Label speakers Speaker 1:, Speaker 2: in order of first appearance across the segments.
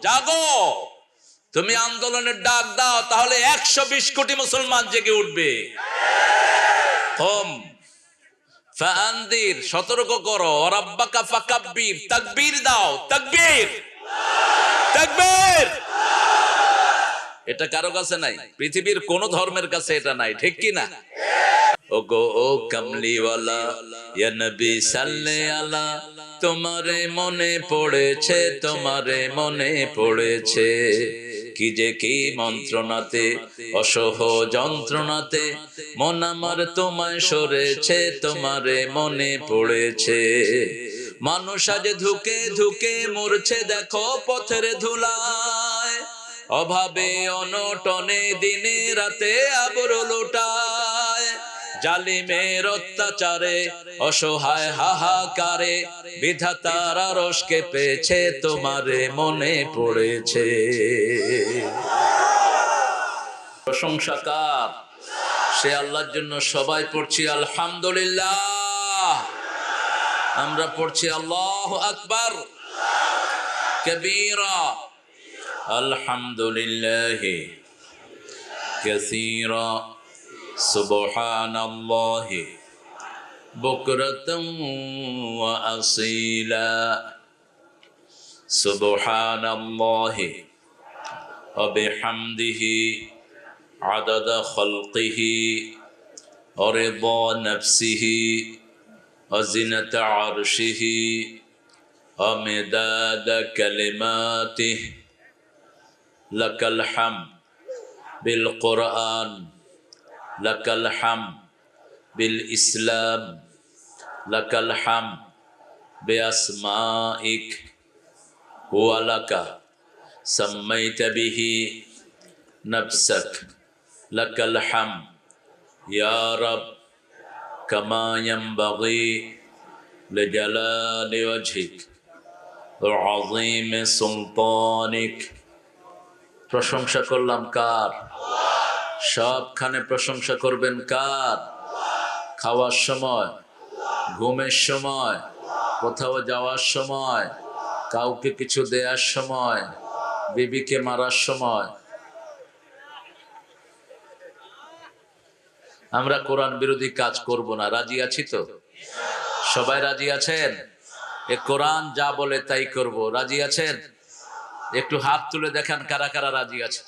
Speaker 1: জাগো, তুমি আন্দোলনের ডাক দাও, তাহলে 120 কোটি মুসলমান জেগে উঠবে। কম ফাআনদির, সতর্ক করো, রাব্বাকা ফাকাব্বির, তাকবীর দাও, তাকবীর, তাকবীর। এটা কারো কাছে নাই, পৃথিবীর কোন ধর্মের কাছে এটা নাই, ঠিক কি না? ও গো ও কামলিওয়ালা, ইয়া নবী সাল্লে আলা, তোমারে মনে পড়েছে, তোমারে মনে পড়েছে, কি যে কি মন্ত্রণাতে, অসহ যন্ত্রণাতে, মন আমার তোমায় সরেছে, তোমারে মনে পড়েছে। মানুষ আজ ধুকে ধুকে মরছে, দেখো পথের ধুলায়, অভাবে অনটনে দিনে রাতে আবর লোটায়, জালিমের অত্যাচারে অসহায় হাহাকারে, বিধাতার আরশ কেঁপেছে, তোমারে মনে পড়েছে। প্রশংসা কার? সে আল্লাহর জন্য সবাই পড়ছি আলহামদুলিল্লাহ। আমরা পড়ছি আল্লাহু আকবার কবীরা, আলহামদুলিল্লাহি কাসীরা, সুবহানাল্লাহি বুকরাতাম ওয়া আসীলা, সুবহানাল্লাহি ওয়া বিহামদিহি আদাদা খালকিহি ওয়া রিদা নাফসিহি ওয়া জিনাতা আরশিহি ওয়া মিদাদা কালিমাতিহি। লাকাল হামদ বিল কুরআন, লাকাল হামদ বিল ইসলাম, লাকাল হামদ বিআসমাইক ওয়া লাকা সাম্মাইতা বিহি নাফসাক, লাকাল হামদ ইয়া রাব কামা ইয়ানবাগি লিজালালি ওয়াজহিক ওয়া আযীমি সুলতানিক। প্রশংসা করলাম কার? সবখানে প্রশংসা করবেন কার? খাওয়ার সময়, ঘুমের সময়, কোথাও যাওয়ার সময়, কাউকে কিছু দেওয়ার সময়, বিবিকে মারার সময়। আমরা কোরআন বিরোধী কাজ করব না, রাজি আছি তো? সবাই রাজি আছেন? এ কোরআন যা বলে তাই করব, রাজি আছেন? একটু হাত তুলে দেখান কারা কারা রাজি আছে।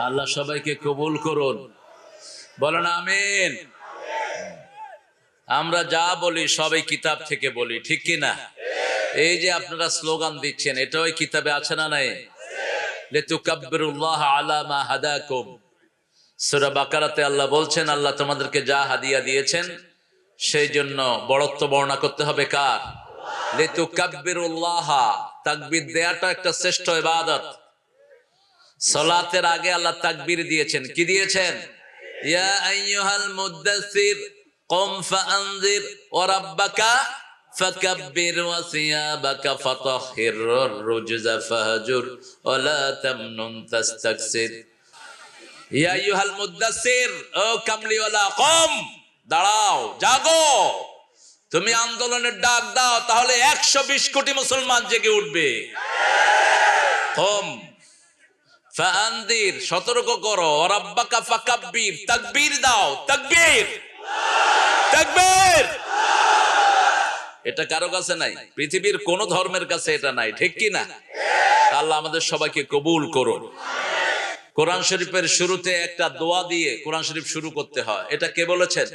Speaker 1: আল্লাহ সবাইকে কবুল করুন, বলেন আমিন। আমরা যা বলি সবাই কিতাব থেকে বলি, ঠিক কি না? এই যে আপনারা স্লোগান দিচ্ছেন, এটা ওই কিতাবে আছে না নাই? লিতুকাব্বিরুল্লাহ আলা মা হাদাকুম, সূরা বাকারাতে আল্লাহ বলছেন, আল্লাহ তোমাদেরকে যা হাদিয়া দিয়েছেন সেই জন্য বড়ত্ব বর্ণনা করতে হবে কার? লিতুকাব্বিরুল্লাহ, তাকবীর দেয়াটা একটা শ্রেষ্ঠ ইবাদত। সালাতের আগে আল্লাহ তাকবীর দিয়েছেন, কি দিয়েছেন? ইয়া আইয়ুহাল মুদ্দাসসির কুম ফাআনজির ওয়া রাব্বাকা ফাকাব্বির ওয়া সিয়াবাকা ফাতাহহির ওয়ার রুজজা ফাহজুর ওয়া লা তামনুন তাস্তাকসির। ইয়া আইয়ুহাল মুদ্দাসসির, ও কামলিওয়ালা, কুম, দাঁড়াও, জাগো, তুমি আন্দোলনের ডাক দাও, তাহলে 120 কোটি মুসলমান জেগে উঠবে। কুম ফাআনদির, সতর্ক করো, রাব্বাকা ফাকাব্বির, তাকবীর দাও, তাকবীর, তাকবীর। এটা কারো কাছে নাই, পৃথিবীর কোন ধর্মের কাছে এটা নাই, ঠিক কি না? আল্লাহ আমাদের সবাইকে কবুল করুন। কোরআন শরীফের শুরুতে একটা দোয়া দিয়ে কোরআন শরীফ শুরু করতে হয়, এটা কে বলেছেন?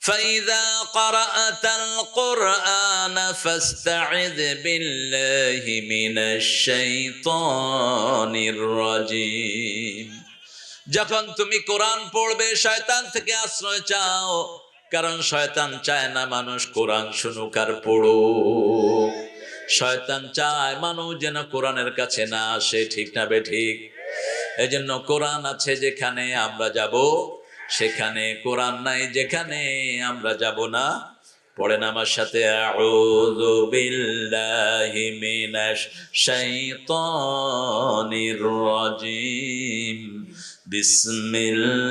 Speaker 1: فَإِذَا قَرَأْتَ الْقُرْآنَ فَاسْتَعِذْ بِاللَّهِ مِنَ الشَّيْطَانِ الرَّجِيمِ। যখন তুমি কোরআন পড়বে শয়তান থেকে আশ্রয় চাও, কারণ শয়তান চায় না মানুষ কোরআন শুনুক আর পড়ুক। শয়তান চায় মানুষ যেন কোরআনের কাছে না আসে, ঠিক না বেঠিক? এজন্য কোরআন আছে যেখানে আমরা যাব সেখানে, কোরআন নাই যেখানে আমরা যাব না পড়েন আমার সাথে, আউযু বিল্লাহি মিনাশ শাইতানির রাজিম, বিসমিল্লাহির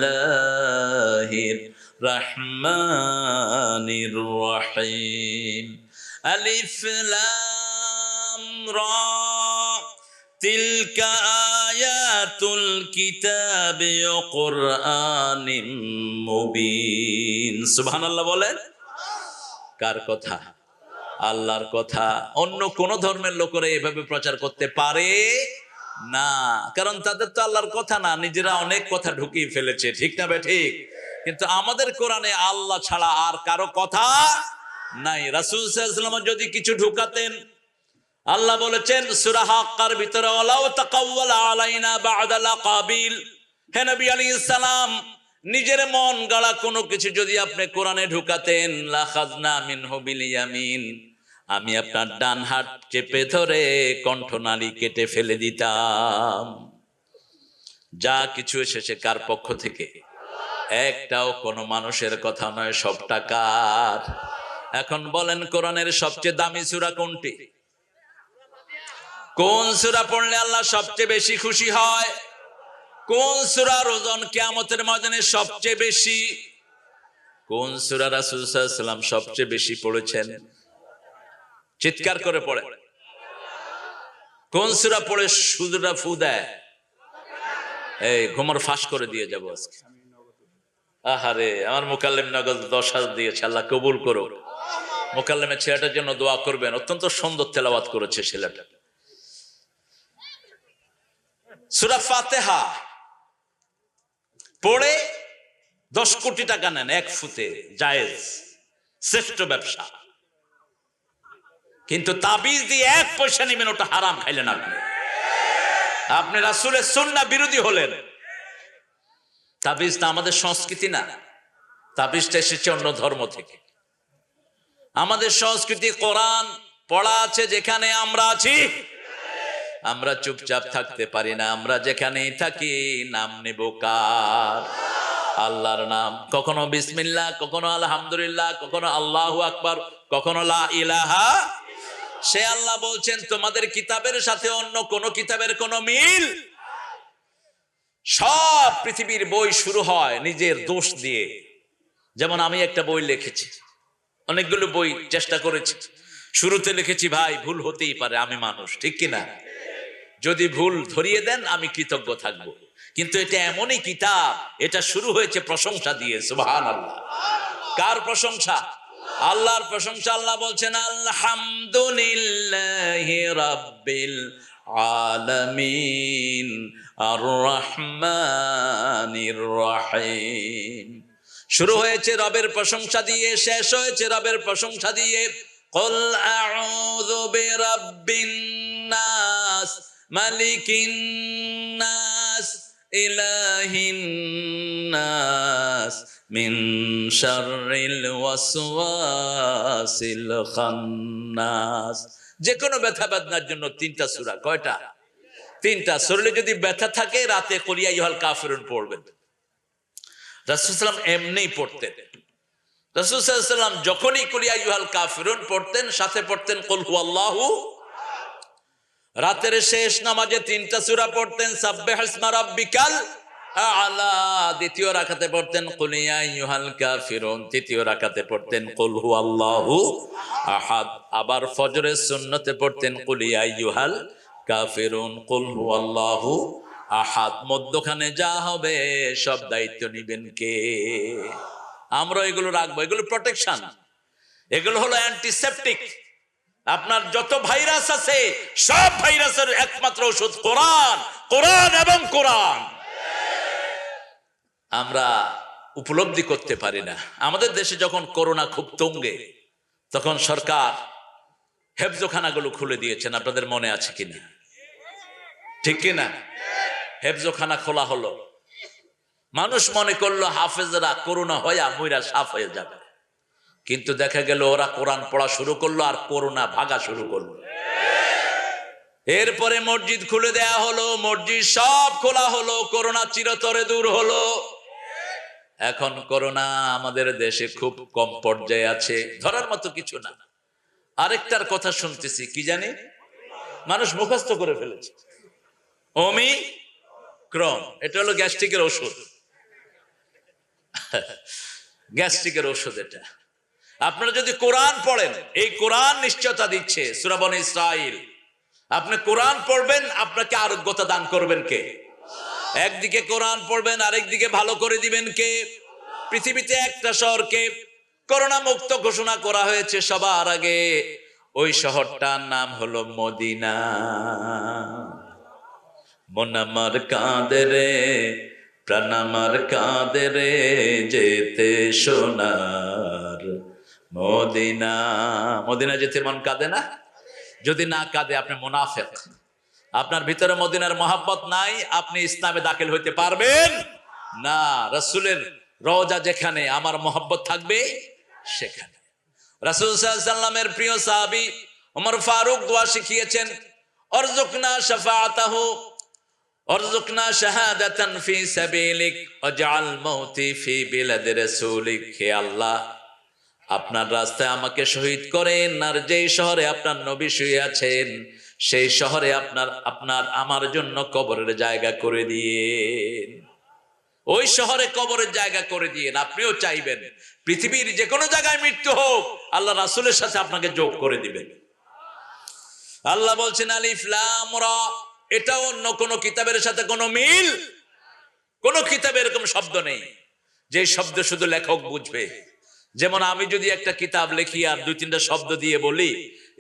Speaker 1: রহমানির রহিম। আলিফ লাম রা, তিলকা আয়াতুল কিতাবি ওয়া কুরআনিম মুবিন। সুবহানাল্লাহ বলেন। কার কথা? আল্লাহর কথা। অন্য কোন ধর্মের লোকেরা এভাবে প্রচার করতে পারে না, কারণ তাদের তো আল্লাহর কথা না, নিজেরা অনেক কথা ঢুকিয়ে ফেলেছে, ঠিক না ঠিক? কিন্তু আমাদের কোরআনে আল্লাহ ছাড়া আর কারো কথা নাই। রাসূল সাল্লাল্লাহু আলাইহি ওয়াসাল্লাম যদি কিছু ঢুকাতেন, আল্লাহ বলেছেন সূরা হাক্কার ভিতরে, ওয়ালাউ তাকাওয়ালা আলাইনা বা'দাল আকাবিল, হে নবী আলাইহিস সালাম, নিজের মন গড়া কোনো কিছু যদি আপনি কোরআনে ঢুকাতেন, লাখাযনা মিনহু বিল ইয়ামিন, আমি আপনার ডান হাত চেপে ধরে কণ্ঠনালী কেটে ফেলে দিতাম। যা কিছু এসেছে কার পক্ষ থেকে? একটাও কোনো মানুষের কথা নয়, সবটা কার? এখন বলেন, কোরআনের সবচেয়ে দামি সূরা কোনটি? কোন সূরা পড়লে আল্লাহ সবচেয়ে বেশি খুশি হয়? কোন সূরার ওজন কিয়ামতের ময়দানে সবচেয়ে বেশি? কোন সূরা রাসূল সাল্লাল্লাহু আলাইহি ওয়াসাল্লাম সবচেয়ে বেশি পড়েছেন? চিৎকার করে পড়ে। কোন সূরা পড়ে সুদরা ফু দেয়? এই ঘুমর ফাঁস করে দিয়ে যাবো আজকে। আহারে, আমার মুকাল্লিম নগদ 10,000 দিয়েছে, আল্লাহ কবুল করুক। মুকাল্লিমের ছেলেটার জন্য দোয়া করবেন, অত্যন্ত সুন্দর তেলাওয়াত করেছে ছেলেটা। সূরা ফাতিহা পড়ে 10 কোটি টাকা নেন এক ফুতে, জায়েজ, শ্রেষ্ঠ ব্যবসা। কিন্তু তাবিজ দিয়ে 1 পয়সা নেবেন, ওটা হারাম, খাইলেন আপনি। আপনি রাসূলের সুন্নাহ বিরোধী হলেন। তাবিজটা আমাদের সংস্কৃতি না, তাবিজটা এসেছে অন্য ধর্ম থেকে। আমাদের সংস্কৃতি কোরআন পড়া আছে যেখানে আমরা আছি, আমরা চুপচাপ থাকতে পারি না। আমরা যেখানেই থাকি নাম নেব কার? আল্লাহর নাম। কখনো বিসমিল্লাহ, কখনো আলহামদুলিল্লাহ, কখনো আল্লাহু আকবার, কখনো লা ইলাহা। সে আল্লাহ বলছেন, তোমাদের কিতাবের সাথে অন্য কোন কিতাবের কোনো মিল। সব পৃথিবীর বই শুরু হয় নিজের দোষ দিয়ে। যেমন আমি একটা বই লিখেছি, অনেকগুলো বই চেষ্টা করেছি, শুরুতে লিখেছি ভাই ভুল হতেই পারে, আমি মানুষ, ঠিক কিনা? যদি ভুল ধরিয়ে দেন আমি কৃতজ্ঞ থাকব। কিন্তু এটা এমনই কিতাব, এটা শুরু হয়েছে প্রশংসা দিয়ে। সুবহানাল্লাহ। কার প্রশংসা? আল্লাহর প্রশংসা। আল্লাহ বলছেন, আলহামদুলিল্লাহি রাব্বিল আলামিন আর রহমানির রহিম। শুরু হয়েছে রবের প্রশংসা দিয়ে, শেষ হয়েছে রবের প্রশংসা দিয়ে। কুল আউযু বিরাব্বিন নাস মালিকিন নাস ইলাহিন নাস মিন শাররিল ওয়াসওয়াসিল খান্নাস। যে কোনো ব্যথা বেদনার জন্য 3টা সূরা। কয়টা? 3টা। শরীরে যদি ব্যথা থাকে রাতে কুল ইয়া আইয়ুহাল কাফিরুন পড়বেন। রাসূল সাল্লাল্লাহু আলাইহি ওয়াসাল্লাম এমনিই পড়তেন। রাসূল সাল্লাল্লাহু আলাইহি ওয়াসাল্লাম যখনই কুল ইয়া আইয়ুহাল কাফিরুন পড়তেন, সাথে পড়তেন কুল হুয়াল্লাহু। রাতের শেষ নামাজে 3টা সূরা পড়তেন, সাব্বিহ ইসমা রাব্বিকাল আ'লা। দ্বিতীয় রাকাতে পড়তেন কুল ইয়া আইয়ুহাল কাফিরুন। তৃতীয় রাকাতে পড়তেন কুল হুয়াল্লাহু আহাদ। আবার ফজরের সুন্নতে পড়তেন কুল ইয়া আইয়ুহাল কাফিরুন, কুল হুয়াল্লাহু আহাদ। মধ্যখানে যা হবে সব দায়িত্ব নেবেন কে? আমরা এগুলো রাখবো, এগুলো প্রোটেকশন, এগুলো হলো অ্যান্টিসেপটিক। আপনার যত ভাইরাস আছে সব ভাইরাসের একমাত্র ওষুধ কোরআন, কোরআন এবং কোরআন। আমরা উপলব্ধি করতে পারি না। আমাদের দেশে যখন করোনা খুব তুঙ্গে, তখন সরকার হেফজোখানাগুলো খুলে দিয়েছেন, আপনাদের মনে আছে কিনা? ঠিক কিনা? হেফজোখানা খোলা হলো। মানুষ মনে করলো হাফেজরা করোনা হয়ে মইরা সাফ হয়ে যাবে, কিন্তু দেখা গেল ওরা কোরআন পড়া শুরু করলো আর করোনা ভাগা শুরু করলো। এরপরে মসজিদ খুলে দেয়া হলো, মসজিদ সব খোলা হলো, করোনা চিরতরে দূর হলো। এখন করোনা আমাদের দেশে খুব কম পর্যায়ে আছে, ধরার মতো কিছু না। আরেকটার কথা শুনতেছি, কি জানি মানুষ মুখস্থ করে ফেলেছে, ওমিক্রন। এটা হলো গ্যাস্ট্রিকের ওষুধ, গ্যাস্ট্রিকের ওষুধ এটা। আপনারা যদি কোরআন পড়েন, এই কোরআন নিশ্চয়তা দিচ্ছে, সূরা বনী ইসরাঈল। আপনি কোরআন পড়বেন, আপনাকে আরোগ্যতা দান করবেন কে? একদিকে কোরআন পড়বেন, আরেকদিকে ভালো করে দিবেন কে? পৃথিবীতে একটা শহরকে করোনা মুক্ত ঘোষণা করা হয়েছে সবার আগে, ওই শহরটার নাম হলো মদিনা। মন আমার কাঁদে রে, প্রাণ আমার কাঁদে রে, যেতে সোনার মদিনা। মদিনা যেতে মন কাঁদে না? যদি না কাঁদে আপনি মুনাফিক, আপনার ভিতরে মদিনার মহাব্বত নাই, আপনি ইসলামে দাখিল হইতে পারবেন না। রাসূলের রওজা যেখানে, আমার মহব্বত থাকবে সেখানে। রাসূল সাল্লাল্লাহু আলাইহি ওয়াসাল্লামের প্রিয় সাহাবী ওমর ফারুক দোয়া শিখিয়েছেন, অরজুকনা শাফাআতাহু, অরজুকনা শাহাদাতান ফি সাবিলিক, ওয়াজআল মাউতি ফি বিলাদি রাসূলিক। হে আল্লাহ, আপনার রাস্তায় আমাকে শহীদ করেন, আর যেই শহরে আপনার নবী শুয়ে আছেন সেই শহরে আপনার আমার জন্য কবরের জায়গা করে দিয়েন। ওই শহরে কবরের জায়গা করে দিয়েন। আপনিও চাইবেন পৃথিবীর যে কোনো জায়গায় মৃত্যু হোক, আল্লাহ রাসূলের সাথে আপনাকে যোগ করে দিবেন। আল্লাহ বলছেন আলিফ লাম রা, এটা অন্য কোন কিতাবের সাথে কোনো মিল, কোন কিতাবে এরকম শব্দ নেই যে শব্দ শুধু লেখক বুঝবে। যেমন আমি যদি একটা কিতাব লিখি আর দুই তিনটা শব্দ দিয়ে বলি,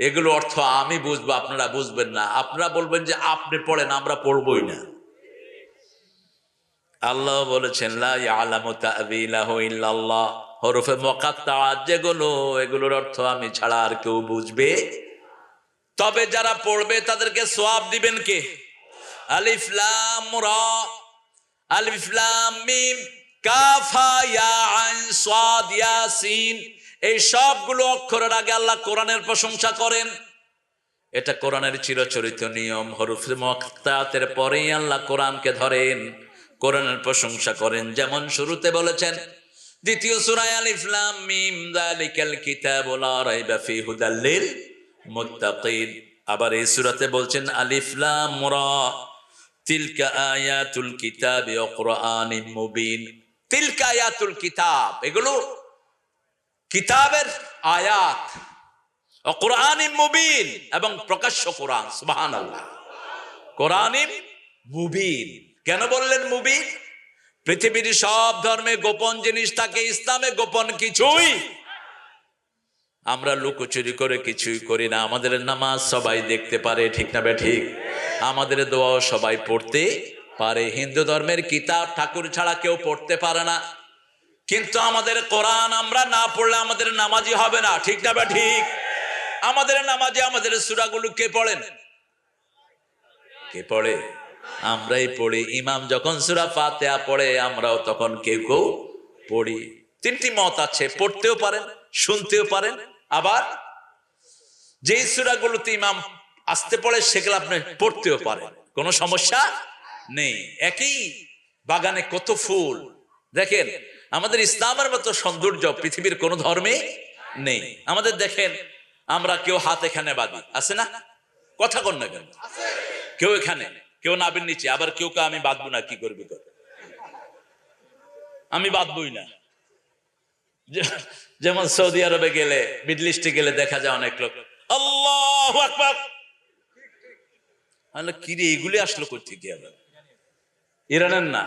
Speaker 1: এগুলো অর্থ আমি বুঝবো, আপনারা বুঝবেন না। আপনারা বলবেন যে আপনি পড়েন, আমরা পড়বই না। আল্লাহ বলেছেন লা ইয়ালামু তা'বীলাহু ইল্লাল্লাহ, হরফে মুকাত্তাআত যেগুলো, এগুলোর অর্থ আমি ছাড়া আর কেউ বুঝবে। তবে যারা পড়বে তাদেরকে সওয়াব দিবেন কে? আলিফ লাম রা, আলিফ লাম মিম, কাফ হা ইয়া আইন সাদ ইয়াসিন, এই সবগুলো অক্ষরের আগে আল্লাহ কোরআনের প্রশংসা করেন। এটা কোরআনের চিরচরিত নিয়ম। হরফে মুকাত্তাআতের পরেই আল্লাহ কোরআনকে ধরেন, কোরআনের প্রশংসা করেন। যেমন শুরুতে বলেছেন দ্বিতীয় সূরায় আলিফ লাম মিম যালিকাল কিতাবু লা রাইবা ফীহি হুদাল লিল মুত্তাকিন। আবার এই সূরাতে বলছেন আলিফ লাম রা তিলকা আয়াতুল কিতাবি ওয়া কুরআনিম মুবিন। তিলকা আয়াতুল কিতাব, এগুলো কিতাবের আয়াত, ওয়া কুরআনিম মুবিন, এবং প্রকাশ্য কোরআন। সুবহানাল্লাহ, কোরআনিম মুবিন। কেন বললেন মুবিন? পৃথিবীর সব ধর্মে গোপন জিনিস থাকে, ইসলামে গোপন কিছুই। আমরা লুকোচুরি করে কিছুই করি না। আমাদের নামাজ সবাই দেখতে পারে, ঠিক না বেঠিক? আমাদের দোয়াও সবাই পড়তে পারে। হিন্দু ধর্মের কিতাব ঠাকুর ছাড়া কেউ পড়তে পারে না, কিন্তু আমাদের কোরআন আমরা না পড়লে আমাদের নামাজি হবে না, ঠিক না বেঠিক? আমাদের নামাজে আমাদের সূরাগুলো কে পড়েন? কে পড়ে? আমরাই পড়ি। ইমাম যখন সূরা ফাতিহা পড়ে, আমরাও তখন কেউ কেউ পড়ি। তিনটি মত আছে, পড়তেও পারেন, শুনতেও পারেন, আবার যেই সূরাগুলোতে ইমাম আসতে পড়ে সেগুলো আপনি পড়তেও পারেন, কোনো সমস্যা নেই। একই বাগানে কত ফুল। দেখেন, আমাদের ইসলামের মতো সৌন্দর্য পৃথিবীর কোন ধর্মে নেই। আমাদের দেখেন, আমরা কেউ হাত এখানে বাঁধি, আছে না? কথা কন না কেন? কেউ এখানে, কেউ নাভির নিচে, আবার কেউ কে আমি বাঁধবো না। কি করবি? আমি বাঁধবই না। যেমন সৌদি আরবে গেলে, মিডল ইস্টে গেলে দেখা যায় অনেক লোক আল্লাহু আকবার। কি রে, এগুলি আসলো কই থেকে? আবার ইরানের না,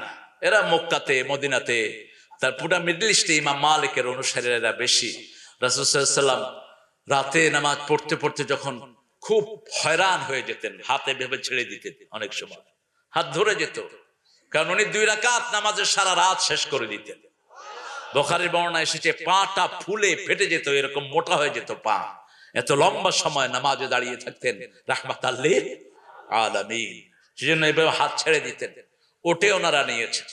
Speaker 1: এরা মক্কাতে, মদিনাতে, তার পুরা মিডল ইস্টে ইমাম মালিকের অনুসারীরা বেশি। রাসূল সাল্লাল্লাহু আলাইহি ওয়াসাল্লাম রাতে নামাজ পড়তে পড়তে যখন খুব হয়রান হয়ে যেতেন, হাতে ভেবে ছেড়ে দিতেন, অনেক সময় হাত ধরে যেত, কারণ উনি 2 রাকাত নামাজে সারা রাত শেষ করে দিতেন। বুখারীর বর্ণনা এসেছে পাটা ফুলে ফেটে যেত, এরকম মোটা হয়ে যেত পা। এত লম্বা সময় নামাজে দাঁড়িয়ে থাকতেন রাহমাতাল লিল আলামিন। সেজন্য এভাবে হাত ছেড়ে দিতেন। ওটে ওনারা নিয়েছেন।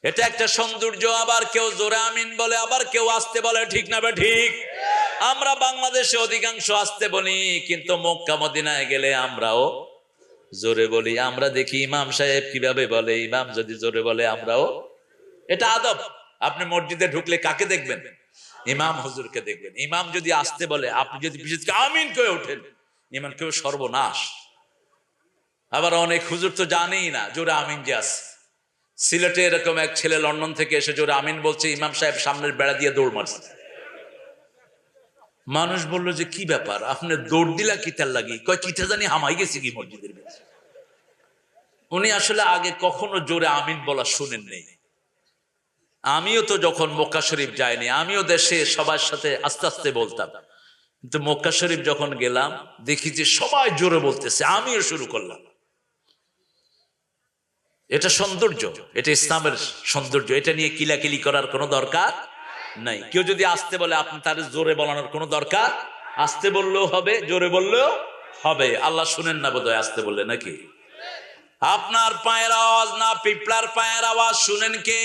Speaker 1: এটা একটা সৌন্দর্য। আবার কেউ জোরে আমিন বলে, আবার কেউ আস্তে বলে, ঠিক না বে ঠিক? আমরা বাংলাদেশে অধিকাংশ আস্তে বলি, কিন্তু মক্কা মদিনায় গেলে আমরাও জোরে বলি। আমরা দেখি ইমাম সাহেব কিভাবে বলে, ইমাম যদি জোরে বলে আমরাও, এটা আদব। আপনি মসজিদে ঢুকলে কাকে দেখবেন? ইমাম হুজুরকে দেখবেন। ইমাম যদি আসতে বলে, আপনি যদি পিছিয়ে আমিন কয়ে ওঠেন, ইমাম কেউ সর্বনাশ। আবার অনেক হুজুর তো জানেই না জোরে আমিন যে আছে। সিলেটে এরকম এক ছেলে লন্ডন থেকে এসে জোরে আমিন বলছে, ইমাম সাহেব সামনের বেড়া দিয়ে দৌড় মারছে। মানুষ বললো যে কি ব্যাপার, আপনি দৌড় দিলা কিতার লাগি? কয় কিতা জানি হামাই গেছি কি মসজিদের ভিতরে। উনি আসলে আগে কখনো জোরে আমিন বলা শুনেন নেই। আমিও তো যখন মক্কা শরীফ যাইনি, আমিও দেশে সবার সাথে আস্তে আস্তে বলতাম, কিন্তু মক্কা শরীফ যখন গেলাম দেখি যে সবাই জোরে বলতেছে, আমিও শুরু করলাম। এটা সৌন্দর্য, এটা ইসলামের সৌন্দর্য। এটা নিয়ে কিলাকিলি করার কোনো দরকার নাই। কেউ যদি আসতে বলে, আপনি তার জোরে বলানোর কোনো দরকার, আসতে বললেও হবে, জোরে বললেও হবে। আল্লাহ শুনেন না বোধহয় আসতে বললে নাকি? আপনার পায়ের আওয়াজ না পিপলার পায়ের আওয়াজ শুনেন কে?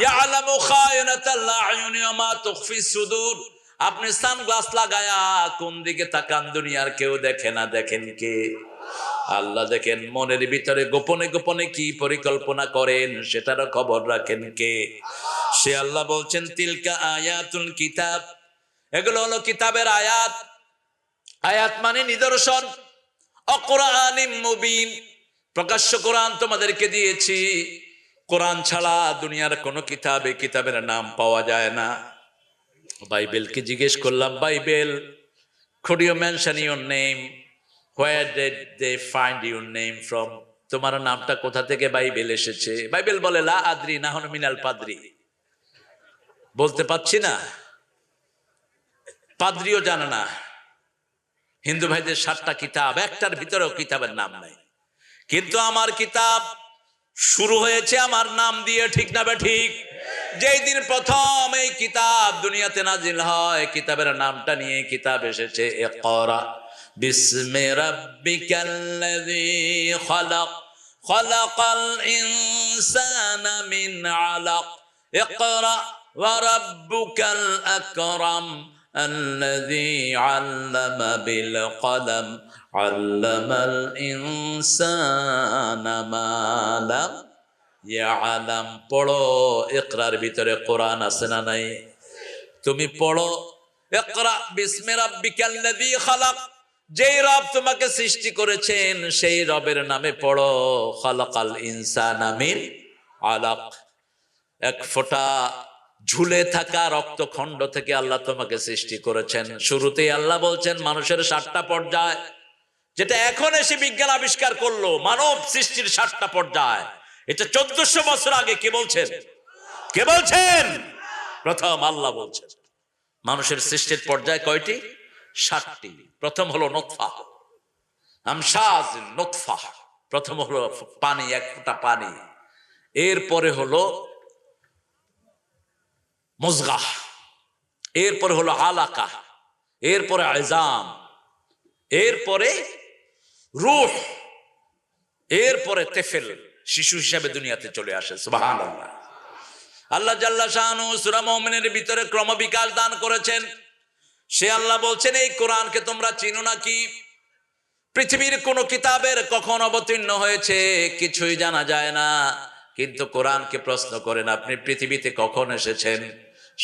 Speaker 1: ইয়ালামু খায়িনাতাল আয়ুনি ওয়া মা তুখফি সুদূর। আপনি সানগ্লাস লাগায়া কোন দিকে তাকান, দুনিয়ার কেউ দেখে না, দেখেন কে? আল্লাহ দেখেন। মনের ভিতরে গোপনে গোপনে কি পরিকল্পনা করেন সেটারও খবর রাখেন কে? সে আল্লাহ বলছেন, তিলকা আয়াতুল কিতাব, এগুলো হলো কিতাবের আয়াত। আয়াত মানে নিদর্শন। অকুরআনিম মুবিন, প্রকাশ্য কোরআন তোমাদেরকে দিয়েছি। কোরআন ছাড়া দুনিয়ার কোন কিতাবে কিতাবের নাম পাওয়া যায় না। বাইবেলকে জিজ্ঞেস করলাম, Bible, could you mention your name? Where did they find your name from? তোমার নামটা কোথা থেকে বাইবেল এসেছে? বাইবেল বলে, লা আদ্রি নাহনু মিনাল পাদ্রি। বলতে পাচ্ছি না, পাদ্রিও জানে না। হিন্দু ভাইদের 7টা কিতাব, একটার ভিতরেও কিতাবের নাম নাই। কিন্তু আমার কিতাব শুরু হয়েছে আমার নাম দিয়ে, ঠিক না ঠিক? যেই দিন প্রথম এই কিতাব দুনিয়াতে নাজিল হয়, কিতাবের নামটা নিয়ে কিতাব এসেছে, ইকরা বিসমি রাব্বিকাল্লাযী খালাক খালাকাল ইনসানা মিন আলাক ইকরা ওয়া রাব্বুকাল আকরাম الذي علم بالقلم علم الإنسان ما لم يعلم। পড়ো, ইকরার ভিতরে কোরআন আছে না নাই? তুমি পড়ো, ইকরা বিসমি রাব্বিকাল্লাযী খালাক, যেই রব তোমাকে সৃষ্টি করেছেন সেই রবের নামে পড়ো। খালাকাল ইনসানা মিন আলাক, এক ফোঁটা ঝুলে থাকা রক্তখণ্ড থেকে আল্লাহ তোমাকে সৃষ্টি করেছেন। শুরুতেই আল্লাহ বলছেন মানুষের 7টা পর্যায়, যেটা এখন এসে বিজ্ঞান আবিষ্কার করলো, মানব সৃষ্টির 7টা পর্যায়। এটা 1400 বছর আগে কে বলছেন? কে বলছেন? প্রথম আল্লাহ বলছেন। মানুষের সৃষ্টির পর্যায় কয়টি? 7টি। প্রথম হলো নুতফা, আমশাজ নুতফা, প্রথম হলো পানি, এক ফোঁটা পানি। এরপরে হলো মুজগা, এরপরে হলো আলাকা, এরপরে আইজাম, এরপরে রূহ, এরপরে তেফেল, শিশু হিসাবে দুনিয়াতে চলে আসে। সুবহানাল্লাহ। আল্লাহ জাল্লা শাআনু সূরা মুমিনের ভিতরে ক্রমবিকাশ দান করেছেন। সে আল্লাহ বলছেন, এই কোরআনকে তোমরা চিনো না কি? পৃথিবীর কোন কিতাবের কখন অবতীর্ণ হয়েছে কিছুই জানা যায় না, কিন্তু কোরআনকে প্রশ্ন করেন, আপনি পৃথিবীতে কখন এসেছেন?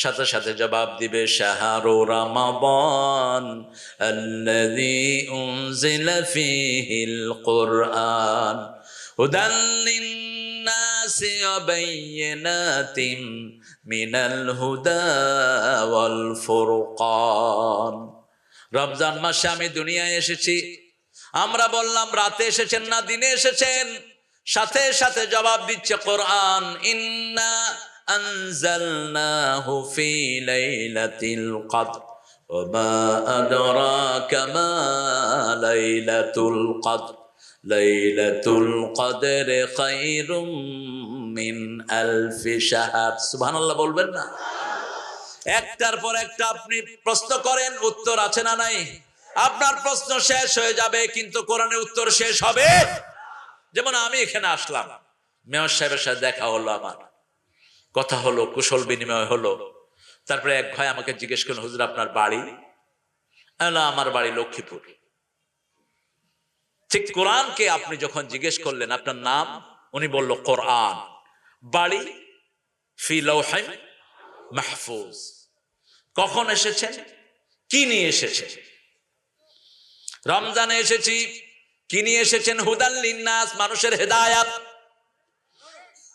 Speaker 1: সাথে সাথে জবাব দিবে, শাহরু রমাদান আল্লাযী উনজিলা ফীহিল কুরআন হুদাল লিন্নাসি ওয়া বায়্যিনাতিন মিনাল হুদা ওয়াল ফুরকান। রমজান মাসে আমি দুনিয়ায় এসেছি। আমরা বললাম রাতে এসেছেন না দিনে এসেছেন? সাথে সাথে জবাব দিচ্ছে কোরআন, ইন্না আনজালনাহু ফি লাইলাতিল কদর ওয়া মা আদরাকা মা লাইলাতুল কদর লাইলাতুল কদর খায়রুম মিন আলফি শাহর। সুবহানাল্লাহ বলবেন না? একটার পর একটা আপনি প্রশ্ন করেন, উত্তর আছে না নাই? আপনার প্রশ্ন শেষ হয়ে যাবে, কিন্তু কোরআনের উত্তর শেষ হবে। যেমন আমি এখানে আসলাম, মেয়র সাহেবের সাথে দেখা হলো, আমার কথা হলো, কুশল বিনিময় হলো। তারপরে এক ভাই আমাকে জিজ্ঞেস করলেন, হুজুর আপনার বাড়ি? আমার বাড়ি লক্ষ্মীপুর। ঠিক কোরআনকে আপনি যখন জিজ্ঞেস করলেন আপনার নাম, উনি বলল কোরআন। বাড়ি? ফি লাওহিম মাহফুজ। কখন এসেছেন, কি নিয়ে এসেছেন? রমজানে এসেছি, কি নিয়ে এসেছেন? হুদাল লিন্নাস, মানুষের হেদায়াত।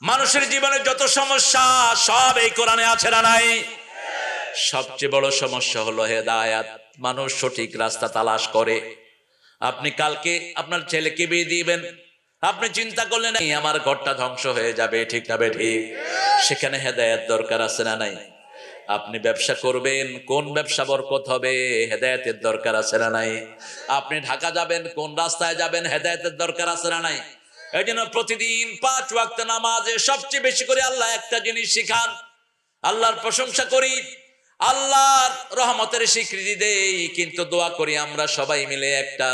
Speaker 1: মানুষের জীবনে যত সমস্যা সব এই কোরআনে আছে না নাই? সবচেয়ে বড় সমস্যা হলো হেদায়াত। মানুষ সঠিক রাস্তা তালাশ করে। আপনি কালকে আপনার ছেলেকে বিয়ে দিবেন, আপনি চিন্তা করলেন আমার ঘরটা ধ্বংস হয়ে যাবে, ঠিক না ঠিক? সেখানে হেদায়াত দরকার আছে না নাই? আপনি ব্যবসা করবেন, কোন ব্যবসা বরকত হবে, হেদায়েতের দরকার আছে না নাই? আপনি ঢাকা যাবেন, কোন রাস্তায় যাবেন, হেদায়েতের দরকার আছে না নাই? এই জন্য প্রতিদিন 5 ওয়াক্ত নামাজে সবচেয়ে বেশি করে আল্লাহ একটা জিনিস শিখান। আল্লাহর প্রশংসা করি, আল্লাহর রহমতের স্বীকৃতি দেই, কিন্তু দোয়া করি আমরা সবাই মিলে একটা,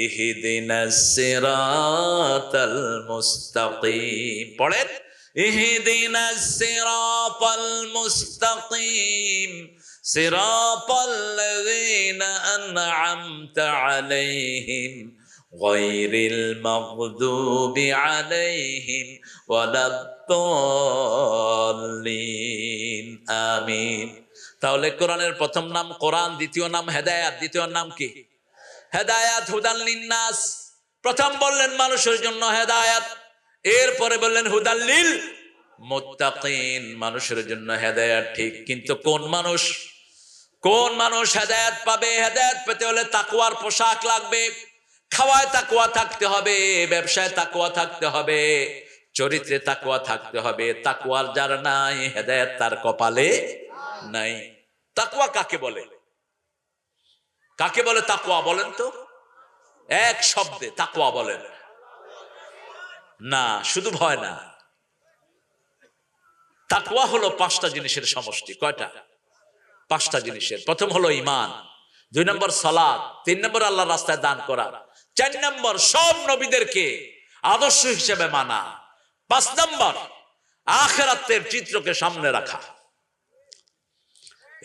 Speaker 1: ইহদিনাস সিরাতাল মুস্তাকিম। পড়েন, ইহদিনাস সিরাতাল মুস্তাকিম সিরাতাল্লাযীনা আন'আমতা আলাইহিম গায়রিল মাগদুবি আলাইহিম ওয়ালাদ-দাল্লিন। আমিন। তাহলে কোরআনের প্রথম নাম কোরআন, দ্বিতীয় নাম হেদায়াত, দ্বিতীয় নাম কি? হেদায়াত, হুদাল লিন্নাস। প্রথম বললেন মানুষের জন্য হেদায়াত, এরপরে বললেন হুদাল লিল মুত্তাকিন, মানুষের জন্য হেদায়াত। ঠিক, কিন্তু কোন মানুষ, কোন মানুষ হেদায়াত পাবে? হেদায়াত পেতে হলে তাকওয়ার পোশাক লাগবে। খাওয়ায় তাকওয়া থাকতে হবে, ব্যবসায় তাকওয়া থাকতে হবে, চরিত্রে তাকওয়া থাকতে হবে। তাকওয়ার যার নাই, হেদায়াত তার কপালে নাই। তাকওয়া কাকে বলে? কাকে বলে তাকওয়া বলেন তো? এক শব্দে তাকওয়া বলেন। না, শুধু ভয় না। তাকওয়া হলো 5টা জিনিসের সমষ্টি। কয়টা? 5টা জিনিসের। প্রথম হলো ঈমান, 2 নম্বর সালাত, 3 নম্বর আল্লাহর রাস্তায় দান করা, 4 নম্বর সব নবীদেরকে আদর্শ হিসেবে মানা, 5 নম্বর আখিরাতের চিত্রকে সামনে রাখা।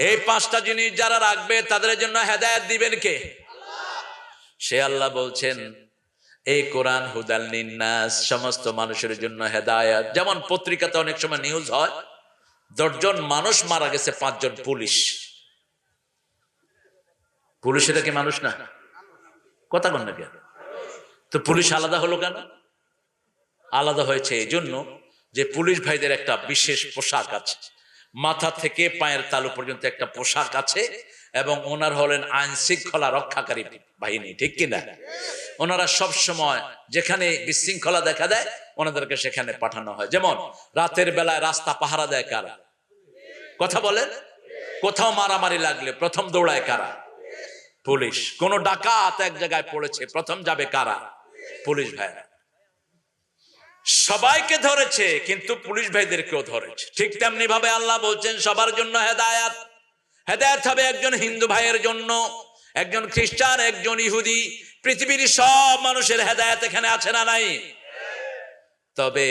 Speaker 1: এই 5টা জিনিস যারা রাখবে তাদের জন্য হেদায়েত দিবেন কে? সে আল্লাহ বলছেন এই কোরআন হুদাল লিন্নাস, সমস্ত মানুষের জন্য হেদায়েত। যেমন পত্রিকাতে অনেক সময় নিউজ হয় 10 জন মানুষ মারা গেছে, 5 জন পুলিশ। পুলিশ এটা কি মানুষ না? কথা কন না কেন? তো পুলিশ আলাদা হলো কেন? আলাদা হয়েছে এই জন্য যে পুলিশ ভাইদের একটা বিশেষ পোশাক আছে, মাথা থেকে পায়ের তালু পর্যন্ত একটা পোশাক আছে, এবং ওনার হলেন আইন শৃঙ্খলা রক্ষাকারী বাহিনী, ঠিক কিনা? ওনারা সব সময় যেখানে বিশৃঙ্খলা দেখা দেয় ওনাদেরকে সেখানে পাঠানো হয়। যেমন রাতের বেলায় রাস্তা পাহারা দেয় কারা? কথা বলেন। কোথাও মারামারি লাগলে প্রথম দৌড়ায় কারা? পুলিশ। কোন ডাকাত এক জায়গায় পড়েছে, প্রথম যাবে কারা? পুলিশ ভাইরা। সবাইকে ধরেছে, কিন্তু পুলিশ ভাইদেরকেও ধরেছে। ঠিক তেমনি ভাবে আল্লাহ বলছেন সবার জন্য হেদায়াত। হেদায়াত হবে একজন হিন্দু ভাইয়ের জন্য, একজন খ্রিস্টান, একজন ইহুদি, পৃথিবীর সব মানুষের হেদায়াত এখানে আছে না নাই? তবে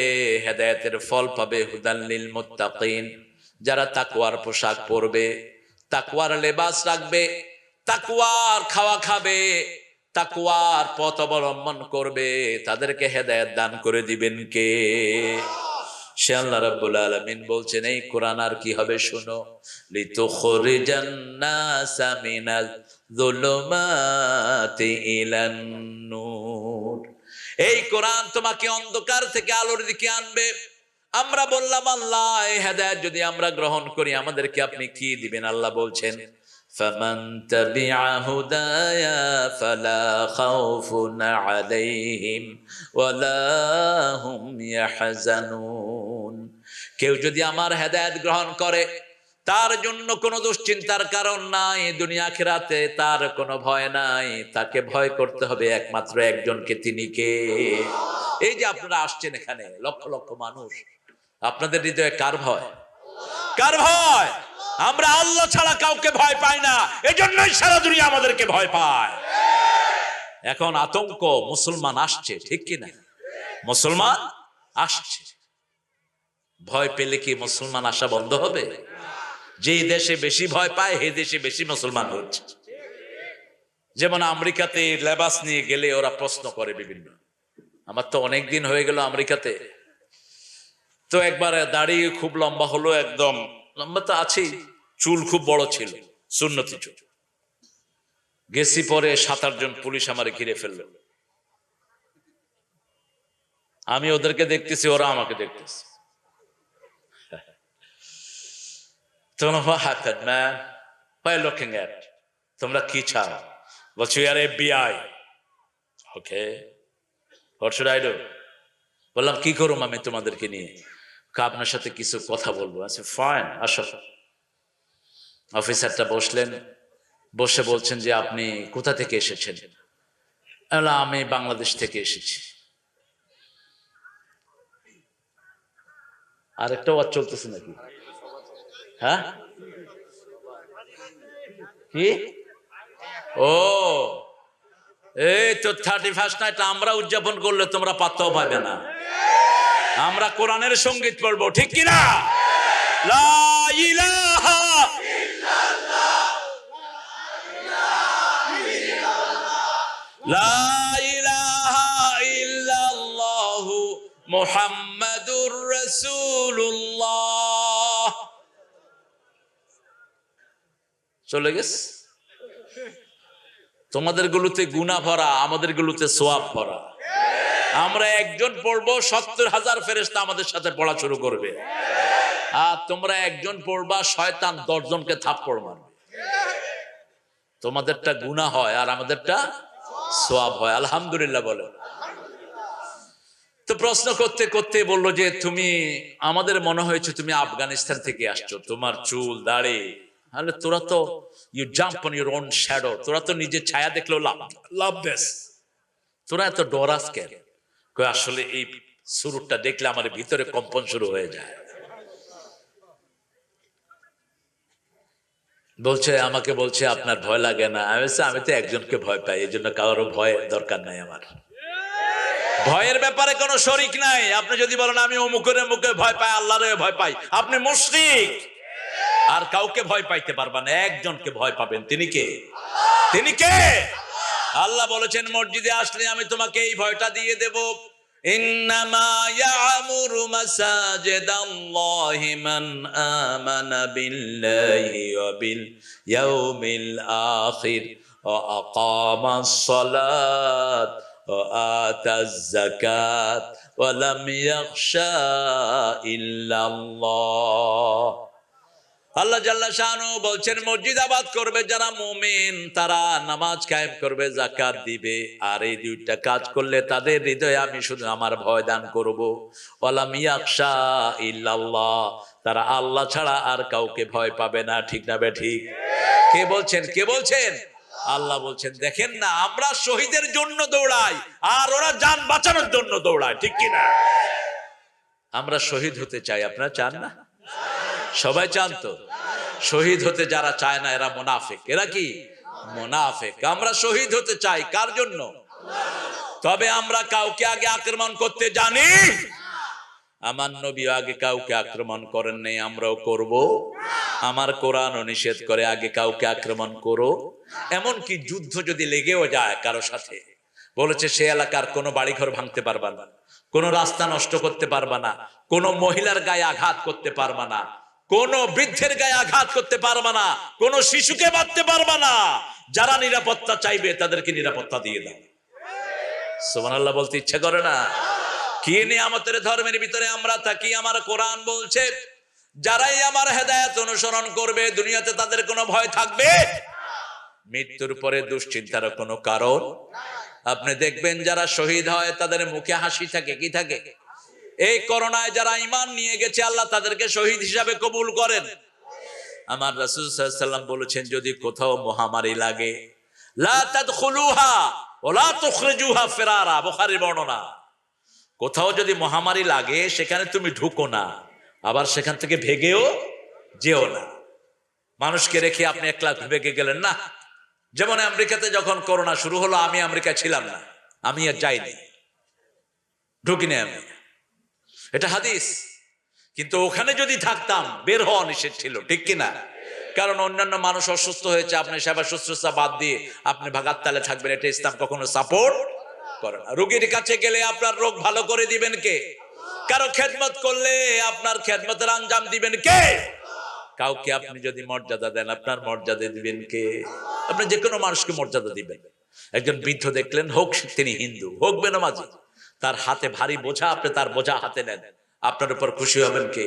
Speaker 1: হেদায়াতের ফল পাবে হুদাল লিল মুত্তাকিন, যারা তাকওয়ার পোশাক পরবে, তাকওয়ার লেবাস রাখবে, তাকওয়ার খাওয়া খাবে, তাকওয়ার পথ অবলম্বন করবে, তাদেরকে হেদায়েত দান করে দিবেন কে? সে আল্লাহ রাব্বুল আলামিন বলছেন এই কোরআন আর কি হবে শুনো, লিতুখরিজান নাসা মিনাজ যুলুমাতি ইলান নূর। এই কোরআন তোমাকে অন্ধকার থেকে আলোর দিকে আনবে। আমরা বললাম আল্লাহ এই হেদায়েত যদি আমরা গ্রহণ করি আমাদেরকে আপনি কি দিবেন? আল্লাহ বলছেন ফামান তাবিআ হুদায়া ফালা খাউফুন আলাইহিম ওয়ালা হুম ইয়াহজানুন। কেউ যদি আমার হেদায়েত গ্রহণ করে তার জন্য কোনো দুশ্চিন্তার কারণ নাই, দুনিয়া আখিরাতে তার কোনো ভয় নাই। তাকে ভয় করতে হবে একমাত্র একজনকে, তিনি কে? এই যে আপনারা আসছেন এখানে লক্ষ লক্ষ মানুষ, আপনাদের হৃদয়ে কার ভয়? কার ভয়? আমরা আল্লাহ ছাড়া কাউকে ভয় পাই না, এজন্যই সারা দুনিয়া আমাদেরকে ভয় পায়। এখন আতঙ্ক, মুসলমান আসছে, ঠিক কিনা? মুসলমান আসছে, ভয় পেলে কি মুসলমান আসা বন্ধ হবে? যে দেশে বেশি ভয় পায় সেই দেশে বেশি মুসলমান হচ্ছে। যেমন আমেরিকাতে লেবাস নিয়ে গেলে ওরা প্রশ্ন করে বিভিন্ন। আমার তো অনেক দিন হয়ে গেল আমেরিকাতে, তো একবারে দাড়ি খুব লম্বা হলো, একদম লম্বা তো আছেই, চুল খুব বড় ছিল, সুন্নতি চুল। গেছি পরে 7-8 জন পুলিশ আমারে ঘিরে ফেললো। আমি ওদেরকে দেখতেছি, ওরা আমাকে দেখতেছে। তোমরা কি চাও? বলছি আর FBI। Okay, what should I do? বললাম কি করুম আমি তোমাদেরকে নিয়ে? আপনার সাথে কিছু কথা বলবো। আচ্ছা ফাইন, আসো। অফিসারটা বসলেন, বসে বলছেন যে আপনি কোথা থেকে এসেছেন? আমি বাংলাদেশ থেকে এসেছি। আরেকটা ওয়াজ চলতেছে নাকি? হ্যাঁ, কি? ও, এই তো 31st নাইট আমরা উদযাপন করলে তোমরা পাত্তাও পাবে না। আমরা কোরআনের সঙ্গীত পড়বো, ঠিক কিনা? লা ইলাহা ইল্লাল্লাহ, লা ইলাহা ইল্লাল্লাহ মুহাম্মাদুর রাসূলুল্লাহ। চলে গেছে। তোমাদের গুলোতে গুনাহ ভরা, আমাদের গুলোতে সওয়াব ভরা। আমরা একজন পড়বো, 70,000 ফেরেশতা আমাদের সাথে পড়া শুরু করবে। আর তোমরা একজন পড়বা, শয়তান 10 জনকে থাপ্পড় মারবে। তোমাদেরটা গুনাহ হয় আর আমাদেরটা সওয়াব হয়। আলহামদুলিল্লাহ বলো। তো প্রশ্ন করতে করতে বললো যে তুমি, আমাদের মনে হয়েছে তুমি আফগানিস্তান থেকে আসছো, তোমার চুল দাড়ি। তাহলে তোরা তো you jump on your own shadow, তোরা তো নিজের ছায়া দেখলেও লাভ দেস, তোরা এত ডরাস কেন? আসলে এই শুরুটা দেখলে আমার ভিতরে কম্পন শুরু হয়ে যায়। বলছে, আমাকে বলছে আপনার ভয় লাগে না? আমি তো একজনকে ভয় পাই, এই জন্য কারোর ভয় দরকার নাই। আমার ভয়ের ব্যাপারে কোনো শরিক নাই। আপনি যদি বলেন আমি অমুকের মুখে ভয় পাই, আল্লাহরে ভয় পাই, আপনি মুশরিক। আর কাউকে ভয় পাইতে পারবেন না, একজনকে ভয় পাবেন, তিনি কে? তিনি কে? আল্লাহ বলেছেন মসজিদে আসলে আমি তোমাকে এই ভয়টা দিয়ে দেব। ইন্নামা ইয়ামুরু মাসাজিদাল্লাহি মান আমানা বিল্লাহি ওয়া বিল ইয়াউমিল আখির ওয়া আকামাস সালাত ওয়া আতাজ যাকাত ওয়া লাম ইয়াখশা ইল্লাল্লাহ। আল্লাহ জাল্লা শানু বলছেন মসজিদ আবাদ করবে যারা মুমিন, তারা নামাজ কায়েম করবে, যাকাত দিবে। আর এই দুইটা কাজ করলে তাদের হৃদয়ে আমি শুধু আমার ভয় দান করব। ওয়ালাম ইয়াখশা ইল্লাল্লাহ, তারা আল্লাহ ছাড়া আর কাউকে ভয় পাবে না। ঠিক না বে ঠিক? কে বলছেন? কে বলছেন? আল্লাহ বলছেন। দেখেন না, আমরা শহীদের জন্য দৌড়াই আর ওরা জান বাঁচানোর জন্য দৌড়ায়, ঠিক কিনা? আমরা শহীদ হতে চাই, আপনারা চান না? সবাই চান তো? শহীদ হতে যারা চায় না এরা মুনাফিক। এরা কি? মুনাফিক। আমরা শহীদ হতে চাই, কার জন্য? তবে আমরা কাউকে আগে আক্রমণ করতে জানি। আমার নবী আগে কাউকে আক্রমণ করেন নাই, আমরাও করব। আমার কোরআনও নিষেধ করে আগে কাউকে আক্রমণ করো। এমনকি যুদ্ধ যদি লেগেও যায় কারো সাথে, বলেছে সে এলাকার কোনো বাড়িঘর ভাঙতে পারবা না, কোনো রাস্তা নষ্ট করতে পারবা না, কোনো মহিলার গায়ে আঘাত করতে পারবা না, কোনো বৃদ্ধের গায়ে আঘাত করতে পারবা না, কোনো শিশুকে বাঁধতে পারবা না। যারা নিরাপত্তা চাইবে তাদেরকে নিরাপত্তা দিয়ে দাও। সুবহানাল্লাহ বলতে ইচ্ছা করে না? কি নিয়ামতের ধর্মের ভিতরে আমরা থাকি। আমার কোরআন বলছে যারাই আমার হেদায়েত অনুসরণ করবে দুনিয়াতে তাদের কোনো ভয় থাকবে, মৃত্যুর পরে দুশ্চিন্তার কোনো কারণ। আপনি দেখবেন যারা শহীদ হয় তাদের মুখে হাসি থাকে। কি থাকে? এই করোনায় যারা ঈমান নিয়ে গেছে আল্লাহ তাদেরকে শহীদ হিসাবে কবুল করেন। আমার রাসূল সাল্লাল্লাহু আলাইহি ওয়াসাল্লাম বলেছেন যদি কোথাও মহামারী লাগে, লা তাদখুলুহা ওয়া লা তুখরিজুহা ফিরারা, বুখারীর বর্ণনা। কোথাও যদি মহামারী লাগে সেখানে তুমি ঢুকো না, আবার সেখান থেকে ভেগেও যেও না। মানুষকে রেখে আপনি একলা ভেগে গেলেন না। যেমন আমেরিকাতে যখন করোনা শুরু হলো, আমি আমেরিকায় ছিলাম না, আমি আর যাইনি, ঢুকিনি আমি, এটা হাদিস। কিন্তু ওখানে যদি থাকতাম বের হওয়া নিষেধ ছিল, ঠিক কিনা? কারণ অন্যান্য মানুষ অসুস্থ হয়েছে, আপনি সেবা শুশ্রূষা বাদ দিয়ে আপনি ভাগার তালে থাকবেন, এটা ইসলাম কখনো সাপোর্ট করে না। রোগীর কাছে গেলে আপনার রোগ ভালো করে দিবেন কে? কারো খেদমত করলে আপনার খেদমতের আঞ্জাম দিবেন কে? কাউকে আপনি যদি মর্যাদা দেন, আপনার মর্যাদা দিবেন কে? আপনি যে কোনো মানুষকে মর্যাদা দিবেন। একজন বৃদ্ধ দেখলেন, হোক তিনি হিন্দু, হোক বেনামাজি, তার হাতে ভারী বোঝা, আপনি তার বোঝা হাতে নেন, আপনার উপর খুশি হবেন কে?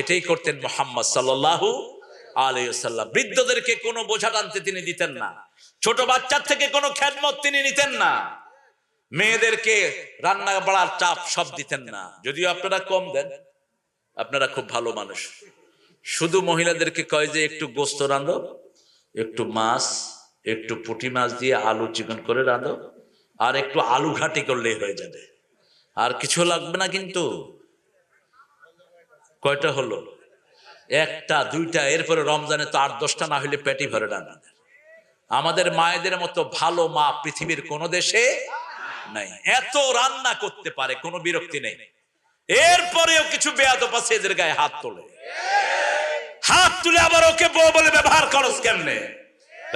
Speaker 1: এটাই করতেন মুহাম্মদ সাল্লাল্লাহু আলাইহি ওয়াসাল্লাম। বৃদ্ধদেরকে কোনো বোঝা টানতে তিনি দিতেন না, ছোট বাচ্চার থেকে কোনো খেদমত তিনি নিতেন না, মেয়েদেরকে রান্না বাড়ার চাপ সব দিতেন না। যদিও আপনারা কম দেন, আপনারা খুব ভালো মানুষ। শুধু মহিলাদেরকে কয় যে একটু গোস্ত রাঁধো, একটু মাছ, একটু পুঁটি মাছ দিয়ে আলু চিকন করে রাঁধো, আর একটু আলু ঘাটি করলেই হয়ে যাবে, আর কিছু লাগবে না। কিন্তু কয়টা হলো? একটা দুইটা, এরপরে রমজানে তো 8-10টা না হইলে পেটি ভরে না। আমাদের মায়েদের মতো ভালো মা পৃথিবীর কোন দেশে নাই। এত রান্না করতে পারে, কোনো বিরক্তি নেই। এরপরেও কিছু বেয়াদব আছে, এদের গায়ে হাত তোলে, হাত তুলে আবার ওকে বউ বলে ব্যবহার করস কেমনে?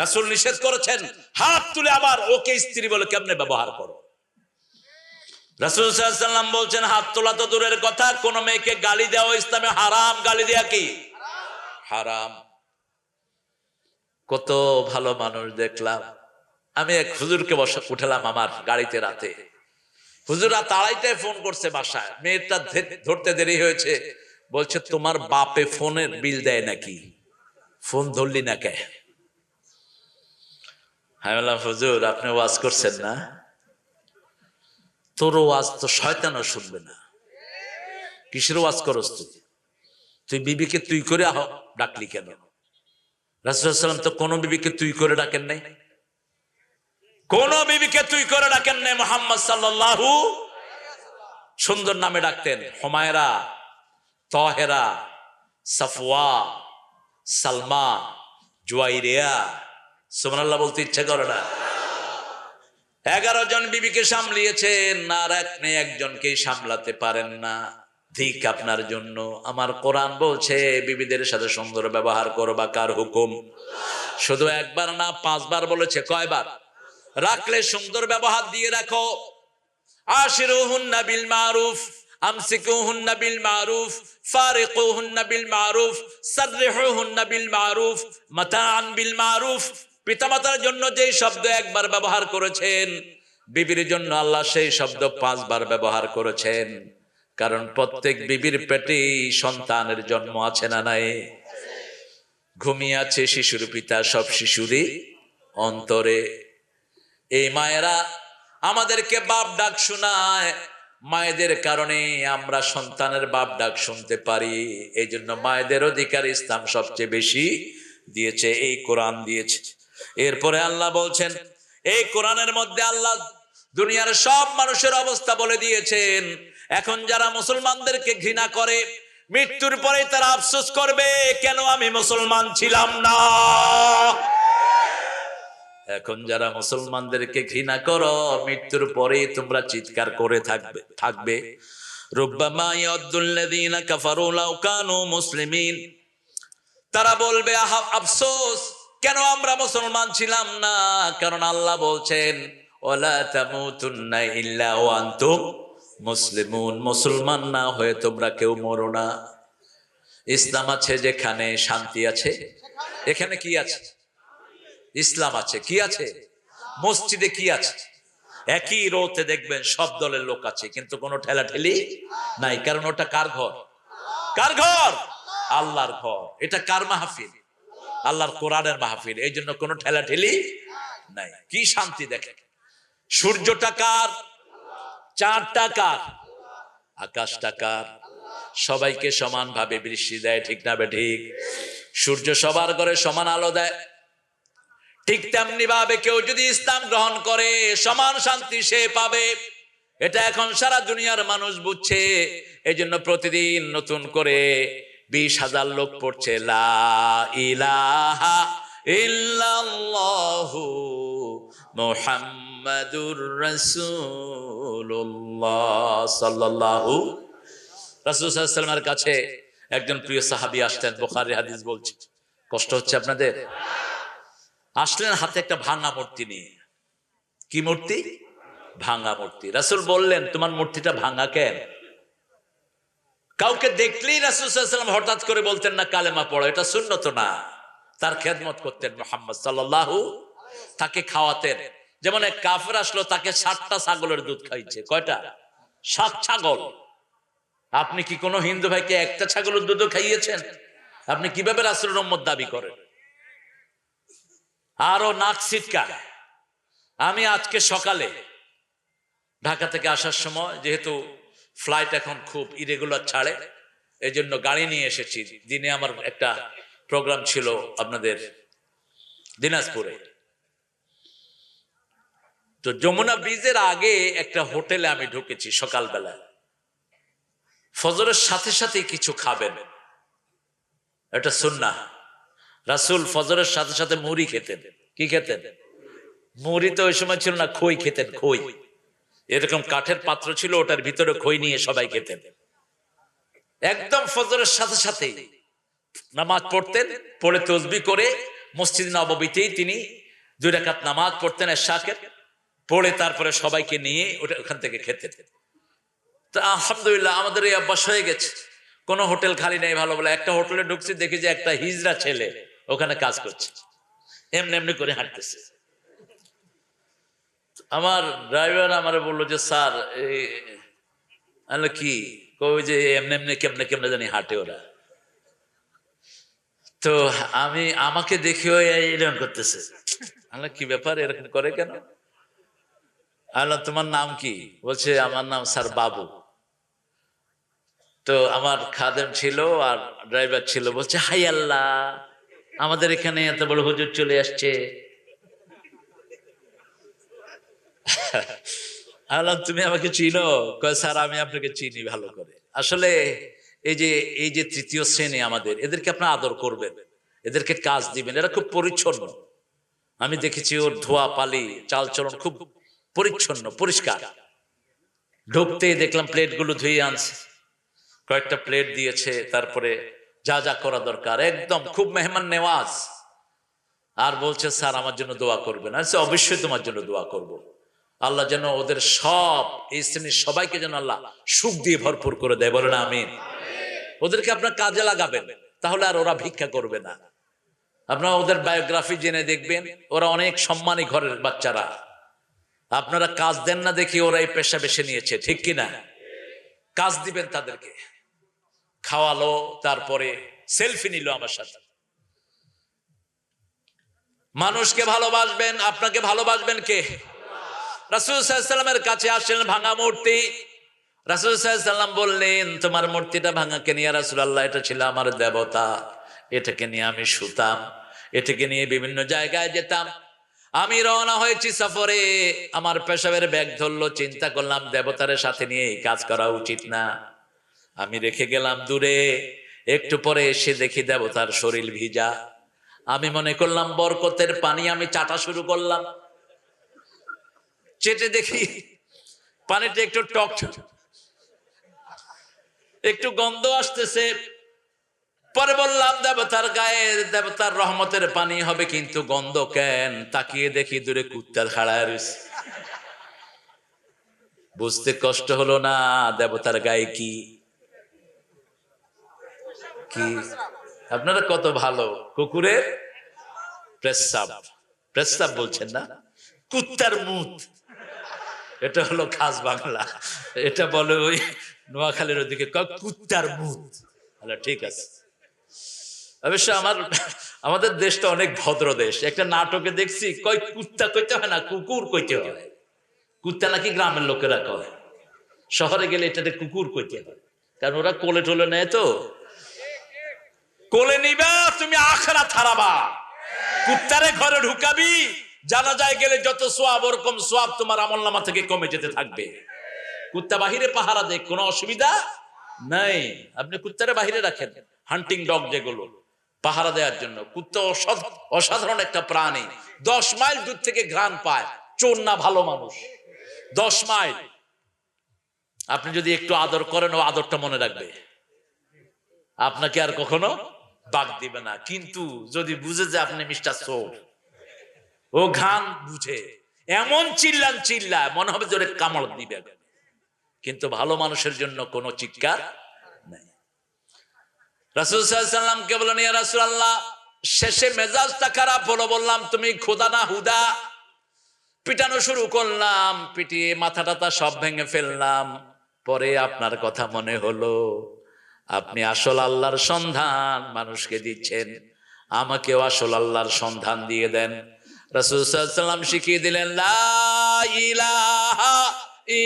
Speaker 1: রাসূল নিষেধ করেছেন, হাত তুলে আবার ওকে স্ত্রী বলে কেমনে ব্যবহার করো। রাসূল সাল্লাল্লাহু আলাইহি ওয়াসাল্লাম বলছেন, হাত তোলা তো দূরের কথা, কোন মেয়েকে গালি দেওয়া ইসলামে হারাম। গালি দেয়া কি হারাম? কত ভালো মানুষ দেখলাম। আমি এক হুজুরকে উঠালাম আমার গাড়িতে রাতে। হুজুর রাত 2:30টায় ফোন করছে বাসায়, মেয়েটা ধরতে দেরি হয়েছে, বলছে তোমার বাপে ফোনের বিল দেয় নাকি, ফোন ধরলি না কে? আমি বললাম, হুজুর আপনি ওয়াজ করছেন না, তোর ওয়াজ তো শয়তানও শুনবে না। কিসের ওয়াজ করস তুই বিবিকে তুই করে ডাকলি কেন? রাসূলুল্লাহ সাল্লাল্লাহু আলাইহি ওয়াসাল্লাম তো কোন বিবিকে তুই করে ডাকেন নাই, কোন বিবিকে তুই করে ডাকেন নাই। মুহাম্মদ সাল্লাল্লাহু সুন্দর নামে ডাকতেন, হুমায়রা, তাহেরা, সাফওয়া, সালমা, জুয়াইরিয়া। সুবহানাল্লাহ বলতে ইচ্ছা করে না? 11 জন বিবিকে সামলিয়েছেন, আর আপনি একজনকেই সামলাতে পারেন না। ঠিক আপনার জন্য। আমার কোরআন বলছে বিবিদের সাথে সুন্দর ব্যবহার করবা, কার হুকুম? শুধু একবার না, 5 বার বলেছে। কয়বার? রাখলে সুন্দর ব্যবহার দিয়ে রাখো। আশিরুহুন্না বিল মারুফ, আমসিকুহুন্না বিল মারুফ, ফারিকুহুন্না বিল মারুফ, সাররিহুহুন্না বিল মারুফ, মাতাআন বিল মারুফ। পিতামাতার জন্য যেই শব্দ একবার ব্যবহার করেছেন, বিবির জন্য আল্লাহ সেই শব্দ 5 বার ব্যবহার করেছেন। কারণ প্রত্যেক বিবির পেটে সন্তানের জন্ম আছে না নাই? ঘুমিয়ে আছে শিশুর পিতা, সব শিশুরই অন্তরে। এই মায়েরা আমাদেরকে বাপ ডাক শোনায়, মায়েদের কারণে আমরা সন্তানের বাপ ডাক শুনতে পারি। এই জন্য মায়েদের অধিকার ইসলাম সবচেয়ে বেশি দিয়েছে, এই কোরআন দিয়েছে। এরপরে আল্লাহ বলছেন, এই কোরআনের মধ্যে আল্লাহ দুনিয়ার সব মানুষের অবস্থা বলে দিয়েছেন। এখন যারা মুসলমানদেরকে ঘৃণা করে, মৃত্যুর পরে তারা আফসোস করবে, কেন আমি মুসলমান ছিলাম না। এখন যারা মুসলমানদেরকে ঘৃণা করো, মৃত্যুর পরে তোমরা চিৎকার করে থাকবে রুব্বামা ইয়াদুল্লাযীনা কাফারু লাউ কানু মুসলিমিন। তারা বলবে, আফসোস, কেন আমরা মুসলমান ছিলাম না। কারণ আল্লাহ বলছেন, ওয়ালা তামুতুন্না ইল্লা ওয়া আনতুম মুসলিমুন। মুসলমান না হয়ে তোমরা কেউ মরো না। ইসলাম আছে যেখানে শান্তি আছে, এখানে কি আছে? ইসলাম আছে। কি আছে? মসজিদে কি আছে? একই রোতে দেখবেন সব দলের লোক আছে, কিন্তু কোনো ঠেলাঠেলি নাই। কারণ ওটা কার ঘর? কার ঘর? আল্লাহর ঘর। এটা কার মাহফিল? আল্লাহর কোরআনের মাহফিল। এই জন্য কোনো ঠেলাঠেলি নাই। কি শান্তি দেখেন। সূর্যটা কার? চাঁদটা কার? আকাশটা কার? সবাইকে সমান ভাবে বৃষ্টি দেয়, ঠিক না বেঠিক? সূর্য সবার ঘরে সমান আলো দেয়। ঠিক তেমনি ভাবে কেউ যদি ইসলাম গ্রহণ করে, সমান শান্তি সে পাবে। এটা এখন সারা দুনিয়ার মানুষ বুঝছে। এই জন্য প্রতিদিন নতুন করে 20,000 লোক পড়ছে লা ইলাহা ইল্লাল্লাহু মুহাম্মাদুর রাসূলুল্লাহ সাল্লাল্লাহু। রাসূল সাল্লাল্লাহু আলাইহি ওয়াসাল্লামের কাছে একজন প্রিয় সাহাবী আসলেন, বুখারী হাদিস বলছে। কষ্ট হচ্ছে আপনাদের? আসলেন হাতে একটা ভাঙা মূর্তি নিয়ে। কি মূর্তি? ভাঙা মূর্তি। রাসূল বললেন, তোমার মূর্তিটা ভাঙা কেন? কাউকে দেখলেই রাসূল সাল্লাল্লাহু আলাইহি ওয়াসাল্লাম হঠাৎ করে বলতেন না কালেমা পড়ো, এটা সুন্নত না। তার খেদমত করতেন মুহাম্মদ সাল্লাল্লাহু, তাকে খাওয়াতেন। যেমন এক কাফের আসলো, তাকে 60টা ছাগলের দুধ খাইছে। কয়টা? 7 ছাগল। আপনি কি কোনো হিন্দু ভাইকে একটা ছাগলের দুধও খাইয়েছেন? আপনি কিভাবে রাসূলের উম্মত দাবি করেন? আরো নাক ছিটকায়। আমি আজকে সকালে ঢাকা থেকে আসার সময়, যেহেতু ফ্লাইট এখন খুব ইরেগুলার ছাড়ে, এই জন্য গাড়ি নিয়ে এসেছি। দিনে আমার একটা প্রোগ্রাম ছিল আপনাদের দিনাজপুরে। তো যমুনা ব্রিজের আগে একটা হোটেলে আমি ঢুকেছি সকালবেলা। ফজরের সাথে সাথে কিছু খাবেন, এটা সুন্নাহ। রাসূল ফজরের সাথে সাথে মুড়ি খেতেন। কি খেতেন? মুড়ি তো ওই সময় ছিল না, খই খেতেন। খই, এরকম কাঠের পাত্র ছিল, ওটার ভিতরে খই নিয়ে সবাই খেতেন। একদম ফজরের সাথে সাথে নামাজ পড়তেন, পড়ে তাসবিহ করে মসজিদ নববীতেই তিনি 2 রাকাত নামাজ পড়তেন এশাকের, পড়ে তারপরে সবাইকে নিয়ে ওখান থেকে খেতেন। তা আলহামদুলিল্লাহ আমাদের এই অভ্যাস হয়ে গেছে। কোনো হোটেল খালি নেই ভালো বলে। একটা হোটেলে ঢুকছি, দেখি যে একটা হিজড়া ছেলে ওখানে কাজ করছে, এমনি এমনি করে হাঁটতেছে। আমার ড্রাইভার আমারে বললো যে স্যার কি কই যে এমনি এমনি কেমনে কেমনে জানি হাঁটে ওরা। তো আমাকে দেখেও এরকম করতেছে। আল্লাহ কি ব্যাপার, এরকম করে কেন? আল্লাহ তোমার নাম কি? বলছে আমার নাম স্যার বাবু। তো আমার খাদেম ছিল আর ড্রাইভার ছিল, বলছে হাই আল্লাহ, আমাদের এখানে এত বড় হুজুর চলে আসছে। আল্লাহ তুমি আমাকে চিনো? কয় স্যার আমি আপনাকে চিনি ভালো করে। আসলে এই যে তৃতীয় শ্রেণী আমাদের, এদেরকে আপনি আদর করবেন, এদেরকে কাজ দিবেন। এরা খুব পরিচ্ছন্ন। আমি দেখেছি ওর ধোয়া পালি চালচলন খুব পরিচ্ছন্ন পরিষ্কার। ঢুকতেই দেখলাম প্লেটগুলো ধুয়ে আনছে, কয়েকটা প্লেট দিয়েছে, তারপরে যা যা করা দরকার একদম খুব মেহমান নেওয়াজ। আর বলছে স্যার আমার জন্য দোয়া করবেন। আচ্ছা অবশ্যই তোমার জন্য দোয়া করব। আল্লাহ যেন ওদের সব এই শ্রেণীর সবাইকে যেন আল্লাহ সুখ দিয়ে ভরপুর করে দেয়, বলেন আমিন। ওদেরকে আপনার কাজে লাগাবেন, তাহলে আর ওরা ভিক্ষা করবে না। আপনারা ওদের বায়োগ্রাফি জেনে দেখবেন, ওরা অনেক সম্মানী ঘরের বাচ্চারা। আপনারা কাজ দেন না দেখি ওরা এই পেশা বেছে নিয়েছে, ঠিক কিনা? কাজ দিবেন তাদেরকে। খাওয়ালো, তারপরে সেলফি নিল আমার সাথে। মানুষকে ভালোবাসবেন, আপনাকে ভালোবাসবেন কে? রাসূল সাল্লাল্লাহু আলাইহি ওয়াসাল্লামের কাছে আসলেন ভাঙা মূর্তি। রাসূল সাল্লাল্লাহু আলাইহি ওয়াসাল্লাম বললেন তোমার মূর্তিটা ভাঙা কেন ইয়া রাসূলুল্লাহ? এটা ছিল আমার দেবতা, এটাকে নিয়ে আমি শুতাম, এটাকে নিয়ে বিভিন্ন জায়গায় যেতাম। আমি রওনা হয়েছি সফরে, আমার পেশাবের ব্যাগ ধরলো, চিন্তা করলাম দেবতারের সাথে নিয়ে এই কাজ করা উচিত না। আমি রেখে গেলাম দূরে। একটু পরে এসে দেখি দেবতার শরীর ভিজা। আমি মনে করলাম বরকতের পানি, আমি চাটা শুরু করলাম। চেটে দেখি পানিটা একটু টক, একটু গন্ধ আসতেছে। পরে বললাম দেবতার গায়ে দেবতার রহমতের পানি হবে, কিন্তু গন্ধ কেন? তাকিয়ে দেখি দূরে কুত্তার খাড়ায় রয়েছে। বুঝতে কষ্ট হলো না দেবতার গায়ে কি কি? আপনারা কত ভালো। কুকুরের প্রস্রাব, প্রস্রাব বলছেন না, কুত্তার মুত। এটা হলো খাস বাংলা, এটা বলে ওই নোয়াখালীর ওদিকে কুত্তার মুত। ঠিক আছে। অবশ্য আমাদের দেশটা অনেক ভদ্র দেশ। একটা নাটকে দেখছি কয় কুত্তা কইতে হয় না, কুকুর কইতে হয়। কুত্তা নাকি গ্রামের লোকেরা কয়, শহরে গেলে এটাতে কুকুর কইতে হয়, কারণ ওরা কোলে টোলে নেয়। তো কোলে নিবা তুমি আখেরাত হারাবা। কুত্তারে ঘরে ঢুকাবি, জানাজায় গেলে যত সোয়াব ওরকম সোয়াব তোমার আমলনামা থেকে কমে যেতে থাকবে। কুত্তা বাহিরে পাহারা দেয়, কোনো অসুবিধা নাই। আপনি কুত্তারে বাহিরে রাখেন, হান্টিং ডগ যেগুলো পাহারা দেওয়ার জন্য। কুত্তা অসাধারণ একটা প্রাণী। 10 মাইল দূর থেকে ঘ্রাণ পায়, চোর না ভালো মানুষ। 10 মাইল। আপনি যদি একটু আদর করেন, ও আদরটা মনে রাখবে, আপনাকে আর কখনো বাগ দিবে না। কিন্তু যদি বুঝে যে আপনি মিস্টার চোর, ও ঘ্রাণ বুঝে, এমন চিল্লায় মনে হবে যে ওরে কামড় দিবে। কিন্তু ভালো মানুষের জন্য কোনো চিৎকার নাই। রাসূল সাল্লাল্লাহু আলাইহি ওয়াসাল্লামকে বললেন, ইয়া রাসূলুল্লাহ, শেষে মেজাজটা খারাপ হলো, বললাম তুমি খোদা না হুদা। পিটানো শুরু করলাম, পিটিয়ে মাথা টাথা সব ভেঙে ফেললাম। পরে আপনার কথা মনে হলো, আপনি আসল আল্লাহর সন্ধান মানুষকে দিচ্ছেন, আমাকেও আসল আল্লাহর সন্ধান দিয়ে দেন। রাসূল সাল্লাল্লাহু আলাইহি ওয়াসাল্লাম শিখিয়ে দিলেন, লা ইলাহা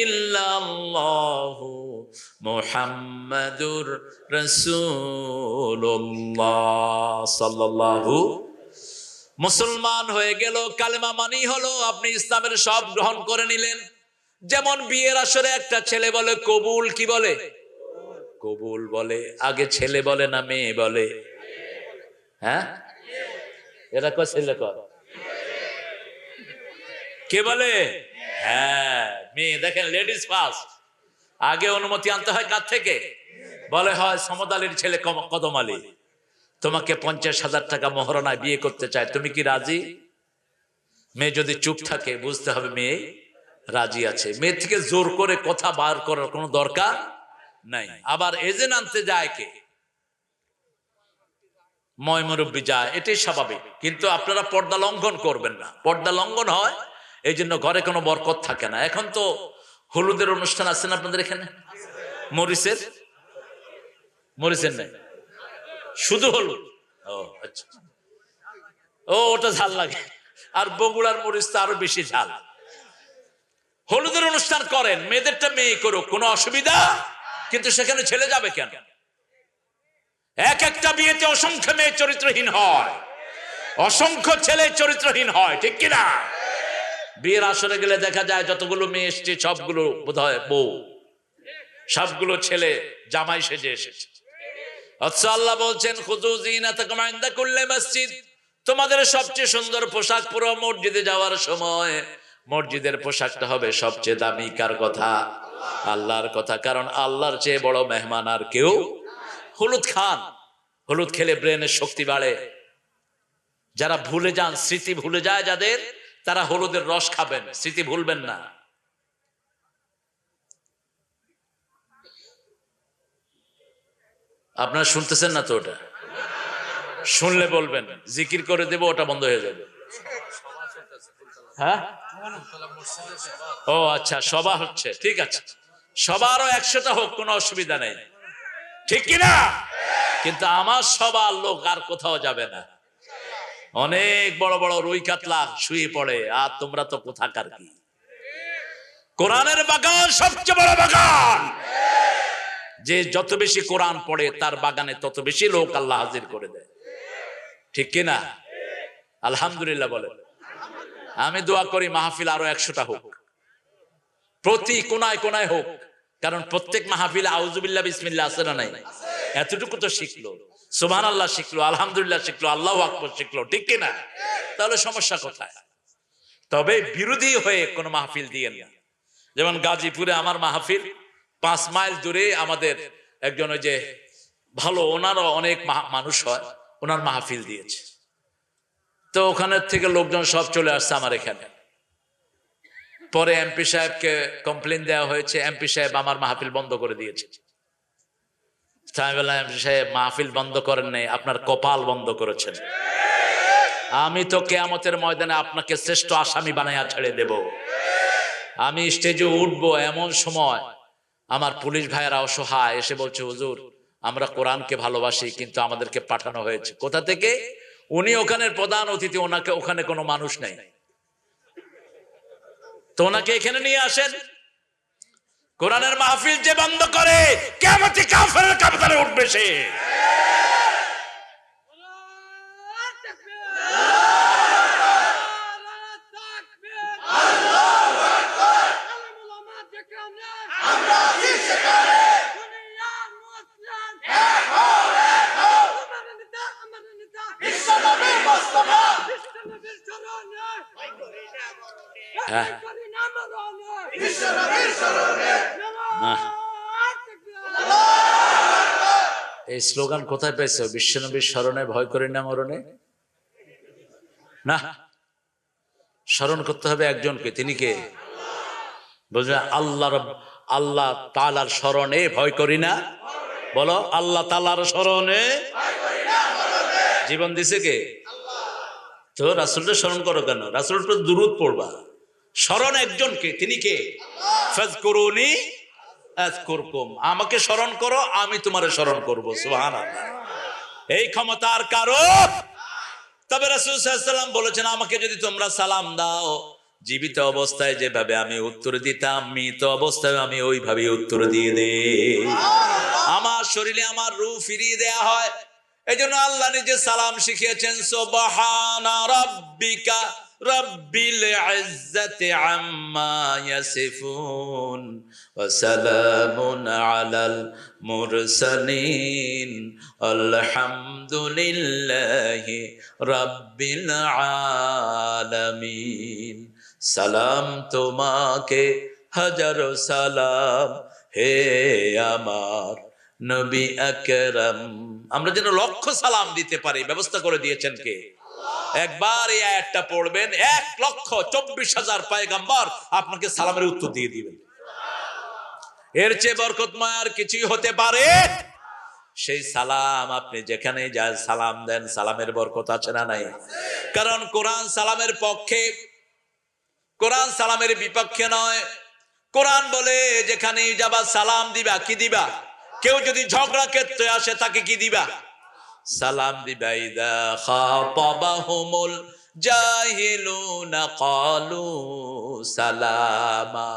Speaker 1: ইল্লাল্লাহু মুহাম্মাদুর রাসূলুল্লাহ সাল্লাল্লাহু। মুসলমান হয়ে গেল, কালেমা মানি হলো, আপনি ইসলামের সব গ্রহণ করে নিলেন। যেমন বিয়ের আসরে একটা ছেলে বলে কবুল, কি বলে? কবুল বলে। আগে ছেলে বলে না মেয়ে বলে? হ্যাঁ, এটা কয় ছেলে কয়, কে বলে? হ্যাঁ, মেয়ে। দেখেন, লেডিস ফার্স্ট। আগে অনুমতি আনতে হয় কার থেকে? বলে হয় সমদ আলীর ছেলে কদম আলী, তোমাকে 50,000 টাকা মোহরানায় বিয়ে করতে চায়, তুমি কি রাজি? মেয়ে যদি চুপ থাকে বুঝতে হবে মেয়ে রাজি আছে। মেয়ে থেকে জোর করে কথা বার করার কোনো দরকার নাই। আবার এজেন্ট আনতে যায় কে? ময়মুরব্বী যায়, এটাই স্বাভাবিক। কিন্তু আপনারা পর্দা লঙ্ঘন করবেন না। পর্দা লঙ্ঘন হয় এই জন্য ঘরে কোনো বরকত থাকে না। এখন তো হলুদের অনুষ্ঠান আছে না আপনাদের এখানে? মরিচের নাই, শুধু হলুদ। ও আচ্ছা, ও ওটা ঝাল লাগে। আর বগুড়ার মরিচ তো আরো বেশি ঝাল। হলুদের অনুষ্ঠান করেন, মেয়েদেরটা মেয়ে করুক, কোনো অসুবিধা, কিন্তু সেখানে ছেলে যাবে কেন? এক একটা বিয়েতে অসংখ্য মেয়ে চরিত্রহীন হয়, অসংখ্য ছেলে চরিত্রহীন হয়, ঠিক কিনা? বিয়ের আসরে গেলে দেখা যায় যতগুলো মেয়ে এসছে সবগুলো বোধহয় বউ, সবগুলো ছেলে জামাই সেজে এসেছে। অথচ আল্লাহ বলছেন, খুযু যিনাতাকুম ইনদা কুল্লি মসজিদ, তোমাদের সবচেয়ে সুন্দর পোশাক পুরো মসজিদে যাওয়ার সময় মসজিদের পোশাকটা হবে সবচেয়ে দামি। কার কথা? আল্লাহর কথা। কারণ আল্লাহর চেয়ে বড় মেহমান আর কেউ। হলুদ খান, হলুদ খেলে ব্রেনের শক্তি বাড়ে। যারা ভুলে যান, স্মৃতি ভুলে যায় যাদের, তারা হলুদের রস খাবেন, স্মৃতি ভুলবেন না। আপনারা শুনতেছেন না তো? ওটা শুনলে বলবেন, জিকির করে দেব, ওটা বন্ধ হয়ে যাবে। হ্যাঁ, ও আচ্ছা, সভা হচ্ছে, ঠিক আছে। সবারও 100টা হোক, কোনো অসুবিধা নেই, ঠিক কিনা? কিন্তু আমার সবার লোক আর কোথাও যাবে না। অনেক বড় বড় রুই কাতলা শুয়ে পড়ে, আর তোমরা তো কোথাকার কি? কোরআনের বাগান সবচেয়ে বড় বাগান। যে যত বেশি কোরআন পড়ে তার বাগানে তত বেশি লোক আল্লাহ হাজির করে দেয়, ঠিক কিনা? আলহামদুলিল্লাহ বলে। আমি দোয়া করি মাহফিল আরো 100টা হোক, প্রতি কোনায় কোনায় হোক। কারণ প্রত্যেক মাহফিলে আউযুবিল্লাহ বিসমিল্লাহ আছে না নাই? এতটুকু তো শিখলো, সুবহানাল্লাহ শিখলো, আলহামদুলিল্লাহ শিখলো, আল্লাহু আকবার শিখলো, ঠিক কিনা? তাহলে সমস্যা কোথায়? তবে বিরোধী হয়ে কোন মাহফিল দিয়েন না। যেমন গাজীপুরে আমার মাহফিল, 5 মাইল দূরে আমাদের একজন ওই যে ভালো, ওনারও অনেক মানুষ হয়, ওনার মাহফিল দিয়েছে। তো ওখানের থেকে লোকজন সব চলে আসছে আমার এখানে। পরে এমপি সাহেবকে কমপ্লেন দেওয়া হয়েছে, এমপি সাহেব আমার মাহফিল বন্ধ করে দিয়েছে। আমি বললাম, এমপি সাহেব মাহফিল বন্ধ করেন নাই, আপনার কপাল বন্ধ করেছেন। আমি তো কিয়ামতের ময়দানে আপনাকে শ্রেষ্ঠ আসামি বানাইয়া ছেড়ে দেব। আমি স্টেজে উঠবো, এমন সময় আমার পুলিশ ভাইয়েরা অসহায় এসে বলছে, হুজুর আমরা কোরআনকে ভালোবাসি, কিন্তু আমাদেরকে পাঠানো হয়েছে। কোথা থেকে? উনি ওখানের প্রধান অতিথি, ওনাকে ওখানে কোনো মানুষ নেই, তো ওনাকে এখানে নিয়ে আসেন। কোরআনের মাহফিল যে বন্ধ করে কিয়ামতে কাফেরের কাতারে উঠবে সে। এই স্লোগান কোথায় পেয়েছে? বিশ্বনবীর স্মরণে ভয় করি না মরণে। না, স্মরণ করতে হবে একজনকে, তিনি কে? বুঝলেন? আল্লাহ তাআলার স্মরণে ভয় করি না বলো, আল্লাহ তাআলার স্মরণে জীবন দিছে কে? তো রাসূলকে স্মরণ করো কেন? রাসূলের উপর দুরূদ পড়বা। স্মরণ একজনকে, তিনি কে? ফাযকুরুনি আযকুরকুম, আমাকে স্মরণ করো, আমি তোমারে স্মরণ করব। সুবহানাল্লাহ। এই ক্ষমতার কারো। তবে রাসূল সাল্লাল্লাহু আলাইহি ওয়াসাল্লাম বলেছেন, আমাকে যদি তোমরা সালাম দাও, জীবিত অবস্থায় যেভাবে আমি উত্তর দিতাম, মৃত অবস্থায় আমি ওইভাবে উত্তর দিয়ে দেই। আমার শরীরে আমার রূহ ফিরিয়ে দেয়া হয়। এইজন্য আল্লাহ নিজে সালাম শিখিয়েছেন, সুবহানা রাব্বিকা রব্বিল ইজ্জাতি আম্মা ইয়াসিফুন ওয়া সালামুন আলাল মুরসালিন আলহামদুলিল্লাহি রাব্বিল আলামিন। সালাম তোমাকে, হাজারো সালাম হে আমার নবী আকরাম। আমরা যেন লক্ষ সালাম দিতে পারি, ব্যবস্থা করে দিয়েছেন কে? একবার এই আয়াতটা পড়বেন, 1,24,000 পয়গম্বর আপনাকে সালামের উত্তর দিয়ে দিবেন। এর চেয়ে বরকতময় আর কিছুই হতে পারে? সেই সালাম আপনি যেখানে যান সালাম দেন, সালামের বরকত আছে না নাই? কারণ কোরআন সালামের পক্ষে, কোরআন সালামের বিপক্ষে নয়। কোরআন বলে যেখানে যাবা সালাম দিবা। কি দিবা? কেউ যদি ঝগড়া ক্ষেত্রে আসে তাকে কি দিবা? সালাম দিবা। ইদা খাতাবাহুমুল জাহিলুনা ক্বালু সালামা।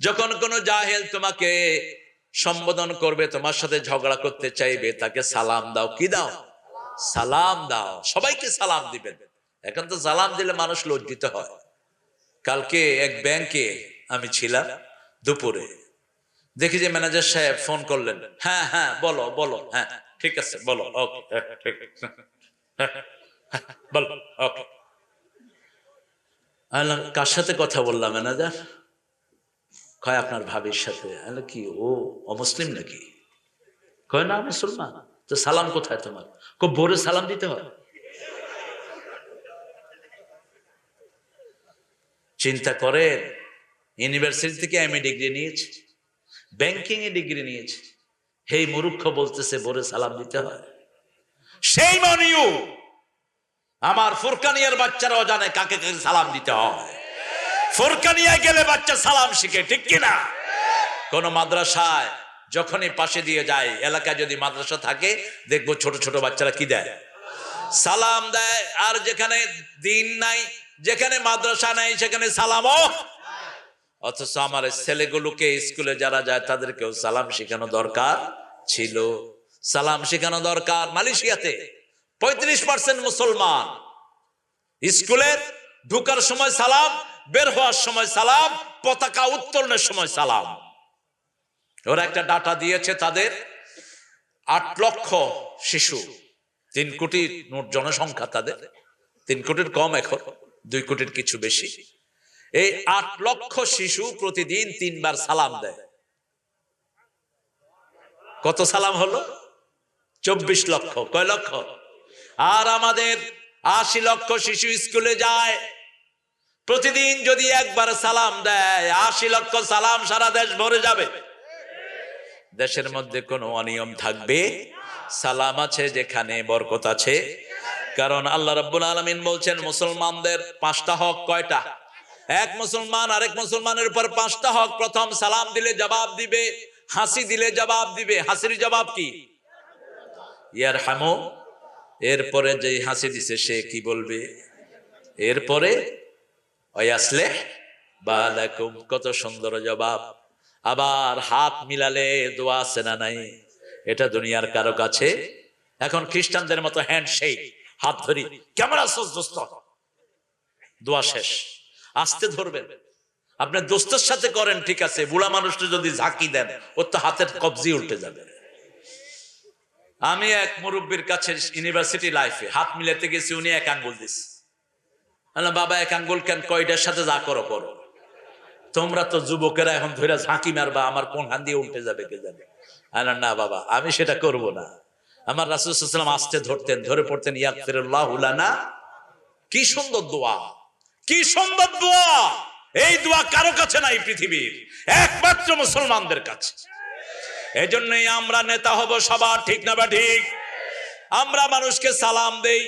Speaker 1: যখন কোন জাহেল তোমাকে সম্বোধন করবে, তোমার সাথে ঝগড়া করতে চাইবে, তাকে সালাম দাও। কি দাও? সালাম দাও। সবাইকে সালাম দিবেন। এখন তো সালাম দিলে মানুষ লজ্জিত হয়। কালকে এক ব্যাংকে আমি ছিলাম, দুপুরে দেখি যে ম্যানেজার সাহেব ফোন করলেন। হ্যাঁ হ্যাঁ বলো বলো, হ্যাঁ ঠিক আছে বলো, ওকে ঠিক আছে বলো, ওকে। কার সাথে কথা বললাম ম্যানেজার? কয় আপনার ভাবির সাথে। কি ও অমুসলিম নাকি? কয় না মুসলমান। তো সালাম কোথায় তোমার? ভোরে সালাম দিতে হয়। চিন্তা করেন, ইউনিভার্সিটি থেকে এমএ ডিগ্রি নিয়েছে, ব্যাংকিং এ ডিগ্রি নিয়েছে, হেই মূর্খ বলতেছে ভোরে সালাম দিতে হয়। সেই মনিউ আমার ফুরকানিয়ার বাচ্চারাও জানে কাকে কাকে সালাম দিতে হয়। ফুরকানিয়া গেলে বাচ্চা সালাম শিখে, ঠিক কিনা? কোন মাদ্রাসায় যখনই পাশে দিয়ে যায়, এলাকায় যদি মাদ্রাসা থাকে, দেখবো ছোট ছোট বাচ্চারা কি দেয়? সালাম দেয়। আর যেখানে দিন নাই, যেখানে মাদ্রাসা নাই, সেখানে সালামও। অথচ আমার ছেলেগুলোকে স্কুলে যারা যায় তাদেরকেও সালাম শেখানো দরকার ছিল। সালাম শেখানো দরকার। মালয়েশিয়াতে 35% মুসলমান। স্কুলের ঢুকার সময় সালাম, বের হওয়ার সময় সালাম, পতাকা উত্তোলনের সময় সালাম। ওরা একটা ডাটা দিয়েছে, তাদের 8 লক্ষ শিশু, 3 কোটি জনসংখ্যা তাদের, 3 কোটির কম, এখন 2 কোটির কিছু বেশি। এই 8 লক্ষ শিশু প্রতিদিন 3 বার সালাম দেয়। কত সালাম হলো? 24 লক্ষ। কয় লক্ষ? আর আমাদের 80 লক্ষ শিশু স্কুলে যায়। প্রতিদিন যদি একবার সালাম দেয়, 80 লক্ষ সালাম সারা দেশ ভরে যাবে। দেশের মধ্যে কোনো অনিয়ম থাকবে? সালাম আছে যেখানে বরকত আছে। কারণ আল্লাহ রাব্বুল আলামিন বলছেন, মুসলমানদের 5টা হক। কয়টা? এক মুসলমান আরেক মুসলমানের উপর 5টা হক। প্রথম, সালাম দিলে জবাব দিবে, হাসি দিলে জবাব দিবে। হাসির জবাব কি? ইয়ারহামু। এরপরে যে হাসি দিছে সে কি বলবে? এরপরে ওয়াসলিহ বালাকুম। কত সুন্দর জবাব। আবার হাত মিলালে দোয়া আছে না নাই? এটা দুনিয়ার কারো কাছে। এখন খ্রিস্টানদের মতো হ্যান্ডশেক, হাত ধরি, কেমন আছো দোস্ত, দোয়া শেষ। আস্তে ধরবেন। আপনার দোস্তের সাথে করেন ঠিক আছে, বুড়া মানুষটা যদি ঝাঁকি দেন, ওর তো হাতের কবজি উল্টে যাবে। আমি এক মুরব্বীর কাছে ইউনিভার্সিটি লাইফে হাত মিলাতে গেছি, উনি 1 আঙ্গুল দিছে। বাবা 1 আঙ্গুল কেন? কয়টার সাথে যা করো করো, তোমরা তো যুবকেরা এখন ধরে ঝাঁকি মারবা, আমার কোন হাত দিয়ে উল্টে যাবে কে জানে। না বাবা, আমি সেটা করব না। আমার রাসূল সাল্লাল্লাহু আলাইহি ওয়াসাল্লাম আস্তে ধরতেন, ধরে পড়তেন ইয়াগফিরুল্লাহু লানা। কি সুন্দর দোয়া, কি সুন্দর দোয়া। এই দোয়া কারো কাছে নাই পৃথিবীর, একমাত্র মুসলমানদের কাছে। এজন্যই আমরা নেতা হব সবার, ঠিক না বা ঠিক? আমরা মানুষকে সালাম দেই,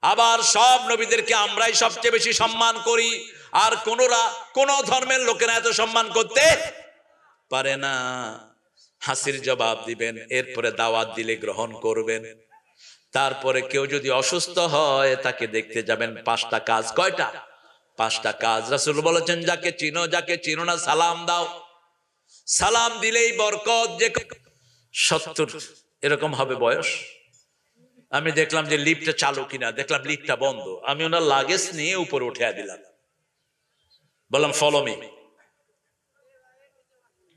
Speaker 1: আবার সব নবীদেরকে আমরাই সবচেয়ে বেশি সম্মান করি, আর কোন ধর্মের লোকেরা এত সম্মান করতে পারে না। হাসির জবাব দিবেন, এরপরে দাওয়াত দিলে গ্রহণ করবেন। তারপরে কেউ যদি অসুস্থ হয় তাকে দেখতে যাবেন। 5টা কাজ। কয়টা? 5টা কাজ। রাসূল বলেছেন, যাকে চিনো না সালাম দাও। সালাম দিলেই বরকত। যে 70 এরকম হবে বয়স, আমি দেখলাম যে লিফটটা চালু কিনা, দেখলাম লিফটটা বন্ধ। আমি ওনার লাগেজ নিয়ে উপরে উঠে দিলাম, বললাম ফলো মি।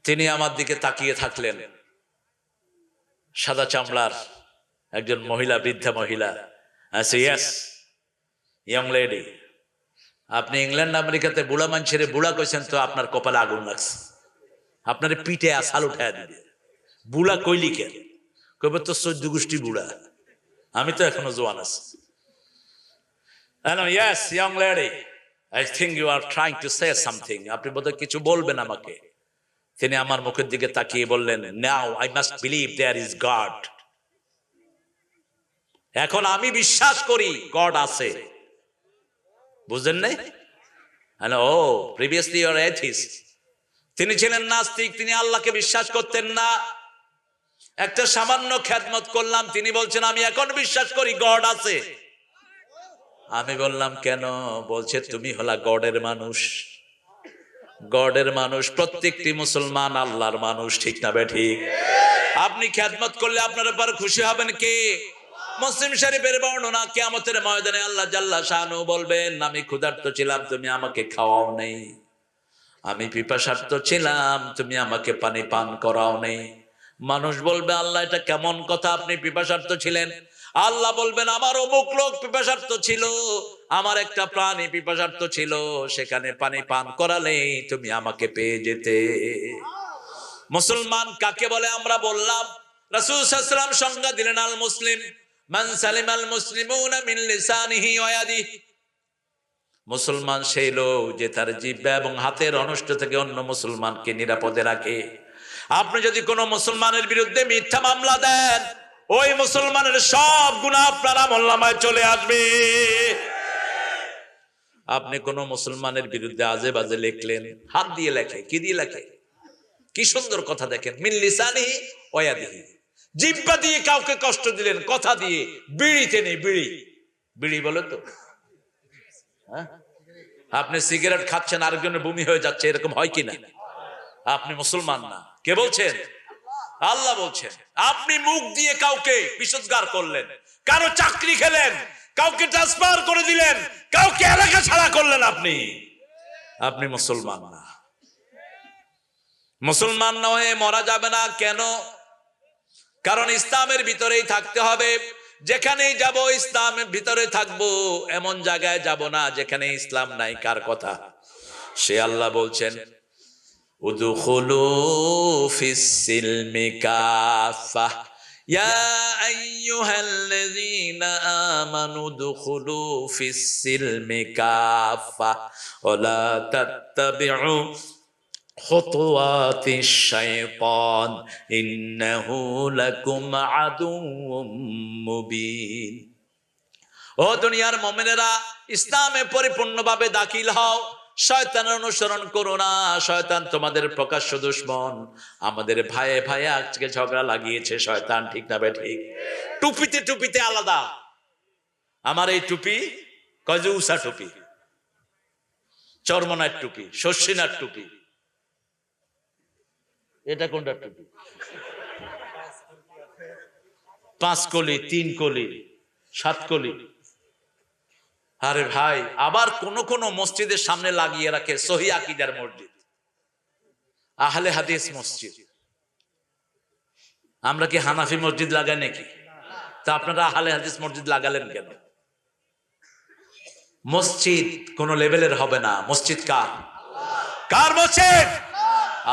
Speaker 1: তিনি আমার দিকে তাকিয়ে থাকলেন। সাদা চামড়ার একজন মহিলা, বৃদ্ধা মহিলা। আচ্ছা, ইয়েস ইয়ং লেডি, আপনি ইংল্যান্ড আমেরিকাতে বুড়া মানুষের বুড়া কইছেন তো আপনার কপালে আগুন লাগছে, আপনার পিঠে আসাল উঠায় দিবে। বুড়া কইলি কেন? কবে তো 14 গোষ্ঠী বুড়া, আমি তো এখনো জোয়ান আছি। Yes young lady, I think you are trying to say something, আপনি বোধহয় কিছু বলবেন আমাকে। তিনি আমার মুখের দিকে তাকিয়ে বললেন, now I must believe there is God. এখন আমি বিশ্বাস করি গড আছে। বুঝলেন নাই? ও প্রিভিয়াসলি ইউ আর এথিস্ট। তিনি ছিলেন নাস্তিক, তিনি আল্লাহকে বিশ্বাস করতেন না। একটা সামান্য খেদমত করলাম, তিনি বলছেন আমি এখন বিশ্বাস করি গড আছে। আমি বললাম কেন? বলছে তুমি হলা গডের মানুষ। গডের মানুষ, প্রত্যেকটি মুসলমান আল্লাহর মানুষ, ঠিক না বে ঠিক? আপনি খেদমত করলে আপনার উপর খুশি হবেন কে? মুসলিম শরীফের বর্ণনা, কিয়ামতের ময়দানে আল্লাহ জাল্লা শানু বলবেন, আমি ক্ষুধার্ত ছিলাম, তুমি আমাকে খাওয়াও নেই। আমি পিপাসার্ত ছিলাম, তুমি আমাকে পানি পান করাও নেই। মানুষ বলবে, আল্লাহ এটা কেমন কথা, আপনি পিপাসার্ত ছিলেন? আল্লাহ বলবেন, আমার অমুক লোক পিপাসার্ত ছিল, আমার একটা প্রাণী পিপাসার্ত ছিল, সেখানে পানি পান করালে তুমি আমাকে পেয়ে যেতে। মুসলমান কাকে বলে আমরা বললাম। রাসূল সাল্লাল্লাহু আলাইহি ওয়াসাল্লাম সংজ্ঞা দিলেন, আল মুসলিম মান সালিমাল মুসলিমুনা মিন লিসানিহি ওয়া ইয়াদিহি। মুসলমান সেই লোক যে তার জিহ্বা এবং হাতের অনিষ্ট থেকে অন্য মুসলমানকে নিরাপদে রাখে। আপনি যদি কোনো মুসলমানের বিরুদ্ধে মিথ্যা মামলা দেন, ওই মুসলমানের সব গুনাহ আপনার আমলনামায় চলে আসবে। আপনি কোন মুসলমানের বিরুদ্ধে আজে বাজে লিখলেন, হাত দিয়ে লেখে, কি দিয়ে লেখে, কি সুন্দর কথা দেখেন, মিন লিসানিহি ওয়া ইয়াদিহি। জিহ্বা দিয়ে কাউকে কষ্ট দিলেন, কথা দিয়ে। বিড়িতে নেই, বিড়ি বলে তো, হ্যাঁ? আপনি সিগারেট খাচ্ছেন, আরেকজনের বমি হয়ে যাচ্ছে, এরকম হয় কিনা? আপনি মুসলমান না। কে বলছেন? আল্লাহ বলছেন। আপনি মুখ দিয়ে কাউকে বিসর্জন করলেন, কারো চাকরি খেলেন, কাউকে ট্রান্সফার করে দিলেন, কাউকে এলাকা ছাড়া করলেন, আপনি মুসলমান না। মুসলমান না হয়ে মরা যাবে না। কেন? কারণ ইসলামের ভিতরেই থাকতে হবে। যেখানেই যাব ইসলামের ভিতরে থাকবো, এমন জায়গায় যাব না যেখানে ইসলাম নাই। কার কথা? সে আল্লাহ বলছেন, উদখুলু ফিস সিলমি কাফা ইয়া আইয়ুহাল্লাযীনা আমানু উদখুলু ফিস সিলমি কাফা ওয়া লা তাত্তাবিউ খুতুওয়াতিশ শাইতান ইন্নাহু লাকুম আদুউম মুবিন। ও দুনিয়ার মুমিনেরা, ইসলামে পরিপূর্ণভাবে দাখিল হও, শয়তানের অনুসরণ করো না। শয়তান তোমাদের প্রকাশ্য দুশমন। আমাদের ভাইয়ে ভাইয়ে আজকে ঝগড়া লাগিয়েছে শয়তান, ঠিক না বে ঠিক? টুপিতে আলাদা। আমার এই টুপি কজুসা টুপি, চরমনার টুপি, শস্যিনার টুপি। এটা কোনটা টুপি? 5 কলি, 3 কলি, 7 কলি। আরে ভাই, আবার কোন মসজিদের সামনে লাগিয়ে রাখে সহিহ আকীদার মসজিদ, আহলে হাদিস মসজিদ। আমরা কি হানাফি মসজিদ লাগাই নাকি? তা আপনারা আহলে হাদিস মসজিদ লাগালেন কেন? মসজিদ কোন লেভেলের হবে না। মসজিদ কার? কার মসজিদ?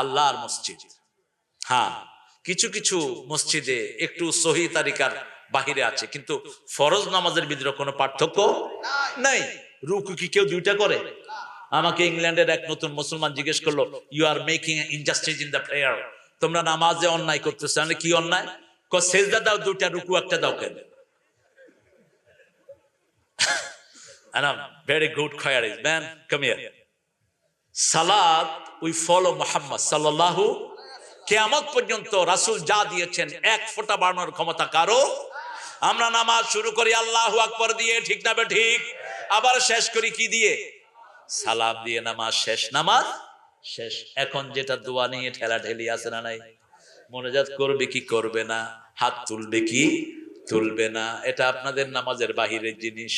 Speaker 1: আল্লাহর মসজিদ। হ্যাঁ, কিছু মসজিদে একটু সহিহ তারিকার বাহিরে আছে, কিন্তু ফরজ নামাজের ভিতরে কোনো পার্থক্য নাই। রুকু কি কেউ 2টা করে? আমাকে ইংল্যান্ডের এক নতুন মুসলমান জিজ্ঞেস করলো, you are making injustice in the prayer, তোমরা নামাজে অন্যায় করতেছো। মানে কি অন্যায়? সেজদা দাও দুটা, রুকু একটা দাও কেন? Very good queries, man. Come here. Salat, we follow Muhammad sallallahu. কিয়ামত পর্যন্ত রাসূল যা দিয়েছেন এক ফোঁটা বাড়ানোর ক্ষমতা কারো। আমরা নামাজ শুরু করি আল্লাহু আকবার দিয়ে, ঠিক না ঠিক? আবার শেষ করি কি দিয়ে? সালাম দিয়ে। নামাজ শেষ, নামাজ শেষ। এখন যেটা দোয়া নিয়ে ঠেলাঠেলি আছে না নাই? মোনাজাত করবে কি করবে না, হাত তুলবে কি তুলবে না, এটা আপনাদের নামাজের বাহিরের জিনিস।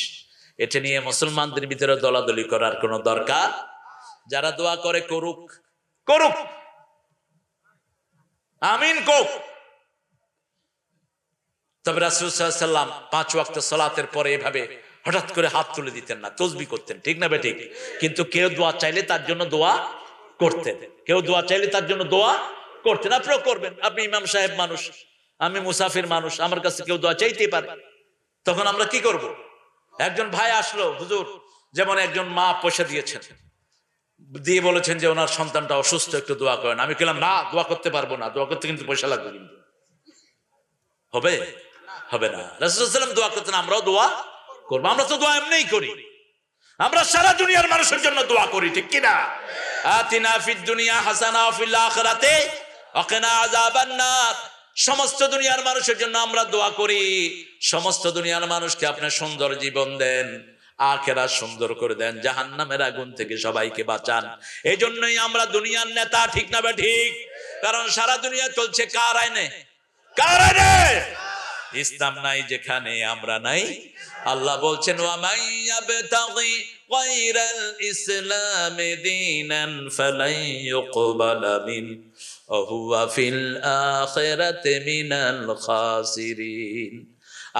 Speaker 1: এটা নিয়ে মুসলমানদের ভিতরে দলাদলি করার কোনো দরকার। যারা দোয়া করে করুক, করুক, আমিন কোক। তবে রাসূল সাল্লাল্লাহু আলাইহি ওয়াসাল্লাম 5 ওয়াক্ত সালাতের পরে এভাবে হঠাৎ করে হাত তুলে দিতেন না, তাসবিহ করতেন, ঠিক না বেঠিক? কিন্তু কেউ দোয়া চাইলে তার জন্য দোয়া করতেন, কেউ দোয়া চাইলে তার জন্য দোয়া করতেন। আপনিও করবেন। আপনি ইমাম সাহেব মানুষ, আমি মুসাফির মানুষ, আমার কাছে কেউ দোয়া চাইতেই পারে। তখন আমরা কি করব? একজন ভাই আসলো, হুজুর, যেমন একজন মা পয়সা দিয়েছেন, দিয়ে বলেছেন যে ওনার সন্তানটা অসুস্থ, একটু দোয়া করেন। আমি বললাম না, দোয়া করতে পারবো না, দোয়া করতে কিন্তু পয়সা লাগবে। কিন্তু হবে? হবে না। রাসূল সাল্লাল্লাহু আলাইহি ওয়াসাল্লাম দোয়া করতেন, আমরাও দোয়া করবো। আমরা তো দোয়া এমনিই করি, আমরা সারা দুনিয়ার মানুষের জন্য দোয়া করি, ঠিক কিনা? আতিনা ফিদ দুনিয়া হাসানা ওয়া ফিল আখিরাতি ওয়া কিনা আযাবান নার। সমস্ত দুনিয়ার মানুষের জন্য আমরা দোয়া করি, সমস্ত দুনিয়ার মানুষকে আপনি সুন্দর জীবন দেন, আখিরাত সুন্দর করে দেন, জাহান্নামের আগুন থেকে সবাইকে বাঁচান। এই জন্যই আমরা দুনিয়ার নেতা, ঠিক না ঠিক? কারণ সারা দুনিয়া চলছে কার আইনে? কার আইনে? ইসলাম নাই যেখানে, আমরা নাই। আল্লাহ বলছেন ওয়া মাইয়াবতাগি গায়রাল ইসলামি দীনান ফালাই ইউকবালা মিন ওয়া হুয়া ফিল আখিরাতি মিনাল খাসিরিন।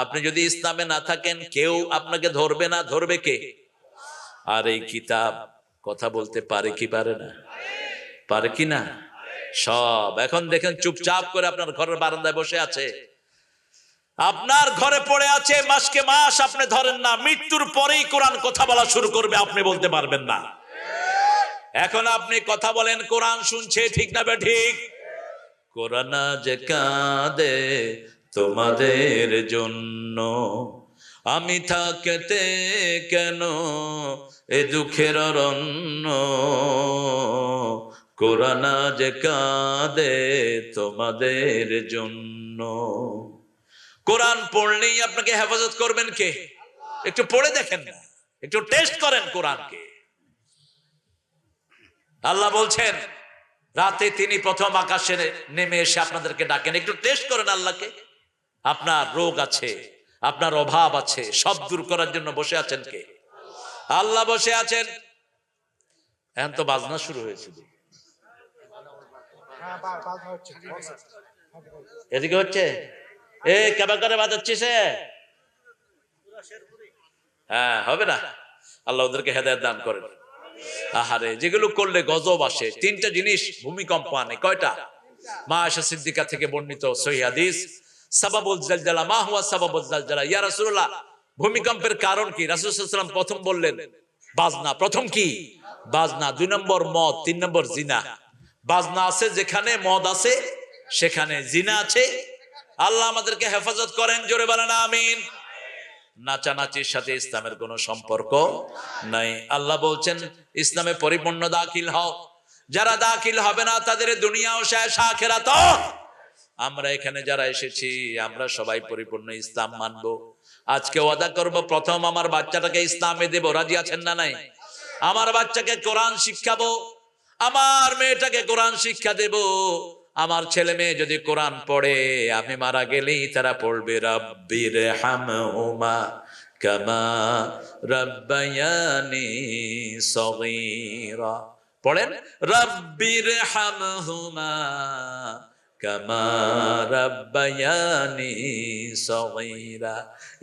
Speaker 1: আপনি যদি ইসলামে না থাকেন, কেউ আপনাকে ধরবে না। ধরবে কে? আর এই কিতাব কথা বলতে পারে কি পারে না? পারে কি না? সব এখন দেখেন চুপচাপ করে আপনার ঘরের বারান্দায় বসে আছে, আপনার ঘরে পড়ে আছে, মাসকে মাস আপনি ধরেন না, মৃত্যুর পরেই কোরআন কথা বলা শুরু করবে, আপনি বলতে পারবেন না। এখন আপনি কথা বলেন, কোরআন শুনছে, ঠিক না ঠিক? কোরআন যে কাঁদে তোমাদের জন্য, আমি থাকতে কেন এ দুঃখের অরণ্য। কোরআন যে কাঁদে তোমাদের জন্য। কোরআন পড়লেই আপনাকে হেফাজত করবেন কে? একটু পড়ে দেখেন না, একটু টেস্ট করেন কোরআনকে। আল্লাহ বলছেন রাতে তিনি প্রথম আকাশে নেমে এসে আপনাদেরকে ডাকেন। একটু টেস্ট করেন আল্লাহকে। আপনার রোগ আছে, আপনার অভাব আছে, সব দূর করার জন্য বসে আছেন কে? আল্লাহ বসে আছেন। এখন তো বাজনা শুরু হয়েছে, এদিকে হচ্ছে, এ কেবা করে বাজাচ্ছিস? হ্যাঁ, হবে না। আল্লাহ ওদেরকে হেদায়েত দান করেন। আহারে, যেগুলো করলে গজব আসে। 3টা জিনিস ভূমিকম্প আনে। কয়টা? মা আয়েশা সিদ্দিকা থেকে বর্ণিত সহিহ হাদিস, সাবাবুল জালজালা মা হুয়া সাবাবুল জালজালা। ইয়া রাসূলুল্লাহ, ভূমিকম্পের কারণ কি? রাসূল সাল্লাল্লাহু আলাইহি ওয়াসাল্লাম প্রথম বললেন বাজনা। প্রথম কি? বাজনা। 2 নম্বর মদ, 3 নম্বর জিনা। বাজনা আছে যেখানে, মদ আছে সেখানে, জিনা আছে। আল্লাহ আমাদেরকে হেফাজত করেন, জোরে বলেন আমিন। নাচানাচির সাথে ইসলামের কোনো সম্পর্ক নাই। আল্লাহ বলছেন ইসলামে পরিপূর্ণ দাখিল হও। যারা দাখিল হবে না তাদের দুনিয়াও শেষ, আখিরাতও। আমরা এখানে যারা এসেছি, আমরা সবাই পরিপূর্ণ ইসলাম মানব। আজকে ওয়াদা করব, প্রথম আমার বাচ্চাটাকে ইসলামে দেব। রাজি আছেন না নাই? আমার বাচ্চাকে কোরআন শিখাবো, আমার মেয়েটাকে কোরআন শিক্ষা দেব। আমার ছেলে মেয়ে যদি কোরআন পড়ে, আমি মারা গেলেই তারা পড়বে রাব্বির হামহুমা কামা রাব্বায়ানি সগীরা। পড়েন রাব্বির হামহুমা কামা রাব্বায়ানি সগীরা।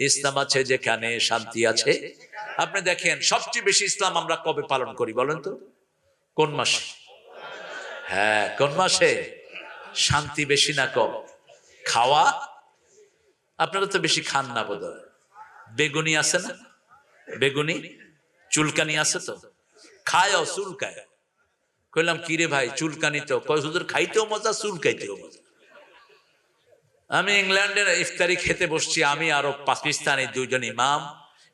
Speaker 1: ইসলাম আছে যেখানে, শান্তি আছে। আপনি দেখেন সবচেয়ে বেশি ইসলাম আমরা কবে পালন করি বলেন তো? কোন মাসে? হ্যাঁ, কোন মাসে? শান্তি বেশি না কম? খাওয়া, আপনারা তো বেশি খান না বোধহয়। বেগুনি আছে না? বেগুনি, চুলকানি আছে তো? খায়ও চুলকায়। কইলাম কি রে ভাই চুলকানি তো? কয় হুজুর খাইতেও মজা চুলকাইতেও মজা। আমি ইংল্যান্ডের ইফতারি খেতে বসছি, আমি আরো পাকিস্তানি দুইজন ইমাম,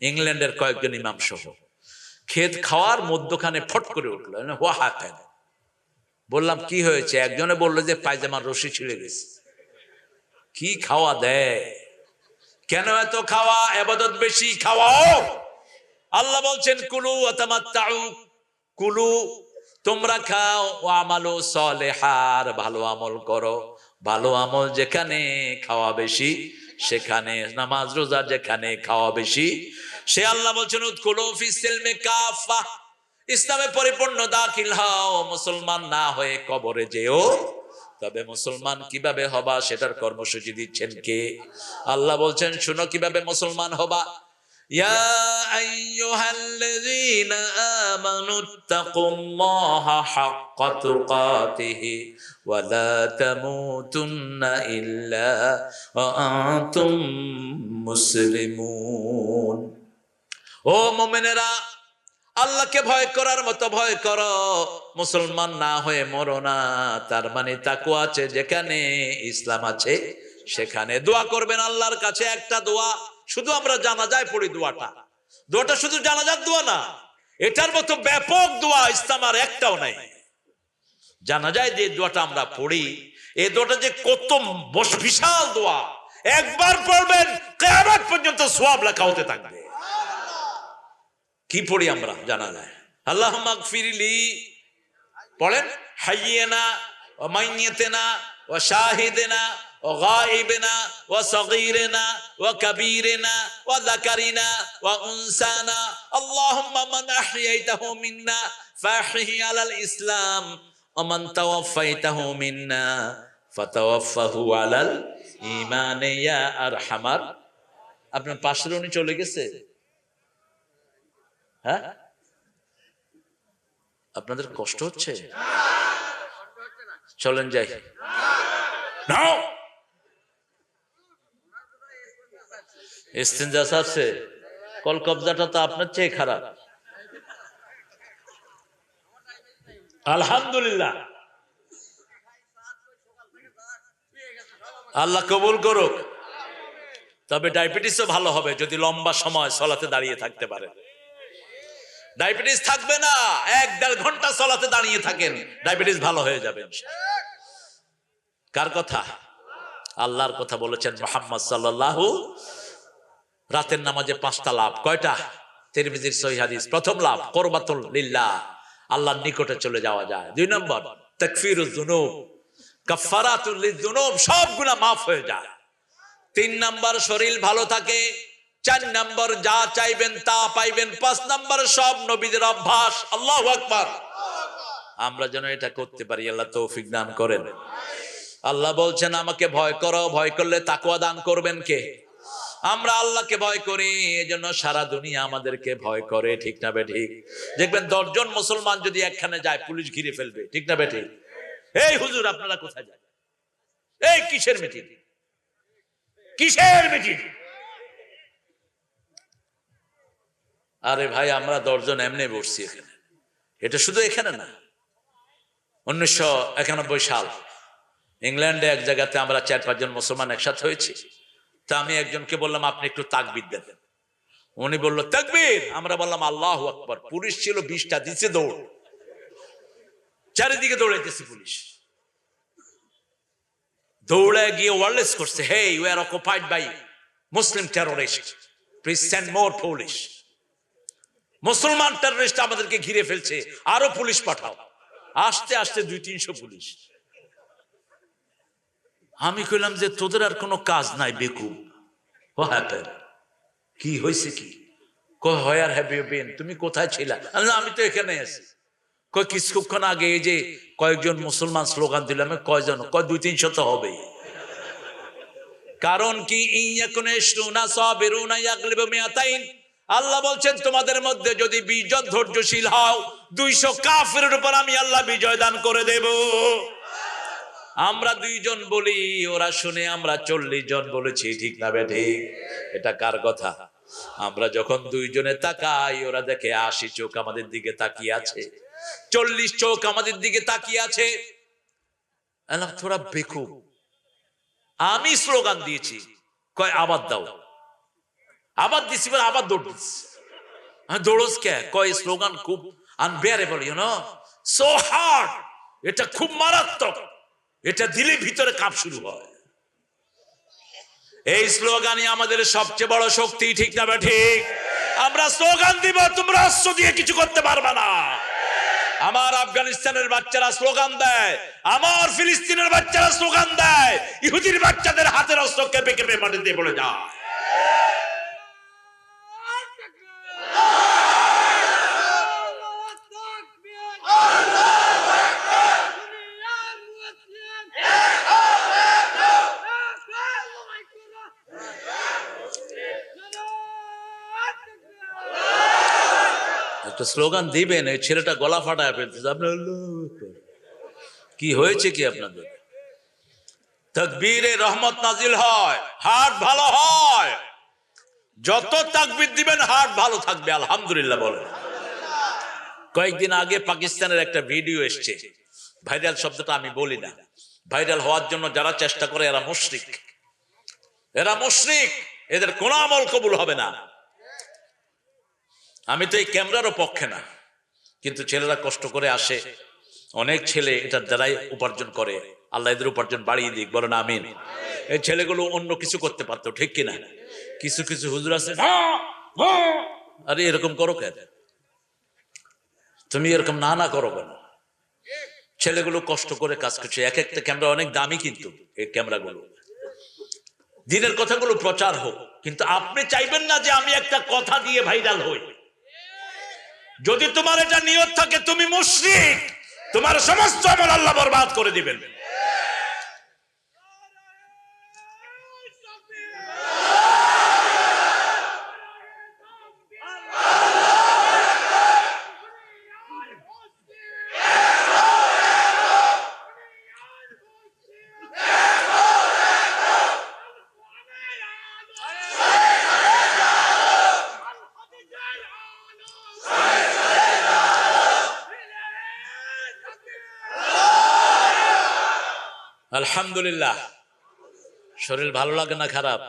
Speaker 1: ইংল্যান্ডের কয়েকজন ইমাম সহ। খেত খাওয়ার মধ্যখানে ফট করে উঠলো, হোয়া হাতেন। বললাম কি হয়েছে? একজনে বললো যে পায়জামার রশি ছিঁড়ে গেছে। কি খাওয়া দেয়! কেন এত খাওয়া? ইবাদত বেশি, খাওয়াও। আল্লাহ বলছেন কুলু ওয়া তামাত্তাউ, কুলু তোমরা খাও, ও আমালু সলিহার ভালো আমল করো। ভালো আমল যেখানে খাওয়া বেশি সেখানে, নামাজ রোজা যেখানে খাওয়া বেশি, সে আল্লাহ বলছেন উদখুলু ফিস সিলমি কাফা, ইসলামে পরিপূর্ণ দাখিল হও। মুসলমান না হয়ে কবরে যেও। তবে মুসলমান কিভাবে হবা সেটার কর্মসূচি দিচ্ছেন কে? আল্লাহ বলছেন শুনো কিভাবে মুসলমান হবা। ইয়া আইয়ুহাল্লাযীনা আমানুত্তাকুল্লাহা হাক্কা তুকাতিহি ওয়া লা তামুতুন্না ইল্লা ওয়া আনতুম মুসলিমুন। ও মুমিনেরা, আল্লাহকে ভয় করার মতো ভয় করো, মুসলমান না হয়ে মরো না। তার মানে তাকওয়া আছে যেখানে, ইসলাম আছে সেখানে। দোয়া করবেন আল্লাহর কাছে, একটা দোয়া শুধু আমরা জানাজায় পড়ি। দোয়াটা শুধু জানাজার দোয়া না, এটার মতো ব্যাপক দোয়া ইসলাম আর একটাও নাই। জানাজায় যে দোয়াটা আমরা পড়ি, এই দোয়াটা যে কত বিশাল দোয়া, একবার পড়বেন কিয়ামত পর্যন্ত সওয়াব লেখা হতে থাকবে। কি পড়ি আমরা জানাজায়? আল্লাহুম্মা গফিরলি পড়েন, হাইয়িনা ওয়া মাইয়িতিনা ওয়া শাহিদিনা ওয়া গায়িবিনা ওয়া সগীরিনা ওয়া কাবীরিনা ওয়া যাকারিনা ওয়া উনসানা, আল্লাহুম্মা মান আহইয়াইতাহু মিন্না ফাহইহি আলাল ইসলাম ওয়া মান তাওয়াফাইতাহু মিন্না ফাতাওয়াফাহু আলাল ঈমান ইয়া আরহামার। আপনার পাশের উনি চলে গেছে? হ্যাঁ, আপনাদের কষ্ট হচ্ছে? চলেন যাই। ইস্তেঞ্জা আছে, কল কবজাটা তো আপনার চেয়ে খারাপ। আলহামদুলিল্লাহ, আল্লাহ কবুল করুক। তবে ডায়াবেটিসও ভালো হবে যদি লম্বা সময় সলাতে দাঁড়িয়ে থাকতে পারে। ডায়াবেটিস থাকবে না, 1-1.5 ঘন্টা সলাতে দাঁড়িয়ে থাকেন, ডায়াবেটিস ভালো হয়ে যাবে। কার কথা? আল্লাহর কথা বলেছেন মুহাম্মদ সাল্লাল্লাহু। রাতের নামাজে 5টা লাভ। কয়টা? তিরমিজির সহিহ হাদিস। প্রথম লাভ কুরবাতুল লিল্লাহ, আল্লাহর নিকটে চলে যাওয়া যায়। 2 নম্বর তাকফিরুজ যুনুব, কাফারাতুল লিযুনুব, সব গুনাহ মাফ হয়ে যায়। 3 নম্বর শরীর ভালো থাকে। 4 নম্বর যা চাইবেন তা পাইবেন। 5 নম্বর সব নবীদের অভ্যাস। আল্লাহু আকবার। আমরা যেন এটা করতে পারি, আল্লাহ তৌফিক দান করেন। আল্লাহ বলছেন আমাকে ভয় করো, ভয় করলে তাকওয়া দান করবেন কে? আমরা আল্লাহকে ভয় করি, এজন্য সারা দুনিয়া আমাদেরকে ভয় করে। ঠিক না বেঠিক? দেখবেন 10 জন মুসলমান যদি একখানে যায়, পুলিশ ঘিরে ফেলবে। ঠিক না বেঠিক? এই হুজুর আপনারা কোথায় যান? এই কিসের মিটিং? কিসের মিটিং? আরে ভাই, আমরা 10 জন এমনি বসছি এখানে। এটা শুধু এখানে না, 1991 সাল ইংল্যান্ডে এক জায়গাতে আমরা 4-5 জন মুসলমান একসাথে হয়েছি। তা আমি একজনকে বললাম আপনি একটু তাকবীর দেন। উনি বলল তাকবীর। আমরা বললাম আল্লাহু আকবার। পুলিশ ছিল 20টা, দিচ্ছে দৌড়, চারিদিকে দৌড়াইতেছে পুলিশ। দৌড়ে গিয়ে ওয়ারলেস করছে, hey we are occupied by Muslim terrorists, please send more police. মুসলমান টেররিস্ট আমাদেরকে ঘিরে ফেলছে, আরো পুলিশ পাঠাও। আস্তে আস্তে 200-300 পুলিশ। আমি কইলাম যে তোদের আর কোনো কাজ নাই বেকুব। What happened? কি হয়েছে কি? কই where have you been? তুমি কোথায় ছিলা? আমি তো এখানে আছি। কই কিছুক্ষণ আগে এই যে কয়েকজন মুসলমান স্লোগান দিলাম। কয়জন? কয় 200-300 তো হবেই। কারণ কি? ইয়াকুনে শুনা সাবিরুনা ইয়াগলিবু মিয়াতাইন। আল্লাহ বলছেন তোমাদের মধ্যে যদি 20 জন ধৈর্যশীল হও, 200 কাফেরের উপর আমি আল্লাহ বিজয় দান করে দেব। আমরা 2 জন বলি, ওরা শুনে আমরা 40 জন বলেছি। ঠিক না বেঠিক? এটা কার কথা? আমরা যখন 2 জনে তাকাই, ওরা দেখে 80 চোখ আমাদের দিকে তাকিয়ে আছে। 40 চোখ আমাদের দিকে তাকিয়ে আছে। থোড়া বেকুব, আমি স্লোগান দিয়েছি, কয় আবার দাও, আবার দিছি, বলে আবার দৌড় দিচ্ছি। দৌড়স কে? কয় স্লোগান খুব unbearable, you know, so hard, এটা খুব মারাত্মক, এটা দিলে ভিতরে কাঁপ শুরু হয়। এই স্লোগানই আমাদের সবচেয়ে বড় শক্তি, ঠিক না ঠিক? আমরা স্লোগান দিব, তোমরা অস্ত্র দিয়ে কিছু করতে পারবে না। আমার আফগানিস্তানের বাচ্চারা স্লোগান দেয়, আমার ফিলিস্তিনের বাচ্চারা স্লোগান দেয়, ইহুদির বাচ্চাদের হাতের অস্ত্র কেঁপে কেঁপে মাটিতে পড়ে যায়। একটা স্লোগান দিবেন, এই ছেলেটা গলা ফাটায় ফেলতেছে। আপনার কি হয়েছে কি আপনাদের? তাকবীরে রহমত নাজিল হয়, হার্ট ভালো হয়। যত তাকবীর দিবেন হার্ট ভালো থাকবে, আলহামদুলিল্লাহ বলেন। কয়েকদিন আগে পাকিস্তানের একটা ভিডিও এসছে, ভাইরাল শব্দটা আমি বলি না, ভাইরাল হওয়ার জন্য যারা চেষ্টা করে এরা মুশরিক, এরা মুশরিক, এদের কোনো আমল কবুল হবে না। আমি তো এই ক্যামেরারও পক্ষে না, কিন্তু ছেলেরা কষ্ট করে আসে, অনেক ছেলে এটার দ্বারাই উপার্জন করে, আল্লাহ এদের উপার্জন বাড়িয়ে দিক, বলেন আমিন। এই ছেলেগুলো অন্য কিছু করতে পারতো, ঠিক কিনা? কিছু কিছু হুজুর আছে, আরে এরকম করো কেন তুমি, এরকম না করো কেন? ছেলেগুলো কষ্ট করে কাজ করছে, এক একটা ক্যামেরা অনেক দামি, কিন্তু এই ক্যামেরাগুলো দিনের কথাগুলো প্রচার হোক, কিন্তু আপনি চাইবেন না যে আমি একটা কথা দিয়ে ভাইরাল হই। যদি তোমার এটা নিয়ত থাকে তুমি মুশরিক, তোমার সমস্ত আমল আল্লাহ বরবাদ করে দিবেন। আলহামদুলিল্লাহ। শরীর ভালো লাগে না খারাপ?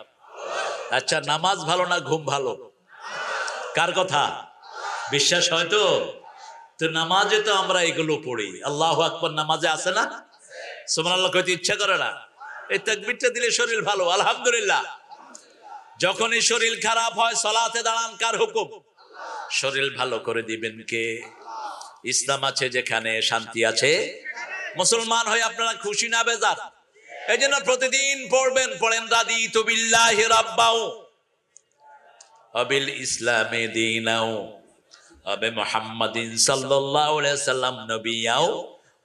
Speaker 1: আচ্ছা, নামাজ ভালো না ঘুম ভালো? কার কথা? বিশ্বাস হয় তো? তো নামাজে তো আমরা এগুলো পড়ি, আল্লাহু আকবার নামাজে আছে না? সুবহানাল্লাহ কইতে ইচ্ছা করে না? এই তাকবীরটা দিলে শরীর ভালো, আলহামদুলিল্লাহ। যখনই শরীর খারাপ হয় সালাতে দাঁড়ান, কার হুকুম? শরীর ভালো করে দিবেন কে? ইসলাম আছে যেখানে, শান্তি আছে। মুসলমান হয়ে আপনারা খুশি না বেজার? এই জন্য প্রতিদিন পড়বেন, পড়েন রাদিতু বিল্লাহি রাব্বাও ওয়া বিল ইসলামি দীনাও ওয়া বি মুহাম্মাদিন সাল্লাল্লাহু আলাইহি সাল্লাম নবিয়াও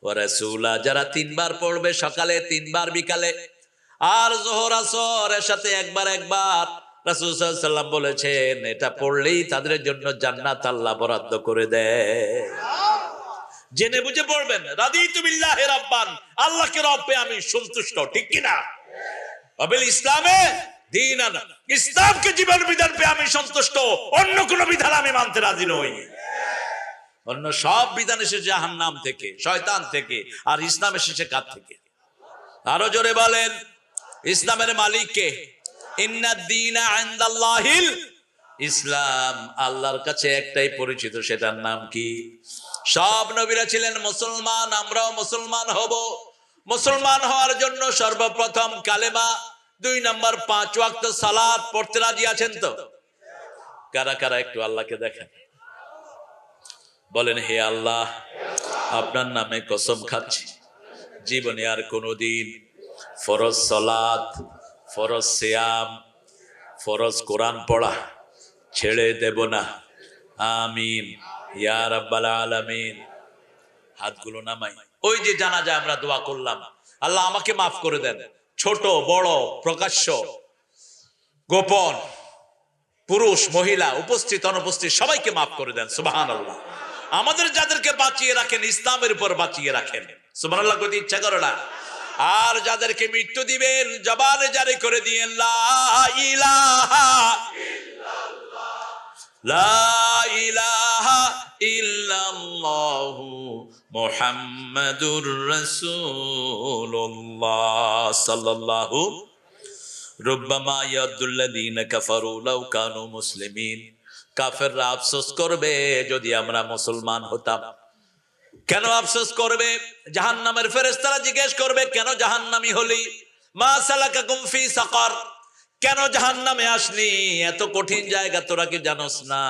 Speaker 1: ওয়া রাসূলা। যারা 3 বার পড়বে, সকালে 3 বার, বিকালে, আর যোহর আসরের সাথে একবার একবার, রাসূল সাল্লাল্লাহু আলাইহি সাল্লাম বলেছেন এটা পড়লেই তাদের জন্য জান্নাত আল্লাহ বরাদ্দ করে দেয়। জেনে বুঝে পড়বেন, রাদিতু বিল্লাহি রাব্বান, আল্লাহকে রব পেয়ে আমি সন্তুষ্ট, ঠিক কি না? ওয়াবিল ইসলামে দীনান, ইসলামকে জীবন বিধান পেয়ে আমি সন্তুষ্ট, অন্য কোন বিধান আমি মানতে রাজি নই। অন্য সব বিধান এসেছে জাহান্নাম থেকে, শয়তান থেকে, আর ইসলাম এসেছে কার থেকে? আরো জোরে বলেন, ইসলামের মালিক কে? ইন্নাদ দীনা ইনদাল্লাহিল ইসলাম। আল্লাহর কাছে একটাই পরিচিত, সেটার নাম কি? সব নবীরা ছিলেন মুসলমান, আমরাও মুসলমান হব। মুসলমান হওয়ার জন্য সর্বপ্রথম কালেমা, 2 নম্বর 5 ওয়াক্ত সালাত পড়তে রাজি আছেন তো? কারা কারা একটু আল্লাহকে দেখেন, বলেন হে আল্লাহ, আপনার নামে কসম খাচ্ছি জীবনে আর কোনোদিন ফরজ সালাত, ফরজ সিয়াম, ফরজ কোরআন পড়া ছেড়ে দেব না। আমিন ইয়া রাব্বাল আলামিন। হাতগুলো নামাই। ওই যে জানাজা আমরা দোয়া করলাম, আল্লাহ আমাকে মাফ করে দেন, ছোট বড়, প্রকাশ্য গোপন, পুরুষ মহিলা, উপস্থিত অনুপস্থিত, সবাইকে মাফ করে দেন, সুবহানাল্লাহ। আমাদের যাদেরকে বাঁচিয়ে রাখেন, ইসলামের উপর বাঁচিয়ে রাখেন, সুবহানাল্লাহ করতে ইচ্ছা করে না? আর যাদেরকে মৃত্যু দিবেন, জবানে জারি করে দিয়েন লা ইলাহা ইল্লাল্লাহ, লা ইলাহা ইল্লাল্লাহু মুহাম্মাদুর রাসূলুল্লাহ সাল্লাল্লাহু রুব্বামা ইয়াদুল্লাযীনা কাফারু লাউ কানু মুসলিমিন। কাফেররা আফসোস করবে যদি আমরা মুসলমান হতাম। কেন আফসোস করবে? জাহান্নামের ফেরেশতারা জিজ্ঞেস করবে, কেন জাহান্নামী হলি? মা সালাকাকুম ফি সাকার, কেন জাহান্নামে আসলি? এত কঠিন জায়গা তোরা কি জানোস না?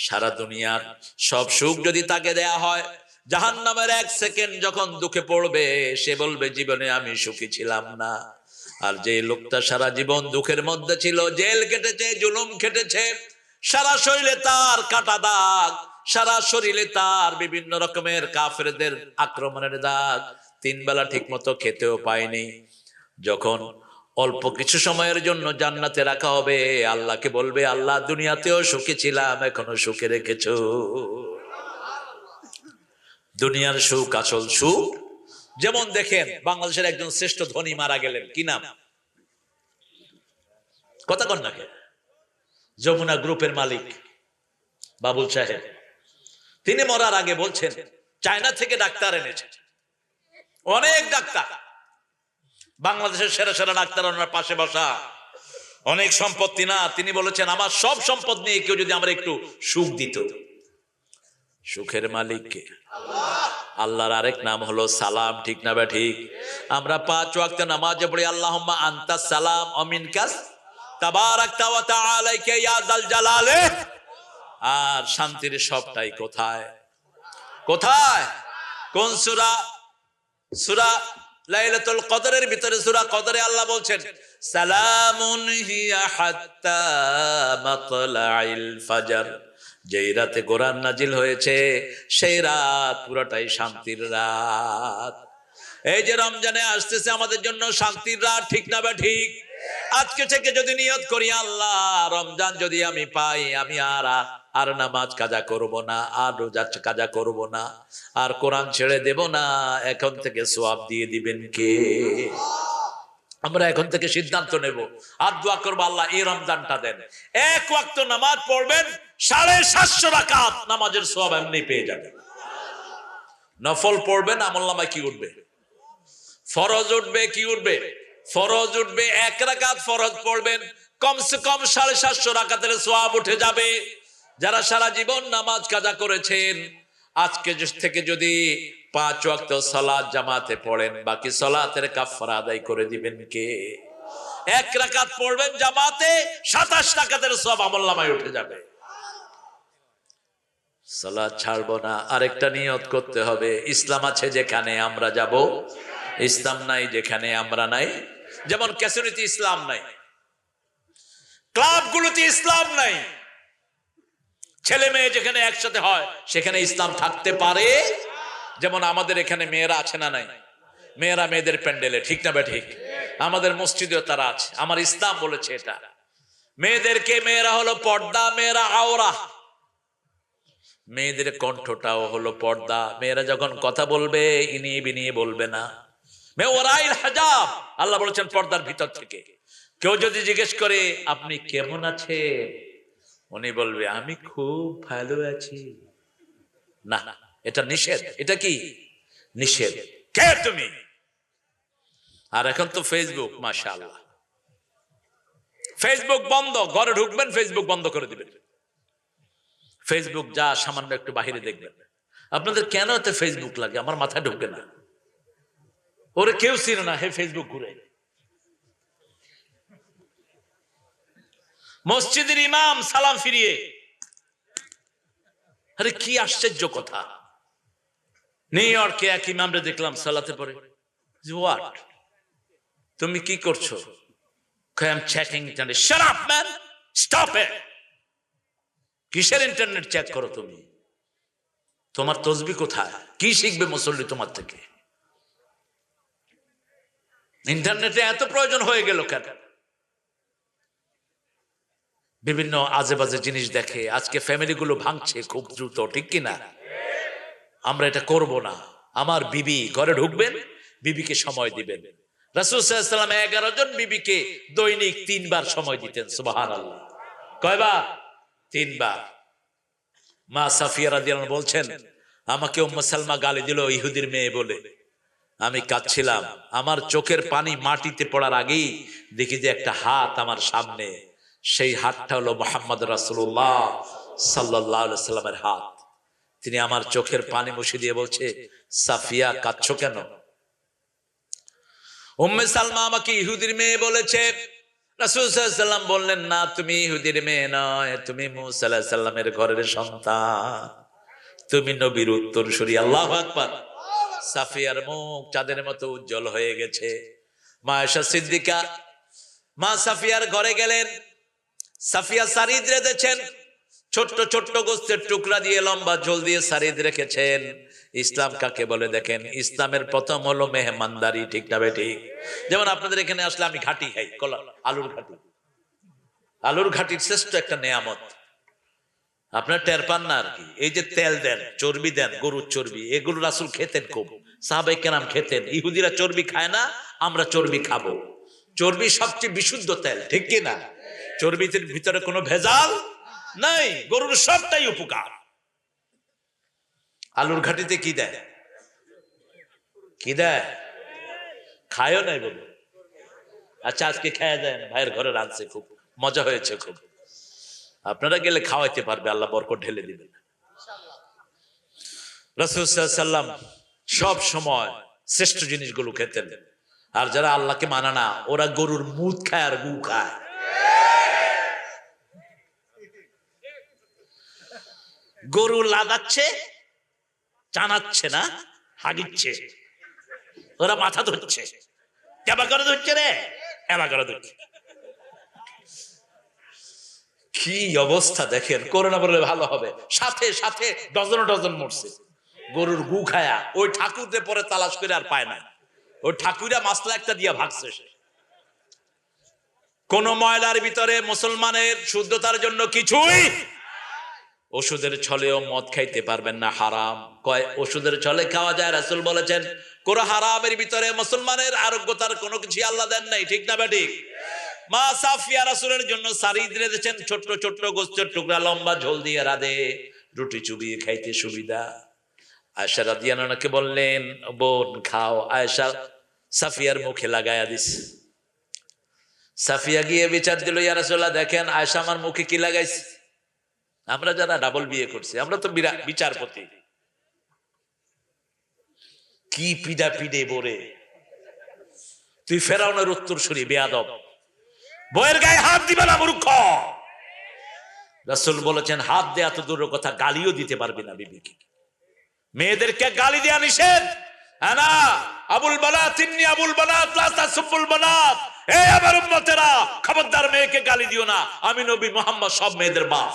Speaker 1: সারা দুনিয়ার সব সুখ যদি তাকে দেয়া হয়, জাহান্নামের এক সেকেন্ড যখন দুঃখে পড়বে, সে বলবে জীবনে আমি সুখী ছিলাম না। আর যে লোকটা সারা জীবন দুঃখের মধ্যে ছিল, জেল কেটেছে, জুলুম খেটেছে, সারা শরীরে তার কাটা দাগ, সারা শরীরে তার বিভিন্ন রকমের কাফেরদের আক্রমণের দাগ, 3 বেলা ঠিক মতো খেতেও পায়নি, যখন অল্প কিছু সময়ের জন্য জান্নাতে রাখা হবে, আল্লাহকে বলবে, আল্লাহ দুনিয়াতেও সুখী ছিলাম, এখনো সুখে রেখেছো। দুনিয়ার সুখ আসল সুখ। যেমন দেখেন, বাংলাদেশের একজন শ্রেষ্ঠ ধনী মারা গেলেন, কি নাম? কথা কন নাকি? যমুনা গ্রুপের মালিক বাবুল সাহেব। তিনি মরার আগে বলছেন, চায়না থেকে ডাক্তার এনেছেন, অনেক ডাক্তার, বাংলাদেশের সেরা সেরা ডাক্তার ওনার পাশে বসা, অনেক সম্পত্তি না। তিনি বলেছেন, আমার সব সম্পদ নিয়ে কেউ যদি আমার একটু সুখ দিত। সুখের মালিক কে? আল্লাহর আরেক নাম হলো সালাম, ঠিক না বা ঠিক? আমরা 5 ওয়াক্ত নামাজে পড়ি, আল্লাহুম্মা আনতাস সালাম ওয়া মিনকাস তাবারাকতা ওয়া তাআলাকা ইয়া যাল জালালে। আর শান্তির সবটাই কোথায়? কোথায়? কোন সূরা? সূরা লাইলাতুল কদরের ভিতরে, সূরা কদরে আল্লাহ বলছেন, সালামুন হিয়া হাত্তা মাতলাইল ফাজর। যেই রাতে কোরআন নাজিল হয়েছে, সেই রাত পুরোটাই শান্তির রাত। এই যে রমজানে আসতেছে আমাদের জন্য শান্তির রাত, ঠিক না বা ঠিক? আজকে থেকে যদি নিয়ত করি, আল্লাহ রমজান যদি আমি পাই, আমি আর নামাজ কাজা করব না, আর রোজা কাজা করব না, আর কোরআন ছেড়ে দেব না, এখন থেকে সওয়াব দিয়ে দিবেন কে? আমরা এখন থেকে সিদ্ধান্ত নেব আর দোয়া করবো, আল্লাহ এই রমজানটা দেন। 1 ওয়াক্ত নামাজ পড়বেন, 750 রাকাত নামাজের সওয়াব এমনি পেয়ে যাবেন। নফল পড়বেন, আমলনামায় কি উঠবে? ফরজ উঠবে। কি উঠবে? ফরজ উঠবে। 1 রাকাত ফরজ পড়বেন, কমসে কম 750 রাকাতের সওয়াব উঠে যাবে। যারা সারা জীবন নামাজ কাজা করেছেন, আজকে থেকে যদি 5 ওয়াক্ত সালাত জামাতে পড়েন, বাকি সালাতের কাফারা আদায় করে দিবেন কে? 1 রাকাত পড়বেন জামাতে, 27 রাকাতের সওয়াব আমলনামায় উঠে যাবে। সালাত ছাড়বো না। আরেকটা নিয়ত করতে হবে, ইসলাম আছে যেখানে আমরা যাব, ইসলাম নাই যেখানে আমরা নাই। যেমন ক্যাসিনোতে ইসলাম নাই, ক্লাবগুলোতে ইসলাম নাই, ছেলে মেয়ে যেখানে একসাথে হয় সেখানে ইসলাম থাকতে পারে। যেমন আমাদের এখানে মেয়েরা আছে না নাই? মেয়েরা মেয়েদের প্যান্ডেলে, ঠিক না বা ঠিক? আমাদের মসজিদেও তারা আছে। আমার ইসলাম বলেছে এটা। মেয়েদেরকে, মেয়েরা হলো পর্দা, মেয়েরা আওরা। মেয়েদের কণ্ঠটাও হলো পর্দা। মেয়েরা যখন কথা বলবে, ইনিয়ে বিনিয়ে বলবে না। মেওয়ারাইল হিজাব, আল্লাহ বলেছেন পর্দার ভিতর থেকে। কেউ যদি জিজ্ঞেস করে আপনি কেমন আছেন, উনি বলবে আমি খুব ভালো আছি। না, এটা নিষেধ। এটা কি? নিষেধ। কে তুমি? আর এখন তো ফেসবুক, মাশাআল্লাহ, ফেসবুক বন্ধ, ঘরে ঢুকবেন ফেসবুক বন্ধ করে দিবেন। ফেসবুক যা সামান্য একটু বাহিরে দেখবেন। আপনাদের কেন এত ফেসবুক লাগে? আমার মাথায় ঢুকে না। ওরে কেউ চিনে না, হে ফেসবুক ঘুরে। মসজিদের ইমাম সালাম ফিরিয়ে, আরে কি আশ্চর্য কথা। নিউ ইয়র্কে এক ইমামরে দেখলাম সালাতে পরে, হোয়াট, তুমি কি করছো? I am checking internet. Shut up man, stop it. কিসের ইন্টারনেট চেক করো তুমি? তোমার তসবিহ কোথায়? কি শিখবে মুসল্লি তোমার থেকে? ইন্টারনেটে এত প্রয়োজন হয়ে গেল কেন? বিভিন্ন আজে বাজে জিনিস দেখে। আজকে ফ্যামিলিগুলো ভাঙছে খুব দ্রুত, ঠিক কিনা? আমরা এটা করব না। আমার বিবি, ঘরে ঢুকবেন, বিবিকে সময় দিবেন। রাসূল সাল্লাল্লাহু আলাইহি ওয়াসাল্লাম 11 জন বিবিকে দৈনিক 3 বার সময় দিতেন। সুবহানাল্লাহ। কয়বার? 3 বার। মা সাফিয়া রাদিয়াল্লাহু আনহা বলছেন, আমাকে উম্মে সালমা গালি দিল ইহুদির মেয়ে বলে। আমি কাঁদছিলাম, আমার চোখের পানি মাটিতে পড়ার আগেই দেখি যে একটা হাত আমার সামনে, সেই হাতটা হলো মুহাম্মদ রাসূলুল্লাহ সাল্লাল্লাহু আলাইহি সাল্লামের হাত। তিনি আমার চোখের পানি মুছে দিয়ে বলছে, সাফিয়া কাঁদছো কেন? উম্মে সালমা আমাকে ইহুদির মেয়ে বলেছে। রাসূল সাল্লাল্লাহু আলাইহি সাল্লাম বললেন, না তুমি ইহুদির মেয়ে নয়, তুমি মুসা আলাইহিস সালামের ঘরের সন্তান, তুমি নবীর উত্তরসূরি। আল্লাহু আকবার। সাফিয়ার মুখ চাঁদের মতো উজ্জ্বল হয়ে গেছে। মা আয়েশা সিদ্দিকা মা সাফিয়ার ঘরে গেলেন। সাফিয়া সারিদ রেঁধেছেন, ছোট্ট ছোট্ট গোস্তের টুকরা দিয়ে লম্বা ঝোল দিয়ে সারিদ রেখেছেন। ইসলাম কাকে বলে দেখেন, ইসলামের প্রথম হলো মেহমানদারি, ঠিক না বেঠিক? যেমন আপনাদের এখানে আসলে আমি ঘাটি খাই, কলা আলুর ঘাটি। আলুর ঘাটির শ্রেষ্ঠ একটা নেয়ামত, আপনার টের পান না আর কি। এই যে তেল দেন, চর্বি দেন, গরুর চর্বি, এগুলো রাসূল খেতেন খুব, সাহাবায়ে কেরাম খেতেন। ইহুদিরা চর্বি খায় না, আমরা চর্বি খাবো। চর্বি সবচেয়ে বিশুদ্ধ তেল, ঠিক কি না? চর্বির ভিতরে কোনো ভেজাল নাই, গরুর সবটাই উপকার। আলুর ঘাটিতে কি দেয়? কি দেয়? খায়ও নাই বলো। আচ্ছা আজকে খাওয়া যায় না, ভাইয়ের ঘরে রাঁধছে, খুব মজা হয়েছে খুব। আপনারা গেলে খাওয়াইতে পারবে, আল্লাহ বরকত ঢেলে দিবেন। রাসূল সাল্লাল্লাহু আলাইহি সাল্লাম সব সময় শ্রেষ্ঠ জিনিসগুলো খেতেন। আর যারা আল্লাহকে মানে না, ওরা গরুর মুত খায় আর গু খায়। গরু লাদাচ্ছে, টানাচ্ছে না, হাগিচ্ছে, ওরা মাথা ধরছে, কেবা করে ধরছে রে, এবা করে ধরছে। কি অবস্থা দেখেন, করোনা বললে ভালো হবে, সাথে সাথে ডজন ডজন মরছে গরুর গু খায়া। ওই ঠাকুরদের পরে তালাশ করে আর পায় না, ওই ঠাকুরা মাসলা একটা দিয়া ভাগছে। কোন ময়লার ভিতরে মুসলমানের শুদ্ধতার জন্য কিছুই। ওষুধের ছলেও মদ খাইতে পারবেন না, হারাম। কয় ওষুধের ছলে খাওয়া যায়, রাসূল বলেছেন কোন হারামের ভিতরে মুসলমানের আরোগ্যতার কোনো কিছু আল্লাহ দেন নাই, ঠিক না বেঠিক? মা সাফিয়া রাসূলের জন্য সারিদ রেঁধেছেন, ছোট্ট ছোট্ট গোস্তের টুকরা লম্বা ঝোল দিয়ে রাধে, রুটি চুবিয়ে খাইতে সুবিধা। আয়েশা রাদিয়াল্লাহু আনহাকে বললেন, বোন খাও। আয়েশা সাফিয়ার মুখে লাগায়া দিস। সাফিয়া গিয়ে বিচার দিল, ইয়া রাসূলুল্লাহ দেখেন আয়েশা আমার মুখে কি লাগাইছে। আমরা যারা ডাবল বিয়ে করছি, আমরা তো বিচারপতি, কি পিডা পিডে বরে, তুই ফেরাউনের উত্তরসূরি, বেয়াদব, বইয়ের গায়ে হাত দিবে না মূর্খ। রাসূল বলেছেন হাত দেয়া তো দূরের কথা, গালিও দিতে পারবি না বিবিকে। মেয়েদেরকে গালি দেয়া নিষেধ। আনা আবুল বানাত, ইন্নী আবুল বানাত লা তাসুবুল বানাত। এই আমার উম্মতেরা, খবরদার মেয়েকে গালি দিও না, আমি নবী মুহাম্মদ সব মেয়েদের বাপ।